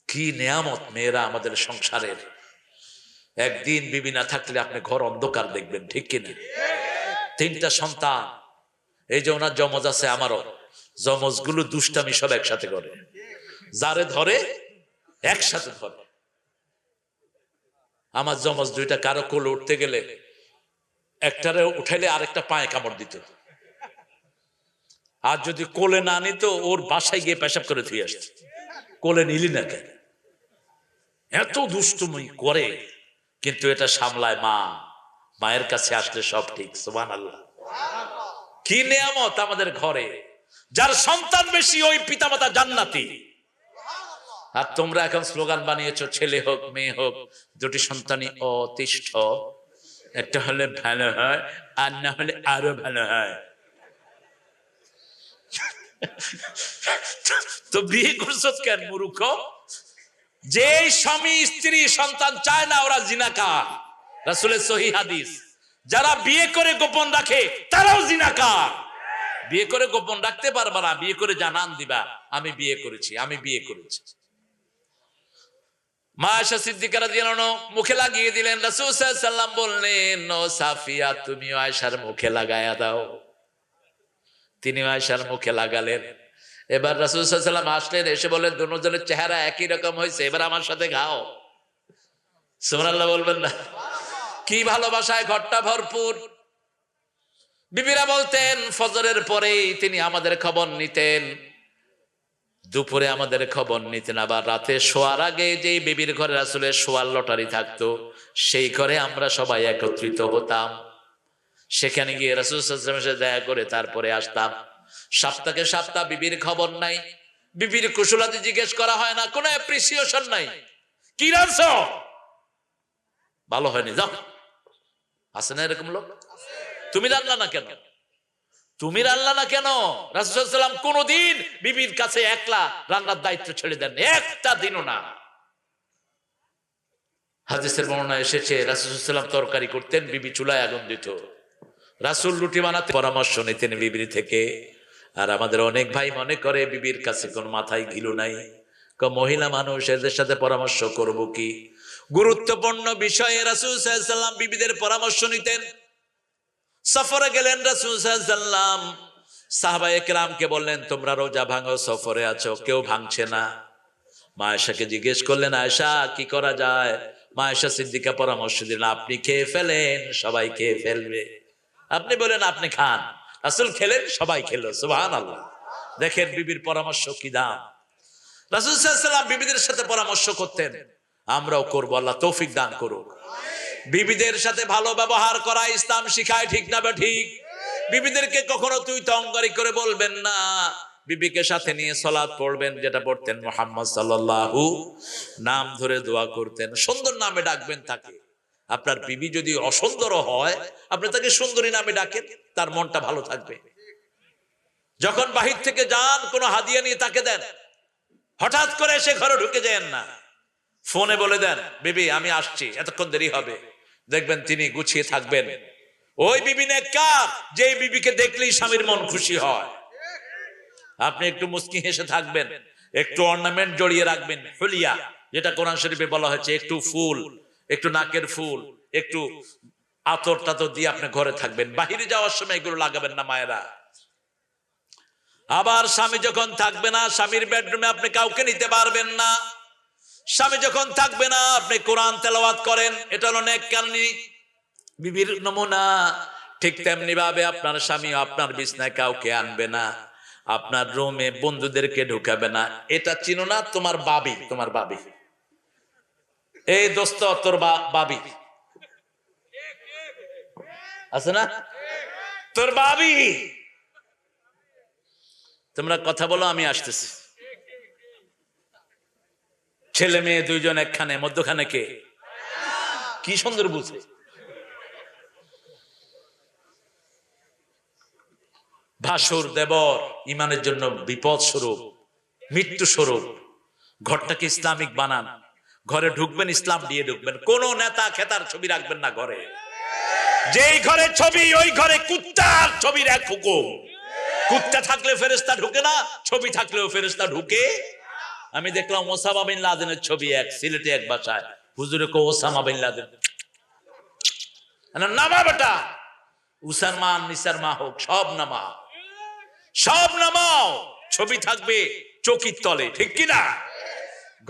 Speaker 1: কি নেয়ামত মেয়েরা আমাদের সংসারের। একদিন বিবি না থাকলে আপনি ঘর অন্ধকার দেখবেন, ঠিক কিনা? তিনটা সন্তান, এই যে ওনার জমজ আছে, আমারও জমজ গুলো দুষ্টামি সব একসাথে করে, যারে ধরে একসাথে ধরে। আমার জমজ দুইটা কারো কোলে উঠতে গেলে একটারে উঠাইলে আরেকটা পায়ে কামড় দিত, আর যদি কোলে না নিত ওর বাসায় গিয়ে পেশাব করে ধুয়ে আসত। কোলে নিলি না কেন? এত দুষ্টুমি করে, কিন্তু এটা সামলায় মা। মায়ের কাছে আসলে সব ঠিক। সুবহানাল্লাহ। কি নিয়ামত আমাদের ঘরে। যার সন্তান বেশি ওই পিতামাতা জান্নাতি। আর তোমরা এখন স্লোগান বানিয়েছো, ছেলে হোক মেয়ে হোক দুটি সন্তানই অতিষ্ঠ, একটা হলে ভালো হয় আর না হলে আরো ভালো হয়। তো বিয়ে করছো কেন মূর্খ? যে স্বামী স্ত্রী সন্তান চায় না ওরা জিনাকার, রাসূলের সহিহ হাদিস। যারা বিয়ে করে গোপন রাখে তারাও জিনাকার। বিয়ে করে গোপন রাখতে পারবা না, বিয়ে করে জানান দিবা আমি বিয়ে করেছি, আমি বিয়ে করেছি। মা আয়েশা সিদ্দিকা রাদিয়াল্লাহু আনহা মুখে লাগিয়ে দিলেন। রাসূল সাল্লাল্লাহু আলাইহি সাল্লাম বললেন, ও সাফিয়া তুমি আয়েশার মুখে লাগায়া দাও। তিনি আয়েশার মুখে লাগালেন। এবার রাসূল সাল্লাল্লাহু আলাইহি সাল্লাম আসলেন, এসে বললেন দুজনের চেহারা একই রকম হয়েছে, এবার আমার সাথে খাও। সুবহানাল্লাহ বলবেন না? কি ভালোবাসায় ঘরটা ভরপুর। বিবিরা বলতেন ফজরের পরেই তিনি আমাদের খবর নিতেন, দুপুরে আমাদের খবর নিতেন, আবার রাতে শোয়ার আগে যে বিবির ঘরে রাসূলের শোয়ার লটারি থাকতো, সেই ঘরে আমরা সবাই একত্রিত হতাম। সেখানে গিয়ে রাসূল সাল্লাল্লাহু আলাইহি ওয়াসাল্লামের সাথে দেখা করে তারপরে আসতাম। সপ্তাহে সপ্তাহ বিবির খবর নাই, বিবির কুশলাদি জিজ্ঞেস করা হয় না, কোনো অ্যাপ্রিসিয়েশন নাই। কি রাঁধছো? ভালো হয়নি, যাও। আছে না এরকম লোক? তুমি রান্না না কেন? তুমি রান্না না কেন? রাসূল সাল্লাল্লাহু আলাইহি ওয়াসাল্লাম কোনদিন বিবির কাছে একলা রান্নার দায়িত্ব ছেড়ে দেন, একটা দিনও না। হাদিসের বর্ণনা এসেছে রাসূল সাল্লাল্লাহু আলাইহি ওয়াসাল্লাম তরকারি করতেন, বিবি চুলায় আগুন দিত। রাসূল রুটি বানাতে পরামর্শ নিতেন বিবির থেকে। আর আমাদের অনেক ভাই মনে করে বিবির কাছে কোন মাথায় ঘিলু নাই, মহিলা মানুষ, এদের সাথে পরামর্শ করব কি? গুরুত্বপূর্ণ বিষয়ে রাসূল সাল্লাল্লাহু আলাইহি ওয়াসাল্লাম বিবিদের পরামর্শ নিতেন। সফরে গেলেন রাসূল সাল্লাল্লাহু আলাইহি ওয়াসাল্লাম, সাহাবায়ে কেরামকে বললেন তোমরা রোজা ভাঙো, সফরে আছো, কেউ ভাঙছে না। মা আয়েশাকে জিজ্ঞেস করলেন, আয়েশা কি করা যায়? মা আয়েশা সিদ্দিকা পরামর্শ দিলেন, আপনি খেয়ে ফেলেন, সবাই খেয়ে ফেলবে। আপনি বলেন আপনি খান, রাসূল খেলেন, সবাই খেলো, সুবহানাল্লাহ। দেখেন বিবির পরামর্শ কি দাম। রাসূল সাল্লাল্লাহু আলাইহি ওয়াসাল্লাম বিবিদের সাথে পরামর্শ করতেন, আমরাও করব, আল্লাহ তৌফিক দান করুক। বিবিদের সাথে ভালো ব্যবহার করা ইসলাম শিখায়, ঠিক না ঠিক? বিবিদেরকে কখনো তুই তঙ্গারি করে বলবেন না, বিবিকে সাথে নিয়ে সালাত পড়বেন, যেটা পড়তেন মুহাম্মদ সাল্লাল্লাহু, নাম ধরে দোয়া করতেন, সুন্দর নামে ডাকবেন তাকে। আপনার বিবি যদি অসুন্দর হয়, আপনি তাকে সুন্দরী নামে ডাকেন, তার মনটা ভালো থাকবে। যখন বাহির থেকে যান, কোনো হাদিয়া নিয়ে তাকে দেন, হঠাৎ করে এসে ঘরে ঢুকে যান না, ফোনে বলে দেন বিবি আমি আসছি, এতক্ষণ দেরি হবে, দেখবেন তিনি গুছিয়ে থাকবেন। ওই বিবি নেককার, যে বিবিকে দেখলেই স্বামীর মন খুশি হয়। আপনি একটু মুস্কি হেসে থাকবেন, একটু অর্নামেন্ট জড়িয়ে রাখবেন, হুলিয়া, যেটা কোরআন শরীফে বলা হয়েছে, একটু ফুল, একটু নাকের ফুল, একটু আতর টাতর দিয়ে আপনি ঘরে থাকবেন। বাহিরে যাওয়ার সময় এগুলো লাগাবেন না মায়েরা। আবার স্বামী যখন থাকবে না, স্বামীর বেডরুমে আপনি কাউকে নিতে পারবেন না। স্বামী যখন থাকবে না, আপনি কোরআন তেলাওয়াত করেন, এটা হলো নেককারী বিবির নমুনা। ঠিক তেমনি ভাবে আপনার স্বামী আপনার বিছনায় কাউকে আনবে না, আপনার রুমে বন্ধুদেরকে ঢুকাবে না। এটা চিনো না? তোমার বাবি, তোমার বাবি, এই দোস্ত তোর বাবি আছে না, তোর বাবি। তোমরা কথা বলো, আমি আসতেছি। ছেলে মেয়ে দুইজন একখানে, মধ্যখানে কে? কি সুন্দর বুঝে। ভাসুর দেবর ইমানের জন্য বিপদ স্বরূপ, মৃত্যু স্বরূপ। ঘরটাকে ইসলামিক বানান, ঘরে ঢুকবেন ইসলাম দিয়ে ঢুকবেন। কোন নেতা খেতার ছবি রাখবেন না ঘরে। যেই ঘরে ছবি, ওই ঘরে কুত্তার ছবির এক হুকুম। কুত্তা থাকলে ফেরেশতা ঢুকে না, ছবি থাকলেও ফেরেশতা ঢুকে। আমি দেখলাম ওসামা বিন লাদেনের ছবি এক সিলেটে এক বাসায়, হুজুরে কো ওসামা বিন লাদেন, নামা বেটা, উসারমান নিসার মা হোক, সব নামা, সব নামাও, ছবি থাকবে চকির তলে, ঠিক কিনা?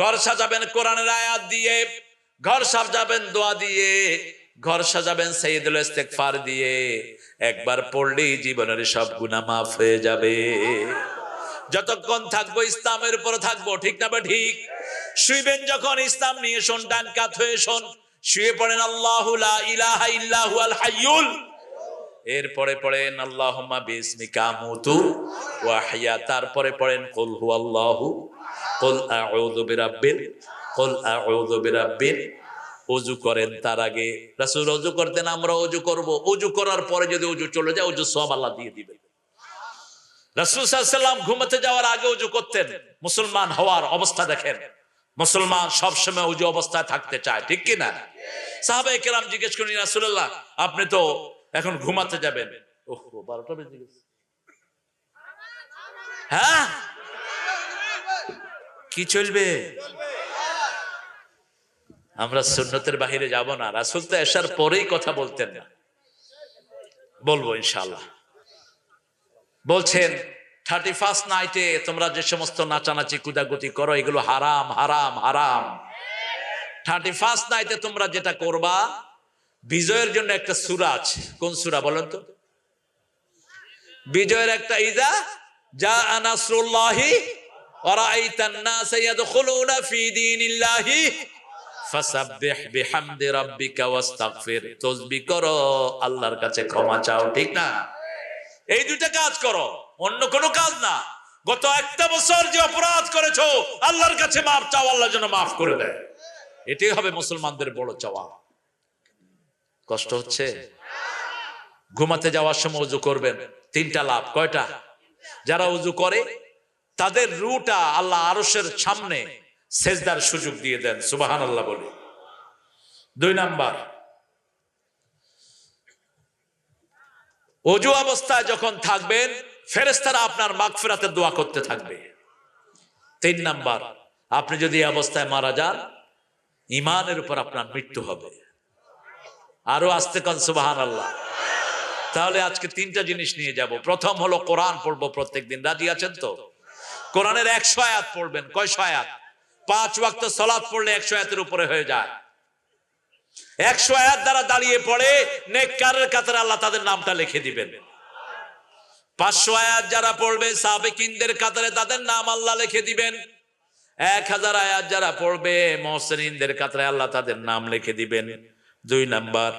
Speaker 1: ঘর সাজাবেন কোরআনের আয়াত দিয়ে, ঘর সাজাবেন দোয়া দিয়ে, ঘর সাজাবেন সাইয়্যিদুল ইস্তিগফার দিয়ে। একবার পড়লেই জীবনের সব গুনাহ মাফ হয়ে যাবে। যতক্ষণ থাকবো ইসলামের উপর থাকবো, ঠিক না ঠিক? শুইবেন যখন ইসলাম নিয়ে শোন, ডান কাত হয়ে শোন, শুয়ে পড়েন আল্লাহু লা ইলাহা ইল্লা হুয়াল হাইয়ুল, এরপরে পড়েন আল্লাহুম্মা বিসমিকা আমুতু ওয়া আহইয়া, তারপরে পড়েন কুল হুয়াল্লাহু, কুল আউযু বিরাব্বিল। ওযু করেন তার আগে, রাসূল ওযু করতেন, আমরা ওযু করব। ওযু করার পরে যদি ওযু চলে যায়, ওযু সওয়াব আল্লাহ দিয়ে দিবেন। রাসূল সাল্লাল্লাহু আলাইহি ওয়াসাল্লাম ঘুমাতে যাওয়ার আগে ওযু করতেন। মুসলমান হওয়ার অবস্থা দেখেন, মুসলমান সব সময় ওযু অবস্থায় থাকতে চায়, ঠিক কি না? সাহাবায়ে কেরাম জিজ্ঞেস করেন, ইয়া রাসূলুল্লাহ আপনি তো এখন ঘুমাতে যাবেন। ওহো, 12টা বেজে গেছে। হ্যাঁ, কি চলবে? আমরা সুন্নতের বাহিরে যাব না। রাসূল তো এশার পরেই কথা বলতেন না, বলবো ইনশাআল্লাহ। বলছেন 31st নাইটে তোমরা যে সমস্ত নাচানাচি কুদাকুতি করো, এগুলো হারাম হারাম হারাম। 31st নাইটে তোমরা যেটা করবা, বিজয়ের জন্য একটা সূরা আছে। কোন সূরা বলেন তো? বিজয়ের একটা, ইযা জা নাসরুল্লাহি ওয়ারাআইতান নাস ইয়াদখুলুনা ফি দীনিল্লাহি ফাসাব্বিহ বিহামদি রাব্বিকা ওয়াস্তাগফির। তাসবিহ করো, আল্লাহর কাছে ক্ষমা চাও, ঠিক না? এই দুইটা কাজ করো, অন্য কোনো কাজ না। গত একটা বছর যে অপরাধ করেছো, আল্লাহর কাছে মাফ চাও, আল্লাহ যেন মাফ করে দেয়। এটাই হবে মুসলমানদের বড় চাওয়া। কষ্ট হচ্ছে? ঘুমাতে যাওয়ার সময় ওযু করবেন, তিনটা লাভ। কয়টা? যারা ওযু করে তাদের রূহটা আল্লাহ আরশের সামনে সেজদার সুযোগ দিয়ে দেন, সুবহানাল্লাহ বলি। 2 নাম্বার, ওযু অবস্থায় যখন থাকবেন ফেরেশতারা আপনার মাগফিরাতের দোয়া করতে থাকবে। 3 নাম্বার, আপনি যদি এই অবস্থায় মারা যান, ঈমানের উপর আপনার মৃত্যু হবে। আরো আস্তে কান সুবহানাল্লাহ। তাহলে আজকে 3টা জিনিস নিয়ে যাব। প্রথম হলো কোরআন পড়বো প্রত্যেকদিন। রাজি আছেন তো? কোরআনের 100 আয়াত পড়বেন। কয়শো আয়াত? 5 ওয়াক্ত সালাত পড়লে 100 আয়াতের উপরে হয়ে যায়। 100 আয়াত দ্বারা দাঁড়িয়ে পড়ে নেককারের কাতারে আল্লাহ তাদের নামটা লিখে দিবেন। 500 আয়াত যারা পড়বে সাবেকিনদের কাতারে তাদের নাম আল্লাহ লিখে দিবেন। 1000 আয়াত যারা পড়বে মুহসিনিনদের কাতারে আল্লাহ তাদের নাম লিখে দিবেন। 2 নাম্বার,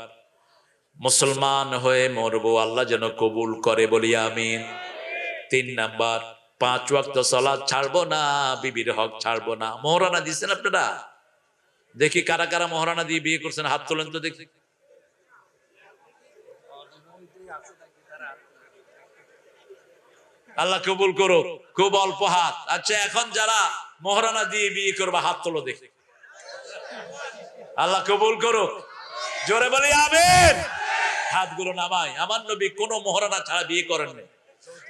Speaker 1: মুসলমান হয়ে মরবো, আল্লাহ যেন কবুল করে, বলি আমিন। 3 নাম্বার, 5 ওয়াক্ত সালাত ছাড়বো না, বিবির হক ছাড়বো না। মোহরানা দিচ্ছেন আপনারা? দেখি কারা কারা মোহরানা দিয়ে বিয়ে করছেন, হাত তোলেন তো দেখি। আল্লাহ কবুল করো। খুব অল্প হাত। আচ্ছা, এখন যারা মোহরানা দিয়ে বিয়ে করবা হাত তোলো দেখি। আল্লাহ কবুল করো, জোরে বলি আমিন। হাতগুলো নামাই। আমার নবী কোনো মোহরানা ছাড়া বিয়ে করেননি।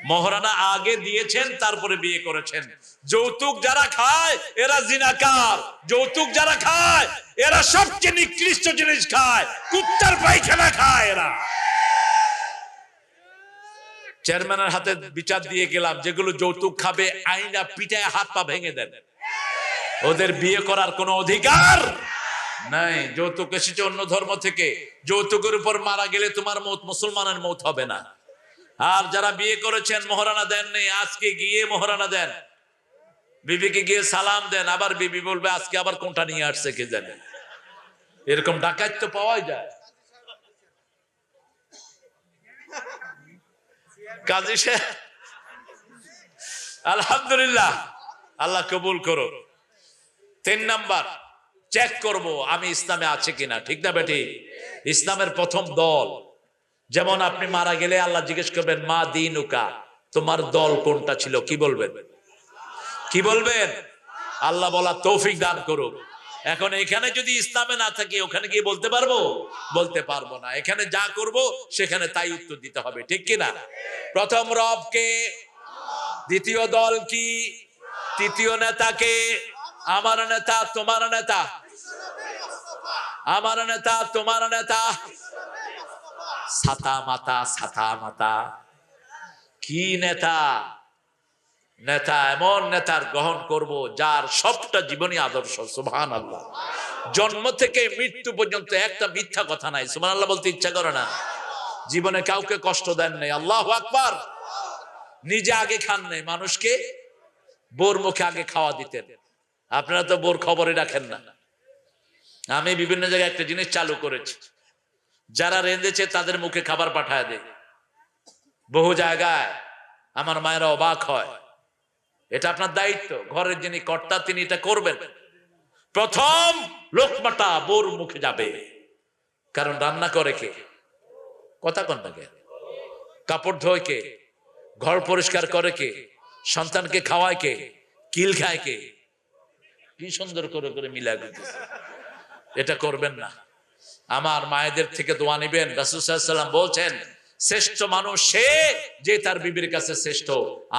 Speaker 1: মোহরানা আগে দিয়েছেন, তারপরে বিয়ে করেছেন। যৌতুক যারা খায় এরা জিনাকার। যৌতুক যারা খায় এরা সবচেয়ে নিকৃষ্ট জিনিস খায়, কুত্তার পায়খানা খায় এরা। চেয়ারম্যানের হাতে বিচার দিয়ে গেলাম, যেগুলো যৌতুক খাবে আইনা পিটায় হাত পা ভেঙে দেন। ওদের বিয়ে করার কোনো অধিকার নাই। যৌতুক এসেছে অন্য ধর্ম থেকে। যৌতুকের উপর মারা গেলে তোমার মৌত মুসলমানের মৌত হবে না। আর যারা বিয়ে করেছেন মোহরানা দেন নেই, আজকে গিয়ে মোহরানা দেন, বিবিকে গিয়ে সালাম দেন। আবার বিবি বলবে আজকে আবার কোনটা নিয়ে আসছে কে জানে। এরকম ডাকাত তো পাওয়াই যায়। কাজী সাহেব আলহামদুলিল্লাহ, আল্লাহ কবুল করো। 3 নাম্বার, চেক করব আমি ইসলামে আছে কিনা, ঠিক না বেটি? ইসলামের প্রথম দল, যেমন আপনি মারা গেলে আল্লাহ জিজ্ঞেস করবেন মা দীনুকা, তোমার দল কোনটা ছিল? কি বলবেন? কি বলবেন? আল্লাহ বলা তৌফিক দান করুক। এখন এখানে যদি ইসলামে না থাকি ওখানে গিয়ে বলতে পারবো? বলতে পারবো না। এখানে যা করব সেখানে তাই উত্তর দিতে হবে, ঠিক কিনা? প্রথম রব কে? দ্বিতীয় দল কি? তৃতীয় নেতা কে? আমার নেতা, তোমার নেতা। আমার নেতা, তোমার নেতা। ছাতা মাতা, ছাতা মাতা। কি নেতা? নেতা এমন নেতার গ্রহণ করব যার সবটা জীবনী আদর্শ। সুবহানাল্লাহ। জন্ম থেকে মৃত্যু পর্যন্ত একটা মিথ্যা কথা নাই। সুবহানাল্লাহ বলতে ইচ্ছা করে না? জীবনে কাউকে কষ্ট দেন নাই। আল্লাহু আকবার। নিজে আগে খান নাই, মানুষকে বোর মুখে আগে খাওয়া দিতেন। আপনারা তো বোর খবরই রাখেন না। আমি বিভিন্ন জায়গায় একটা জিনিস চালু করেছি, যারা রেঁধেছে তাদের মুখে খাবার পাঠায় দেয়। বহু জায়গায় আমার মায়েরা অবাক হয়। এটা আপনার দায়িত্ব, ঘরের যিনি কর্তা তিনি এটা করবেন। প্রথম লোকমাটা বোর মুখে যাবে, কারণ রান্না করে কে? কথা কন না কে? কাপড় ধোয় কে? ঘর পরিষ্কার করে কে? সন্তানকে খাওয়ায় কে? কিল খায় কে? কি সুন্দর করে করে মিলাই দিতেছে। এটা করবেন না। আমার মায়েদের থেকে দোয়া নিবেন। রাসূল সাল্লাল্লাহু আলাইহি ওয়াসাল্লাম বলছেন শ্রেষ্ঠ মানুষ সে যে তার বিবির কাছে শ্রেষ্ঠ।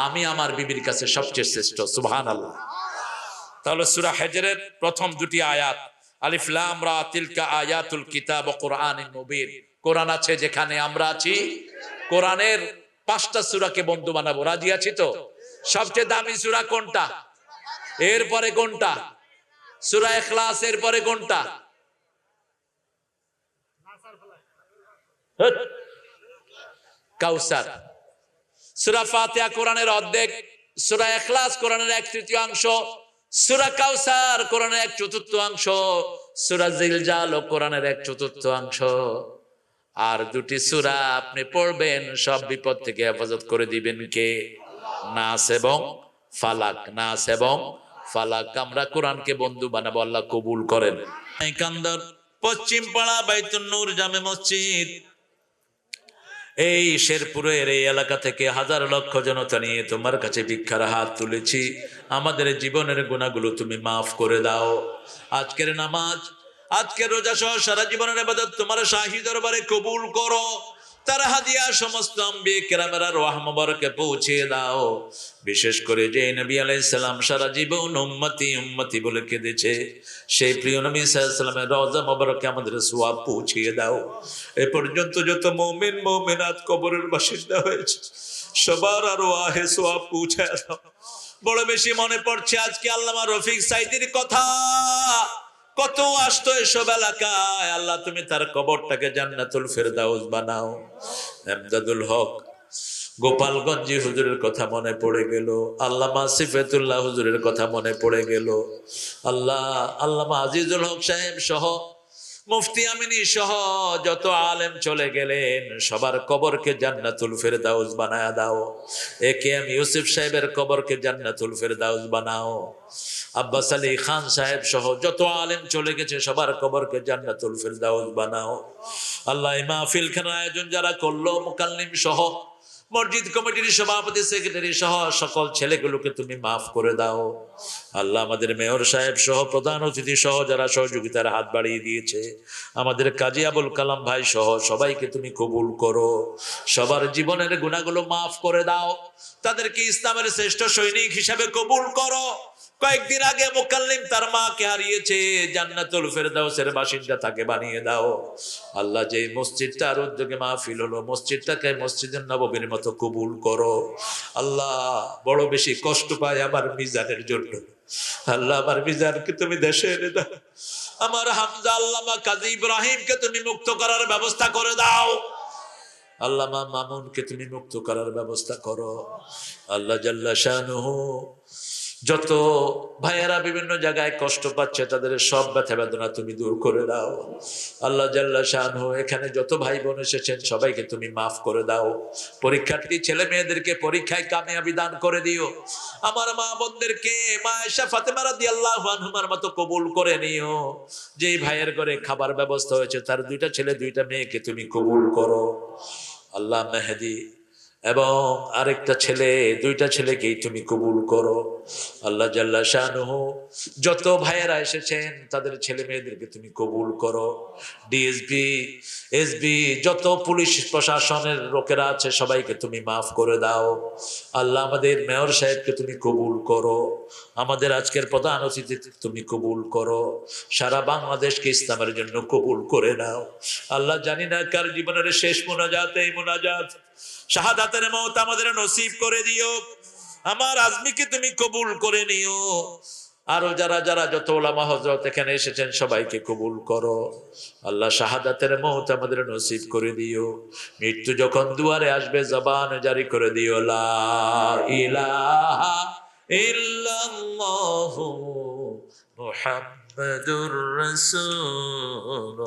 Speaker 1: আমি আমার বিবির কাছে সবচেয়ে শ্রেষ্ঠ। সুবহানাল্লাহ। তাহলে সূরা হিজরের প্রথম 2টি আয়াত, আলিফ লাম রা তিলকা আয়াতুল কিতাব ওয়া কুরআনিন মুবিন। কোরআন আছে যেখানে আমরা আছি। কোরআনের 5টা সূরাকে বন্ধু বানাবো। রাজি আছি তো? সবচেয়ে দামি সূরা কোনটা? এরপরে কোনটা? সূরা ইখলাস। এরপরে কোনটা? কাউসার। সূরা ফাতিহা কোরআনের অর্ধেক, সূরা ইখলাস কোরআনের 1/3 সূরা কাউসার কোরআনের 1/4 সূরা জিলজাল কোরআনের 1/4 আর দুটি সূরা আপনি পড়বেন, সব বিপদ থেকে হেফাজত করে দিবেন কে? নাস এবং ফালাক। নাস এবং ফালাক। আমরা কোরআনকে বন্ধু বানাবো, আল্লাহ কবুল করেন। কান্দার পশ্চিম পাড়া বাইতুন নূর জামে মসজিদ, এই শেরপুরের এই এলাকা থেকে হাজার লক্ষ জনতা নিয়ে তোমার কাছে ভিক্ষার হাত তুলেছি। আমাদের জীবনের গুনাহগুলো তুমি মাফ করে দাও। আজকের নামাজ, আজকের রোজা সহ সারা জীবনের ইবাদত তোমার শাহী দরবারে কবুল করো। তার হাদিয়া সমস্ত আম্বিয়া কেরামের রওয়াহ মুবারকে পৌঁছে দাও। বিশেষ করে যে নবী আলাইহিস সালাম সারা জীবন উম্মতি উম্মতি বলে কেঁদেছে, সেই প্রিয় নবী সাল্লাল্লাহু আলাইহি ওয়াসাল্লামের রওজা মুবারকে আমাদের সওয়াব পৌঁছিয়ে দাও। এ পর্যন্ত যত মুমিন মুমিনাত কবরের বাসিন্দা হয়েছে, সবার আরওয়াহে সওয়াব পৌঁছায় দাও। বড় বেশি মনে পড়ছে আজকে আল্লামা রফিক সাইদির কথা। কত আসতো এসব এলাকায়, আল্লাহ তুমি তার কবরটাকে জান্নাতুল ফেরদাউস বানাও। এমদাদুল হক গোপালগঞ্জি হুজুরের কথা মনে পড়ে গেল, আল্লামা সিফাতুল্লাহ হুজুরের কথা মনে পড়ে গেল। আল্লাহ আল্লামা আজিজুল হক সাহেব সহ মুফতি আমিনী সহ যত আলেম চলে গেলেন, সবার কবরকে জান্নাতুল ফেরদাউস বানায়া দাও। একে এম ইউসুফ সাহেবের কবরকে জান্নাতুল ফেরদাউস বানাও। আব্বাস আলী খান সাহেব সহ যত আলেম চলে গেছে, সবার কবরকে জান্নাতুল ফেরদাউস বানাও। আল্লাহ এই মাহফিল খানার আয়োজন যারা করলো, মুকাল্লিম সহ মসজিদ কমিটির সভাপতি সেক্রেটারি সহ সকল ছেলেগুলোকে তুমি মাফ করে দাও। আল্লাহ আমাদের মেয়র সাহেব সহ প্রধান অতিথি সহ যারা সহযোগিতার হাত বাড়িয়ে দিয়েছে, আমাদের কাজী আবুল কালাম ভাই সহ সবাইকে তুমি কবুল করো। সবার জীবনের গুনাহগুলো মাফ করে দাও। তাদেরকে ইসলামের শ্রেষ্ঠ সৈনিক হিসাবে কবুল করো। কয়েকদিন আগে মুকাল্লিম তার মাকে হারিয়েছে, জান্নাতুল ফেরদাউসের বাসিন্দা তাকে বানিয়ে দাও। আল্লাহ যে মসজিদটার উদ্যোগে মাহফিল হলো, মসজিদটাকে মসজিদের নববীর মতো কবুল করো। আল্লাহ বড় বেশি কষ্ট পায় আমার মিজানের জন্য, আল্লাহ আমার মিজানকে তুমি দেশে এনে দাও। আমার হামজা আল্লামা কাজী ইব্রাহিমকে তুমি মুক্ত করার ব্যবস্থা করে দাও। আল্লামা মামুনকে তুমি মুক্ত করার ব্যবস্থা করো। আল্লাহ জাল্লা শানুহু যত ভাইয়েরা বিভিন্ন জায়গায় কষ্ট পাচ্ছে, তাদের সব ব্যথা বেদনা তুমি দূর করে দাও। আল্লাহ জাল্লা শানহু এখানে যত ভাই বোন এসেছেন সবাইকে তুমি মাফ করে দাও। পরীক্ষার্থী ছেলে মেয়েদেরকে পরীক্ষায় কামিয়াবি দান করে দিও। আমার মা বোনদেরকে মা আয়েশা ফাতেমা রাদিয়াল্লাহু আনহুমার মতো কবুল করে নিও। যেই ভাইয়ের ঘরে খাবার ব্যবস্থা হয়েছে, তার 2টা ছেলে 2টা মেয়েকে তুমি কবুল করো। আল্লাহ মেহেদি এবং আরেকটা ছেলে, 2টা ছেলেকেই তুমি কবুল করো। আল্লাহ জাল্লা শানুহু যত ভাইয়েরা এসেছেন তাদের ছেলে মেয়েদেরকে তুমি কবুল করো। ডিএসপি এসবি যত পুলিশ প্রশাসনের লোকেরা আছে সবাইকে তুমি মাফ করে দাও। আল্লাহ আমাদের মেয়র সাহেবকে তুমি কবুল করো। আমাদের আজকের প্রধান অতিথিকে তুমি কবুল করো। সারা বাংলাদেশকে ইসলামের জন্য কবুল করে নাও। আল্লাহ জানি না কার জীবনের শেষ মোনাজাত এই মোনাজাত, শাহাদাতের মওত আমাদের নসিব করে দিও। আমার আজমিকে তুমি কবুল করে নিও। আরো যারা যারা যত ওলামা হযরত এখানে এসেছেন সবাইকে কবুল করো। আল্লাহ শাহাদাতের মওত আমাদের নসিব করে দিও। মৃত্যু যখন দুয়ারে আসবে জবান জারি করে দিও, লা ইলাহা ইল্লাল্লাহু মুহাম্মাদুর রাসূলুল্লাহ।